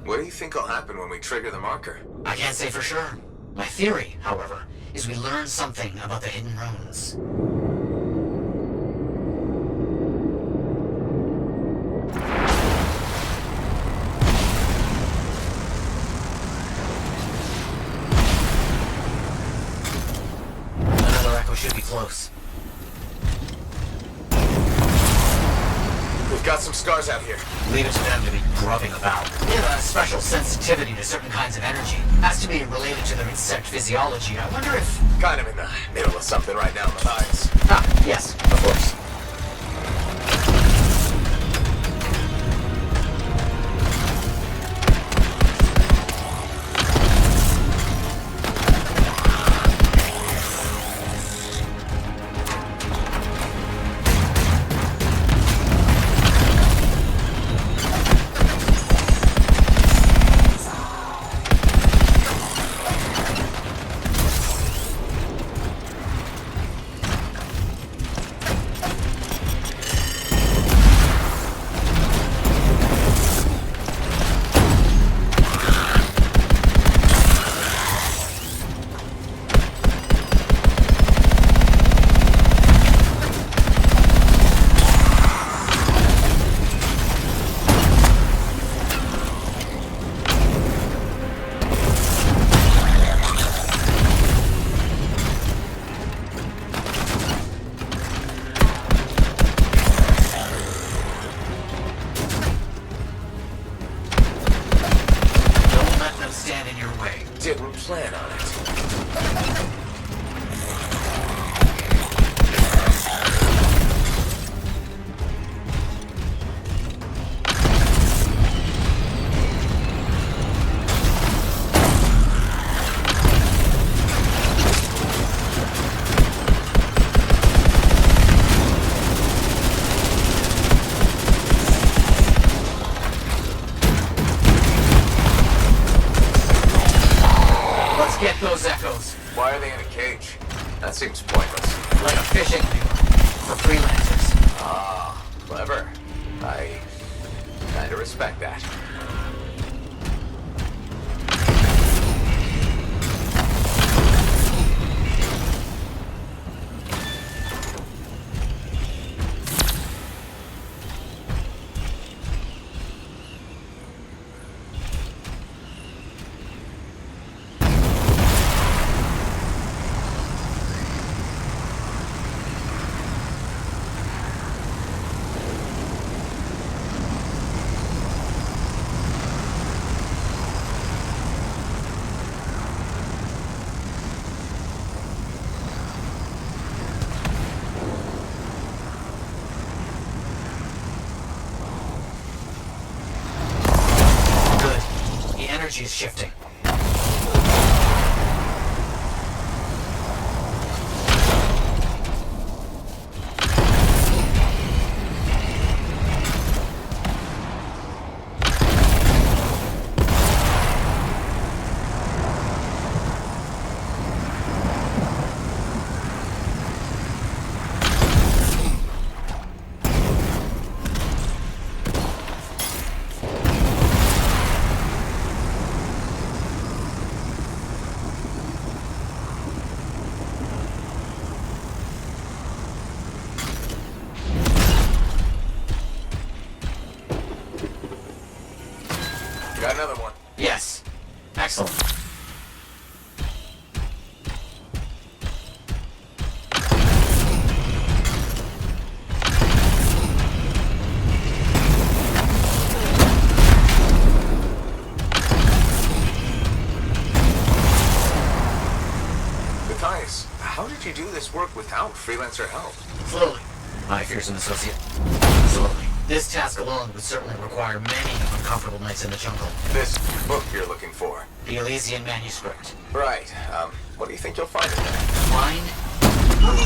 What do you think will happen when we trigger the marker? I can't say for sure. My theory, however, is we learn something about the hidden runes. Another Echo should be close. We've got some scars out here. Leave it to them to be grubbing about. They have a special sensitivity to certain kinds of energy. Has to be related to their insect physiology. I wonder if... Kind of in the middle of something right now, Matthias. Ah, yes, of course. Didn't plan on it. Get those echoes. Why are they in a cage? That seems pointless. Like a fishing for freelancers. Ah, clever. I kinda respect that. Energy is shifting. Got another one. Yes. Excellent. Matthias, how did you do this work without freelancer help? Slowly. I fear an associate. Slowly. This task alone would certainly require many uncomfortable nights in the jungle. This book you're looking for? The Elysian manuscript. Right. What do you think you'll find in there? Mine?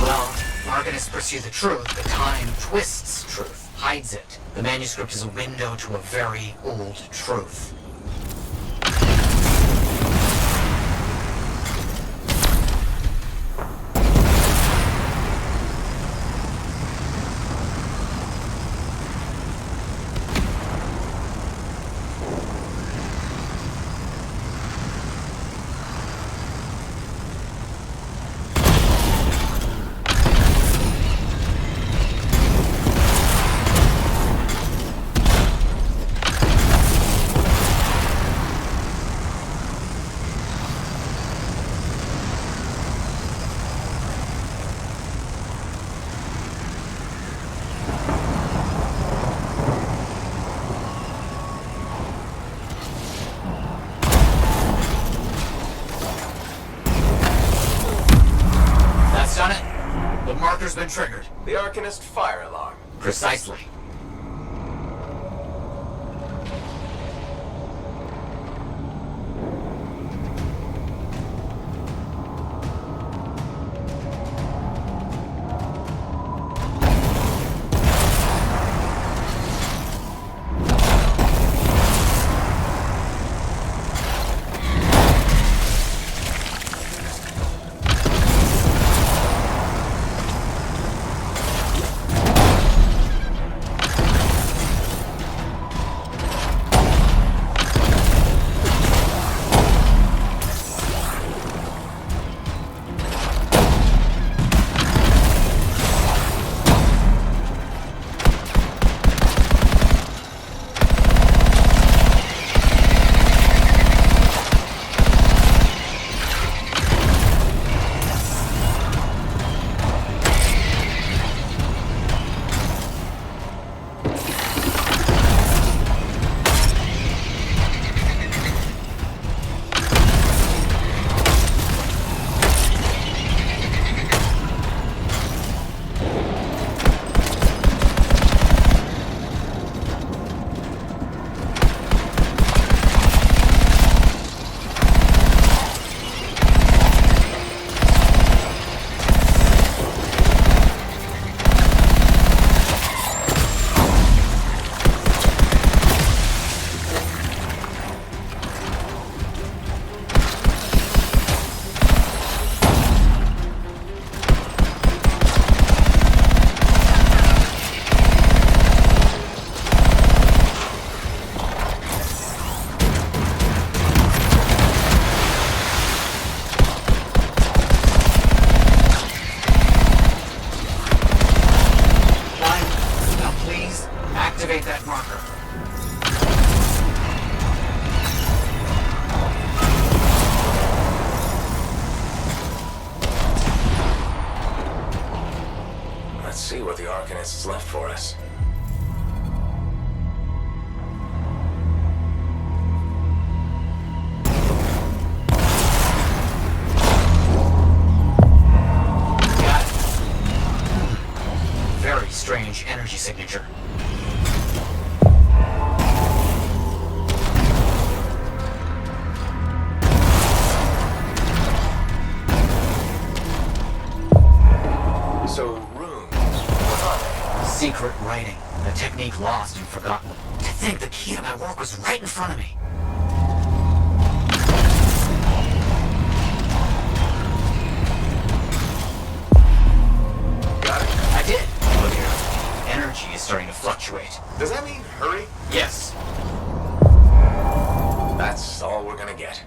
Well, Arcanists pursue the truth, but time twists truth, hides it. The manuscript is a window to a very old truth. Done it. The marker's been triggered. The Arcanist fire alarm. Precisely. what's left for us. Got it. Very strange energy signature. So, runes, what are they? Secret writing. A technique lost and forgotten. To think the key to my work was right in front of me. Got it? I did. Look here. Energy is starting to fluctuate. Does that mean hurry? Yes. That's all we're gonna get.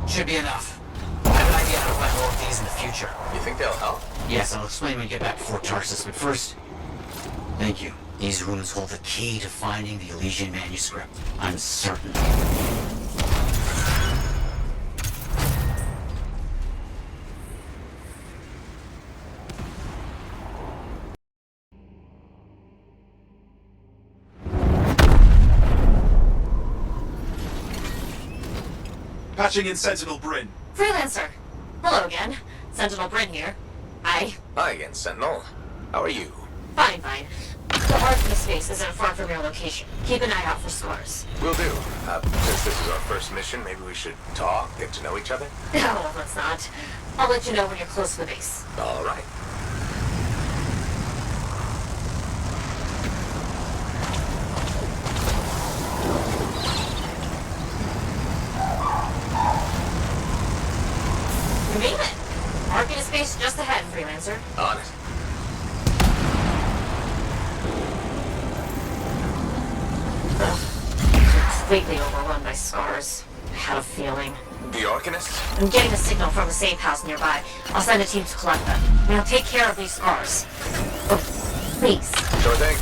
Should be enough. I have an idea how to find more of these in the future. You think they'll help? Yes, I'll explain when we get back to Fort Tarsus, but first... Thank you. These runes hold the key to finding the Elysian manuscript. I'm certain. Patching in Sentinel Bryn. Freelancer! Hello again. Sentinel Bryn here. Hi again, Sentinel. How are you? Fine. The Artemis space isn't far from your location. Keep an eye out for scars. Will do. Since this is our first mission, maybe we should talk, get to know each other? No, let's not. I'll let you know when you're close to the base. All right. You made it! Arcanist space just ahead, Freelancer. On it. Completely overrun by scars. I had a feeling. The Arcanist? I'm getting a signal from a safe house nearby. I'll send a team to collect them. Now take care of these scars. Oh, please. Sure thing.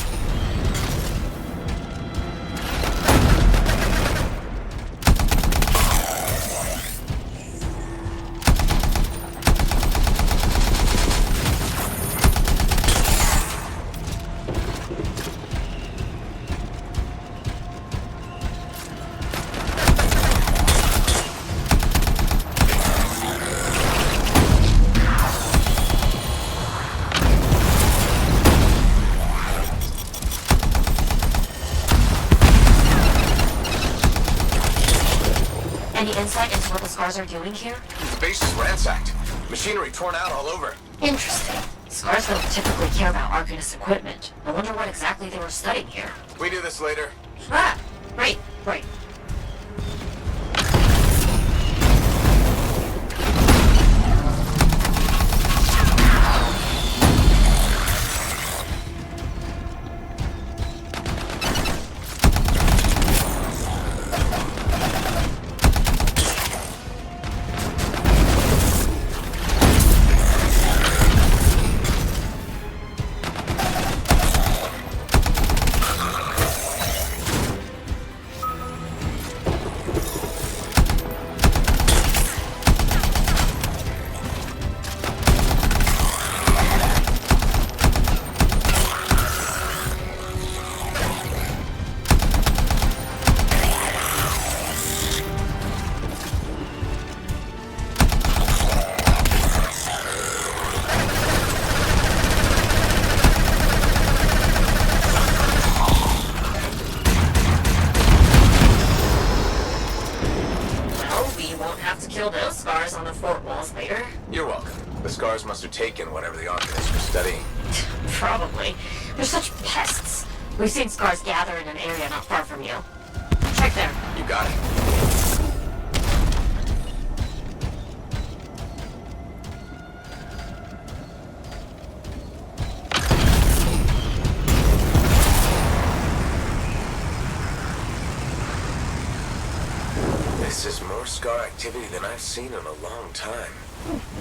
Any insight into what the scars are doing here? The base is ransacked. Machinery torn out all over. Interesting. Scars don't typically care about Arcanist equipment. I wonder what exactly they were studying here. We do this later. Ah! Right. Kill those scars on the fort walls later. You're welcome. The scars must have taken whatever the Arcanists were studying. Probably. They're such pests. We've seen scars gather in an area not far from you. Check there. You got it. This is more scar activity than I've seen in a long time.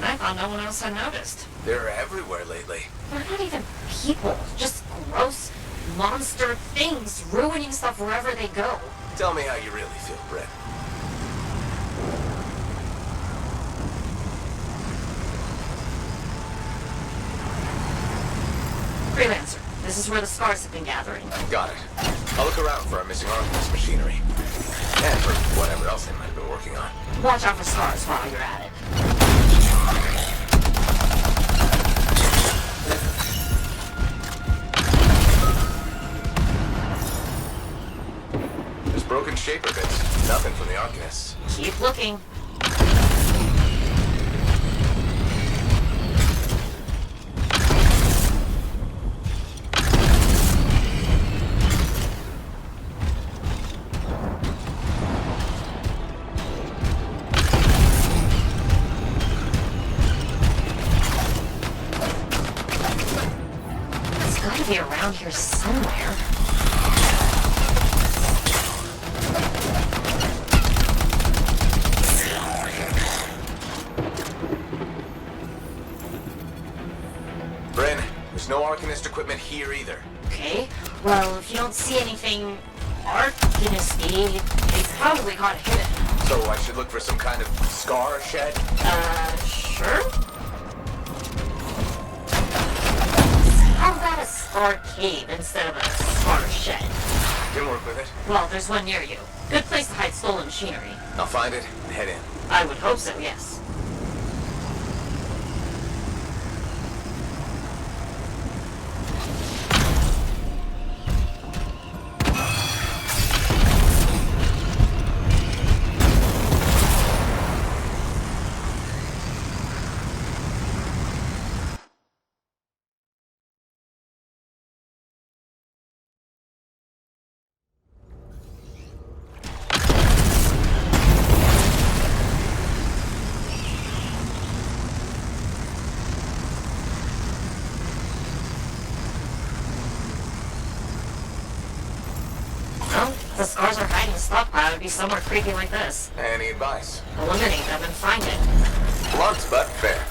I thought no one else had noticed. They're everywhere lately. They're not even people. Just gross monster things ruining stuff wherever they go. Tell me how you really feel, Brett. Freelancer, this is where the scars have been gathering. Got it. I'll look around for our missing archivist machinery. And for whatever else they might have been working on. Watch out for scars while you're at it. There's broken shaper bits. Nothing from the archivist. Keep looking. It's gotta be around here somewhere. Bryn, there's no Arcanist equipment here either. Okay, well, if you don't see anything Arcanist-y, it's probably got hidden. So I should look for some kind of scar shed? Sure? How about a scar cave instead of a scar shed? Can work with it. Well, there's one near you. Good place to hide stolen machinery. I'll find it and head in. I would hope so, yes. The scars are hiding a stockpile would be somewhere creepy like this. Any advice? Eliminate them and find it. Blunt, but fair.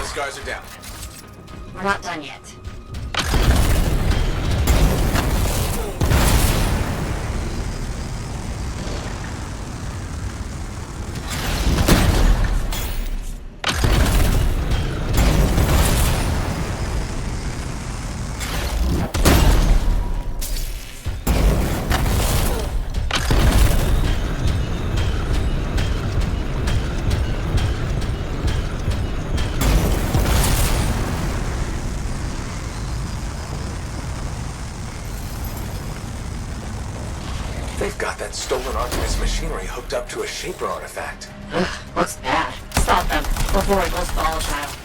Scars are down. We're not done yet. They've got that stolen Artemis machinery hooked up to a Shaper artifact. Ugh, looks bad. Stop them. before it goes volatile.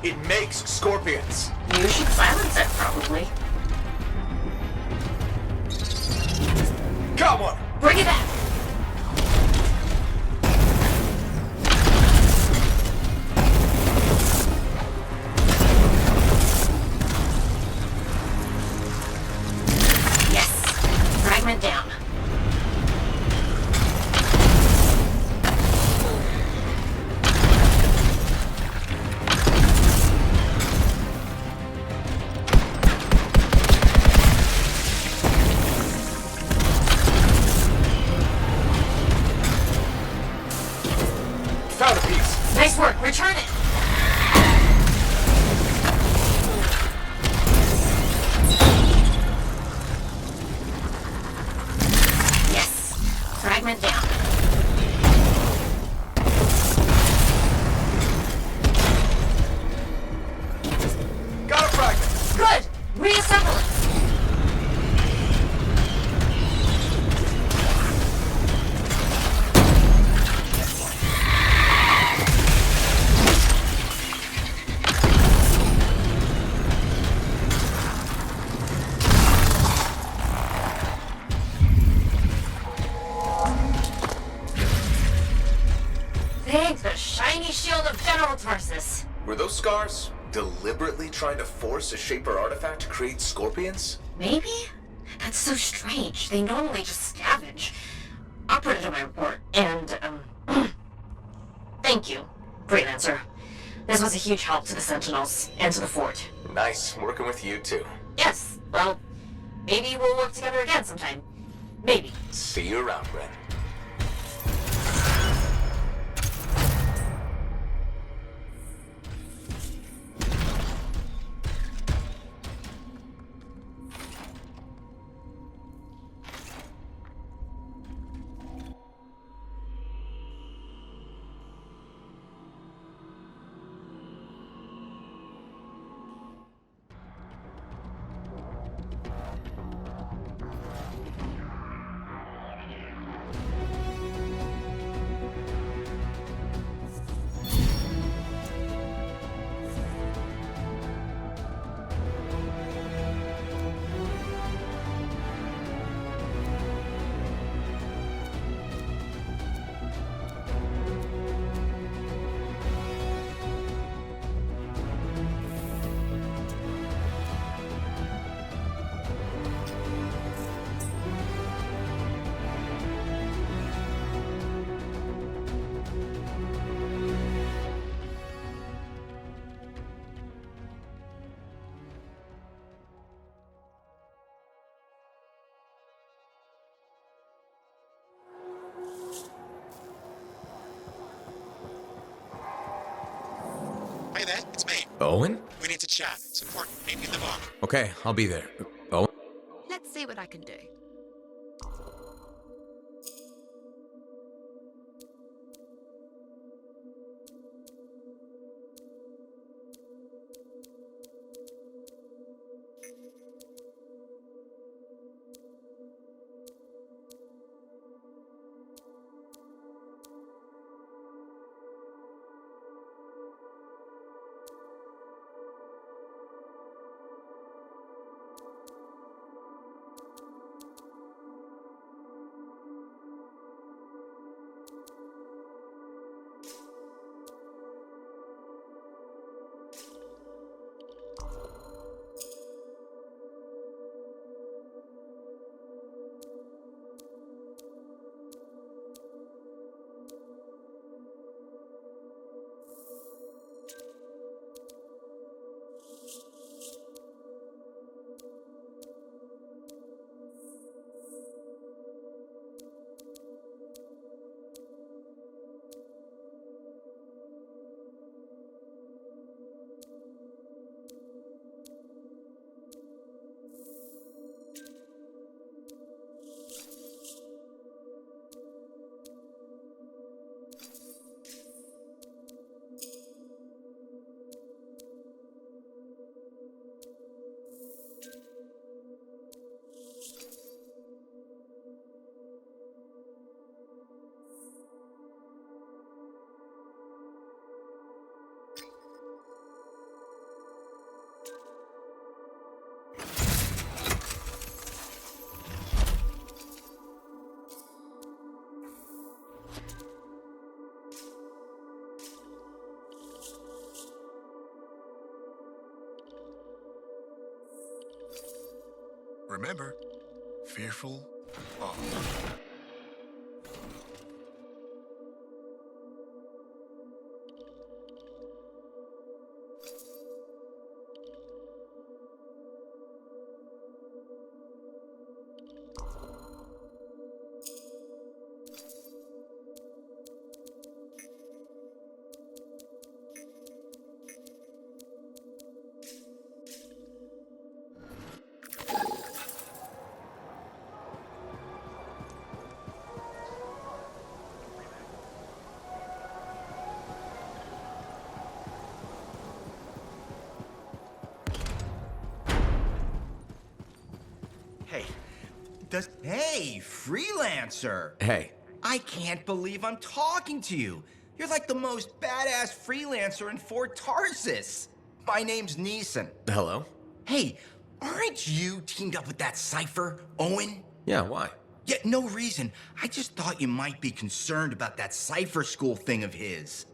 It makes scorpions. You should silence it, probably. Come on! Bring it back! Yes! Fragment down. Found a piece. Nice work. Return it. Yes. Fragment down. Got a fragment. Good. Reassemble it. Thanks, the shiny shield of General Tarsus. Were those scars deliberately trying to force a Shaper artifact to create scorpions? Maybe? That's so strange. They normally just scavenge. I'll put it in my report. And, thank you, Freelancer. This was a huge help to the Sentinels and to the fort. Nice working with you too. Yes, well, maybe we'll work together again sometime. Maybe. See you around, Ren. Hey there, it's me. Owen? We need to chat. It's important. Meet me in the bar. Okay, I'll be there. Owen? Let's see what I can do. Remember, fearful of. Hey, freelancer! Hey. I can't believe I'm talking to you. You're like the most badass freelancer in Fort Tarsis. My name's Neeson. Hello? Hey, aren't you teamed up with that cipher, Owen? Yeah, why? Yeah, no reason. I just thought you might be concerned about that cipher school thing of his.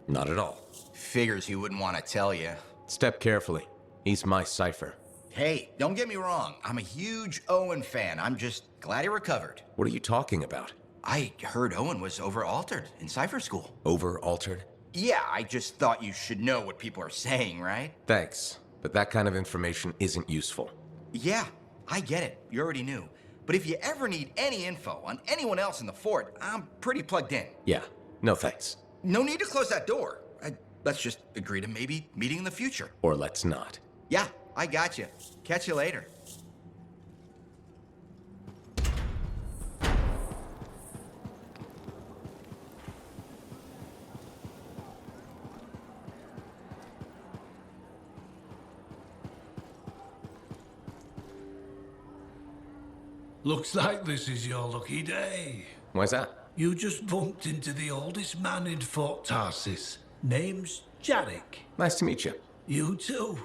Not at all. Figures he wouldn't want to tell you. Step carefully. He's my cipher. Hey, don't get me wrong. I'm a huge Owen fan. I'm just glad he recovered. What are you talking about? I heard Owen was over-altered in cipher school. Over-altered? Yeah, I just thought you should know what people are saying, right? Thanks, but that kind of information isn't useful. Yeah, I get it. You already knew. But if you ever need any info on anyone else in the fort, I'm pretty plugged in. Yeah, no thanks. No need to close that door. Let's just agree to maybe meeting in the future. Or let's not. Yeah, I got you. Catch you later. Looks like this is your lucky day. Why's that? You just bumped into the oldest man in Fort Tarsis. Name's Jarek. Nice to meet you. You too.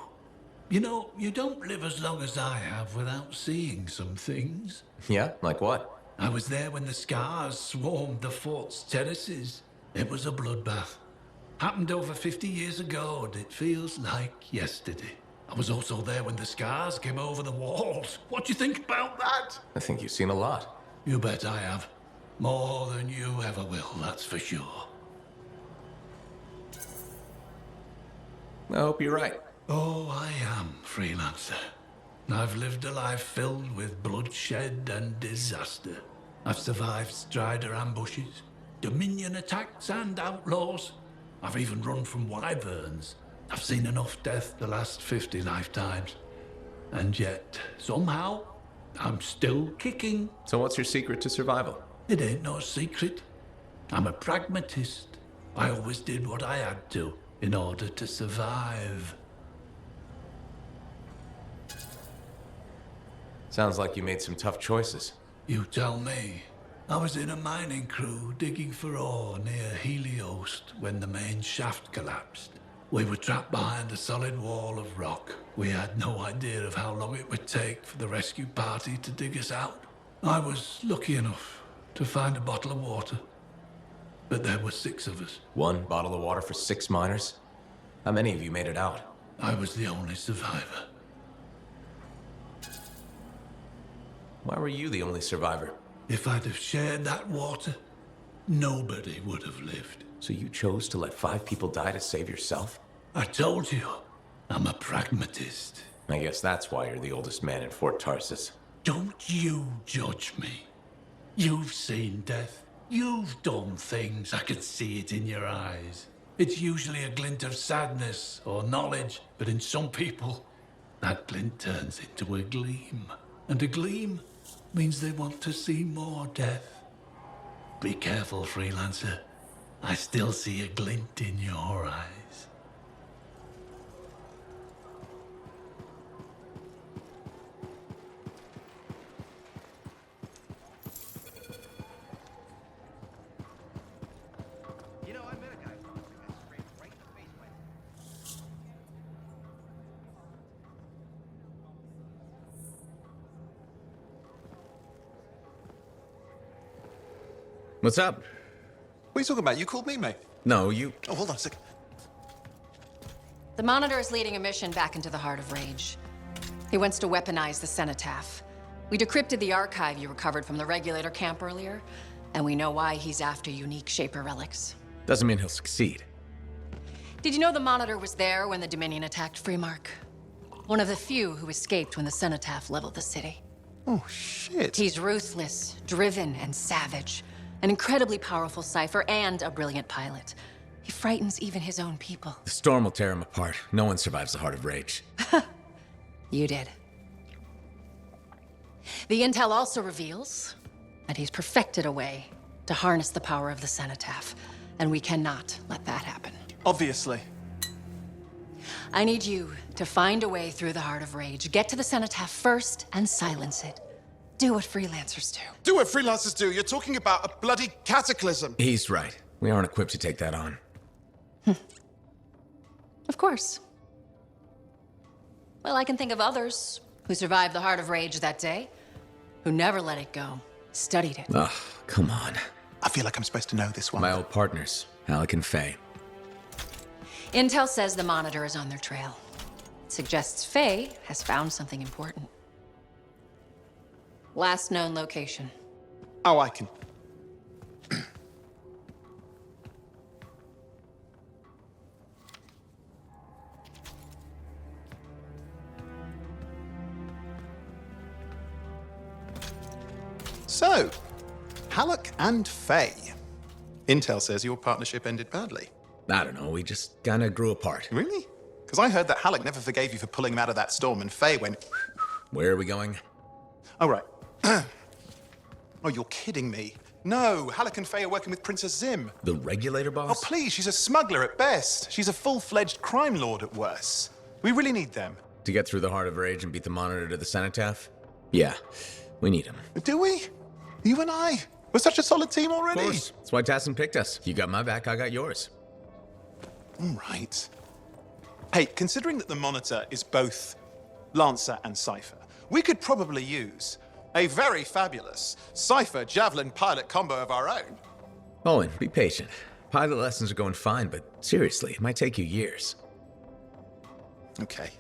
You know, you don't live as long as I have without seeing some things. Yeah? Like what? I was there when the scars swarmed the fort's terraces. It was a bloodbath. Happened over 50 years ago, and it feels like yesterday. I was also there when the scars came over the walls. What do you think about that? I think you've seen a lot. You bet I have. More than you ever will, that's for sure. I hope you're right. Oh, I am, freelancer. I've lived a life filled with bloodshed and disaster. I've survived Strider ambushes, Dominion attacks and outlaws. I've even run from wyverns. I've seen enough death the last 50 lifetimes. And yet, somehow, I'm still kicking. So what's your secret to survival? It ain't no secret. I'm a pragmatist. I always did what I had to in order to survive. Sounds like you made some tough choices. You tell me. I was in a mining crew digging for ore near Heliost when the main shaft collapsed. We were trapped behind a solid wall of rock. We had no idea of how long it would take for the rescue party to dig us out. I was lucky enough to find a bottle of water. But there were 6 of us. 1 bottle of water for 6 miners? How many of you made it out? I was the only survivor. Why were you the only survivor? If I'd have shared that water, nobody would have lived. So you chose to let 5 people die to save yourself? I told you, I'm a pragmatist. I guess that's why you're the oldest man in Fort Tarsis. Don't you judge me. You've seen death. You've done things. I can see it in your eyes. It's usually a glint of sadness or knowledge, but in some people, that glint turns into a gleam. And a gleam means they want to see more death. Be careful, freelancer. I still see a glint in your eyes. You know, I met a guy who got sprayed right in the face by What's up? What are you talking about? You called me, mate. No, you... Oh, hold on a sec. The Monitor is leading a mission back into the heart of Rage. He wants to weaponize the cenotaph. We decrypted the archive you recovered from the regulator camp earlier, and we know why he's after unique Shaper relics. Doesn't mean he'll succeed. Did you know the Monitor was there when the Dominion attacked Freemark? One of the few who escaped when the cenotaph leveled the city. Oh, shit. He's ruthless, driven, and savage. An incredibly powerful cipher and a brilliant pilot. He frightens even his own people. The storm will tear him apart. No one survives the Heart of Rage. You did. The intel also reveals that he's perfected a way to harness the power of the cenotaph, and we cannot let that happen. Obviously. I need you to find a way through the Heart of Rage, get to the cenotaph first, and silence it. Do what freelancers do. Do what freelancers do? You're talking about a bloody cataclysm. He's right. We aren't equipped to take that on. Of course. Well, I can think of others who survived the Heart of Rage that day, who never let it go, studied it. Ugh, come on. I feel like I'm supposed to know this one. My old partners, Alec and Faye. Intel says the Monitor is on their trail. It suggests Faye has found something important. Last known location. Oh, I can. So, Halleck and Faye. Intel says your partnership ended badly. I don't know, we just kinda grew apart. Really? Because I heard that Halleck never forgave you for pulling him out of that storm, and Faye went... Where are we going? Oh, right. Oh, you're kidding me. No, Halleck and Faye are working with Princess Zim. The regulator boss? Oh, please, she's a smuggler at best. She's a full-fledged crime lord at worst. We really need them. To get through the Heart of Rage and beat the Monitor to the cenotaph? Yeah, we need him. Do we? You and I? We're such a solid team already. Of course. That's why Tassin picked us. You got my back, I got yours. All right. Hey, considering that the Monitor is both Lancer and Cypher, we could probably use a very fabulous Cypher Javelin pilot combo of our own. Owen, be patient. Pilot lessons are going fine, but seriously, it might take you years. Okay.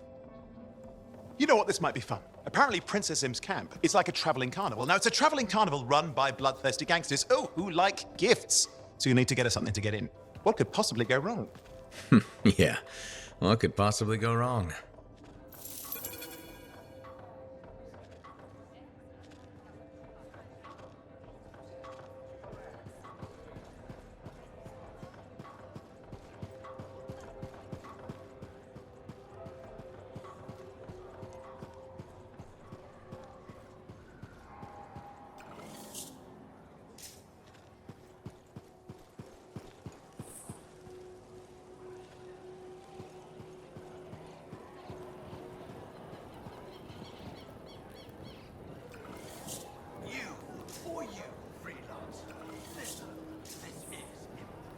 You know what? This might be fun. Apparently, Princess Zim's camp is like a traveling carnival. Now, it's a traveling carnival run by bloodthirsty gangsters, who like gifts. So you need to get us something to get in. What could possibly go wrong? Yeah, what could possibly go wrong?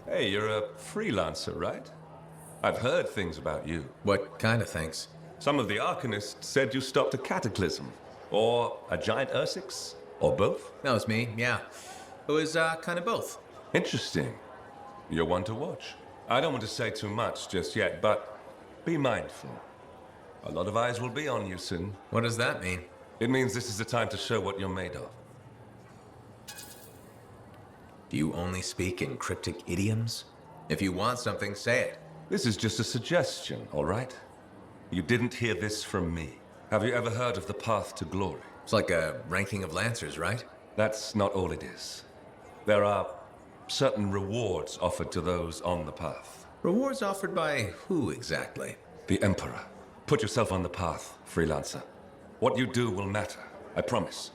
Hey, you're a freelancer, right? I've heard things about you. What kind of things? Some of the Arcanists said you stopped a cataclysm. Or a giant Ursix. Or both. That was me, yeah. It was, kind of both. Interesting. You're one to watch. I don't want to say too much just yet, but be mindful. A lot of eyes will be on you soon. What does that mean? It means this is the time to show what you're made of. Do you only speak in cryptic idioms? If you want something, say it. This is just a suggestion, all right? You didn't hear this from me. Have you ever heard of the path to glory? It's like a ranking of Lancers, right? That's not all it is. There are certain rewards offered to those on the path. Rewards offered by who exactly? The Emperor. Put yourself on the path, freelancer. What you do will matter, I promise.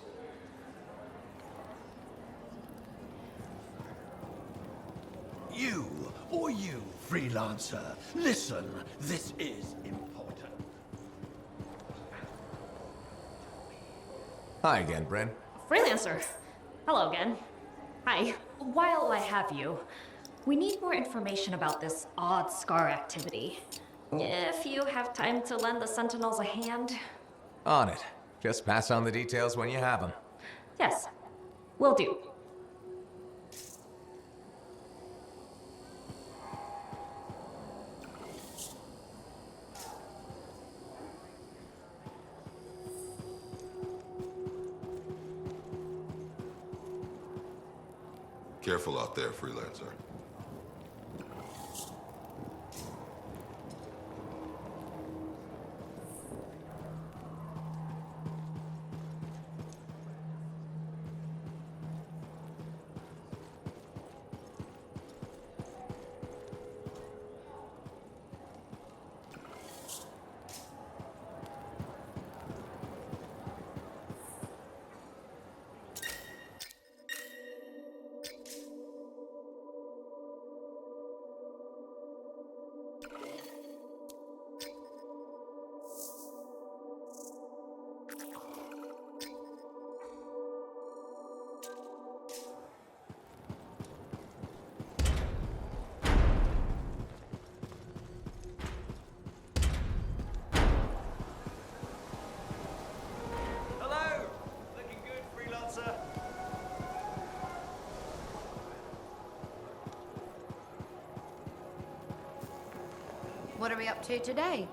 You, or you, freelancer, listen, this is important. Hi again, Bren. Freelancer. Hello again. Hi. While I have you, we need more information about this odd scar activity. If you have time to lend the Sentinels a hand. On it. Just pass on the details when you have them. Yes, will do. Careful out there, freelancer. Hello! Looking good, freelancer. What are we up to today?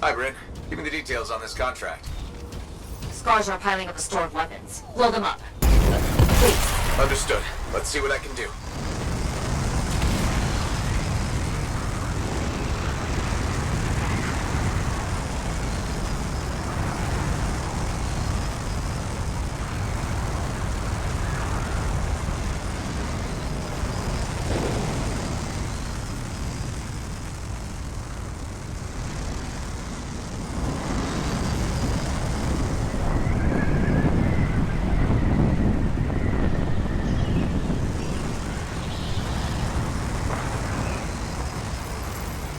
Hi, Bryn. Give me the details on this contract. Scars are piling up a store of weapons. Load them up. Please. Understood. Let's see what I can do.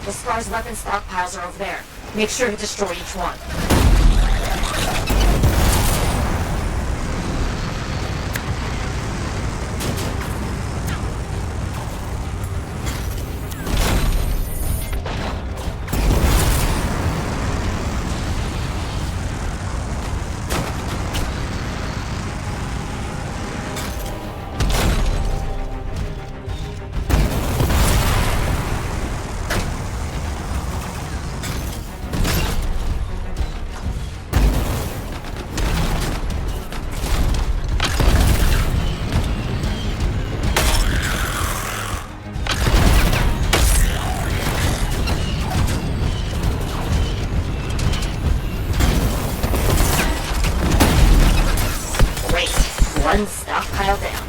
The Scars weapon stockpiles are over there. Make sure to destroy each one. One stockpile down.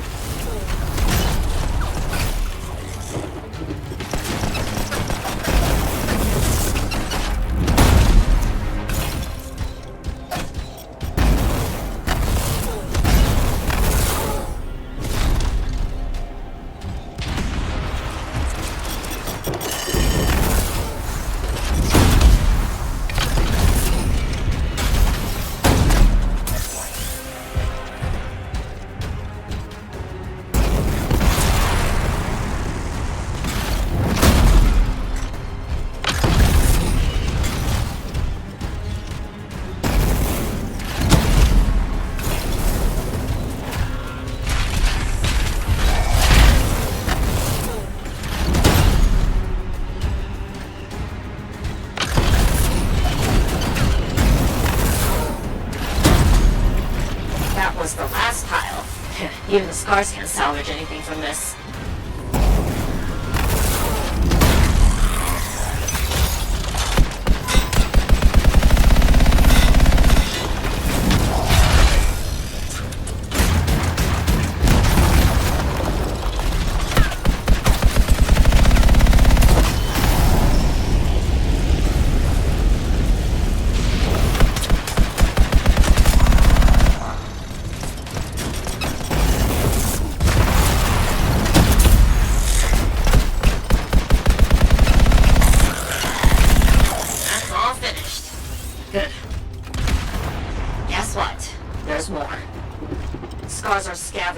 Was the last pile. Even the Scars can't salvage anything from this.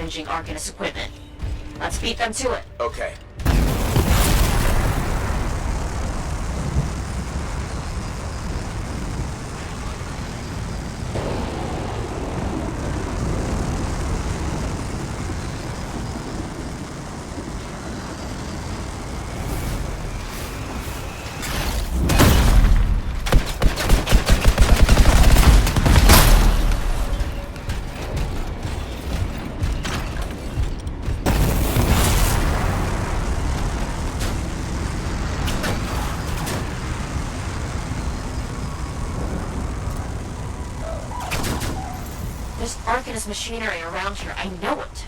damaging Arcanist equipment. Let's beat them to it. Okay. There's Arcanist machinery around here. I know it.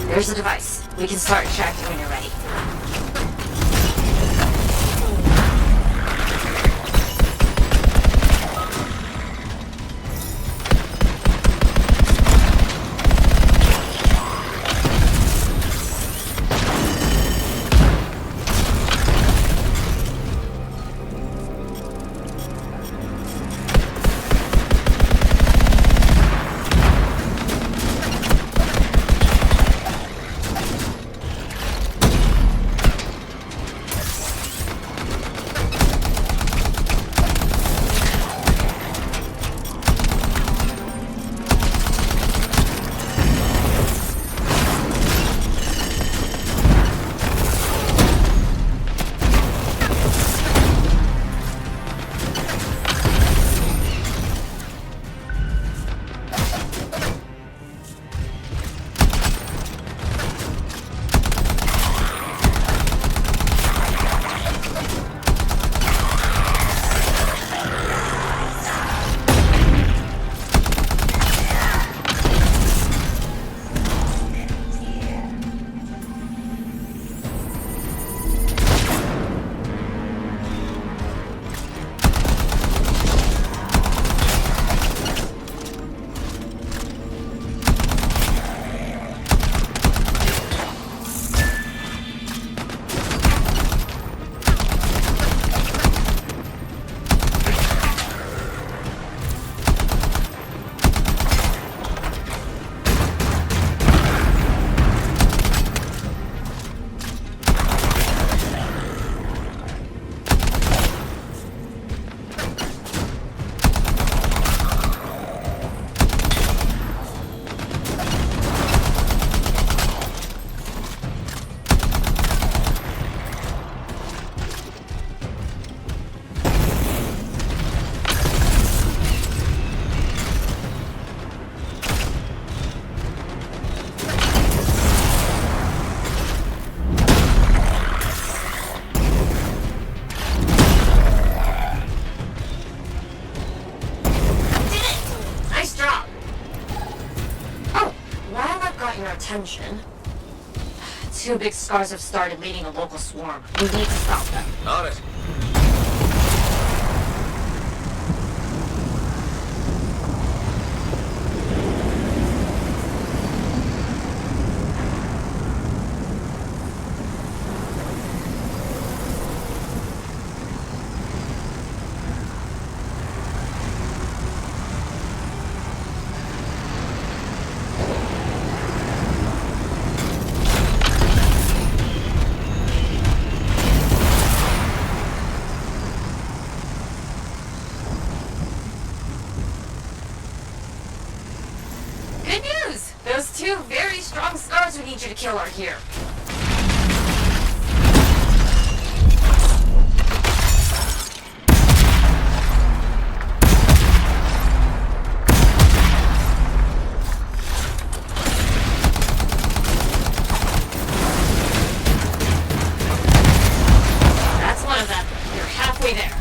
There's the device. We can start extracting when you're ready. Attention. Two big scars have started leading a local swarm. We need to stop them. On it. Two very strong scars we need you to kill are here. That's one of them. You're halfway there.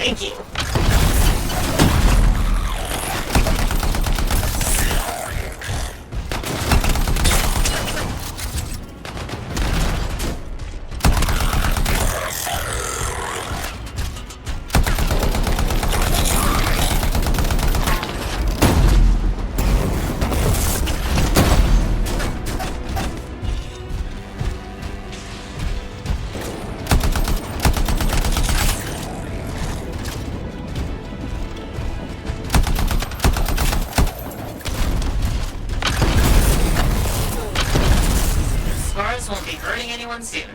Thank you. Won't be hurting anyone soon.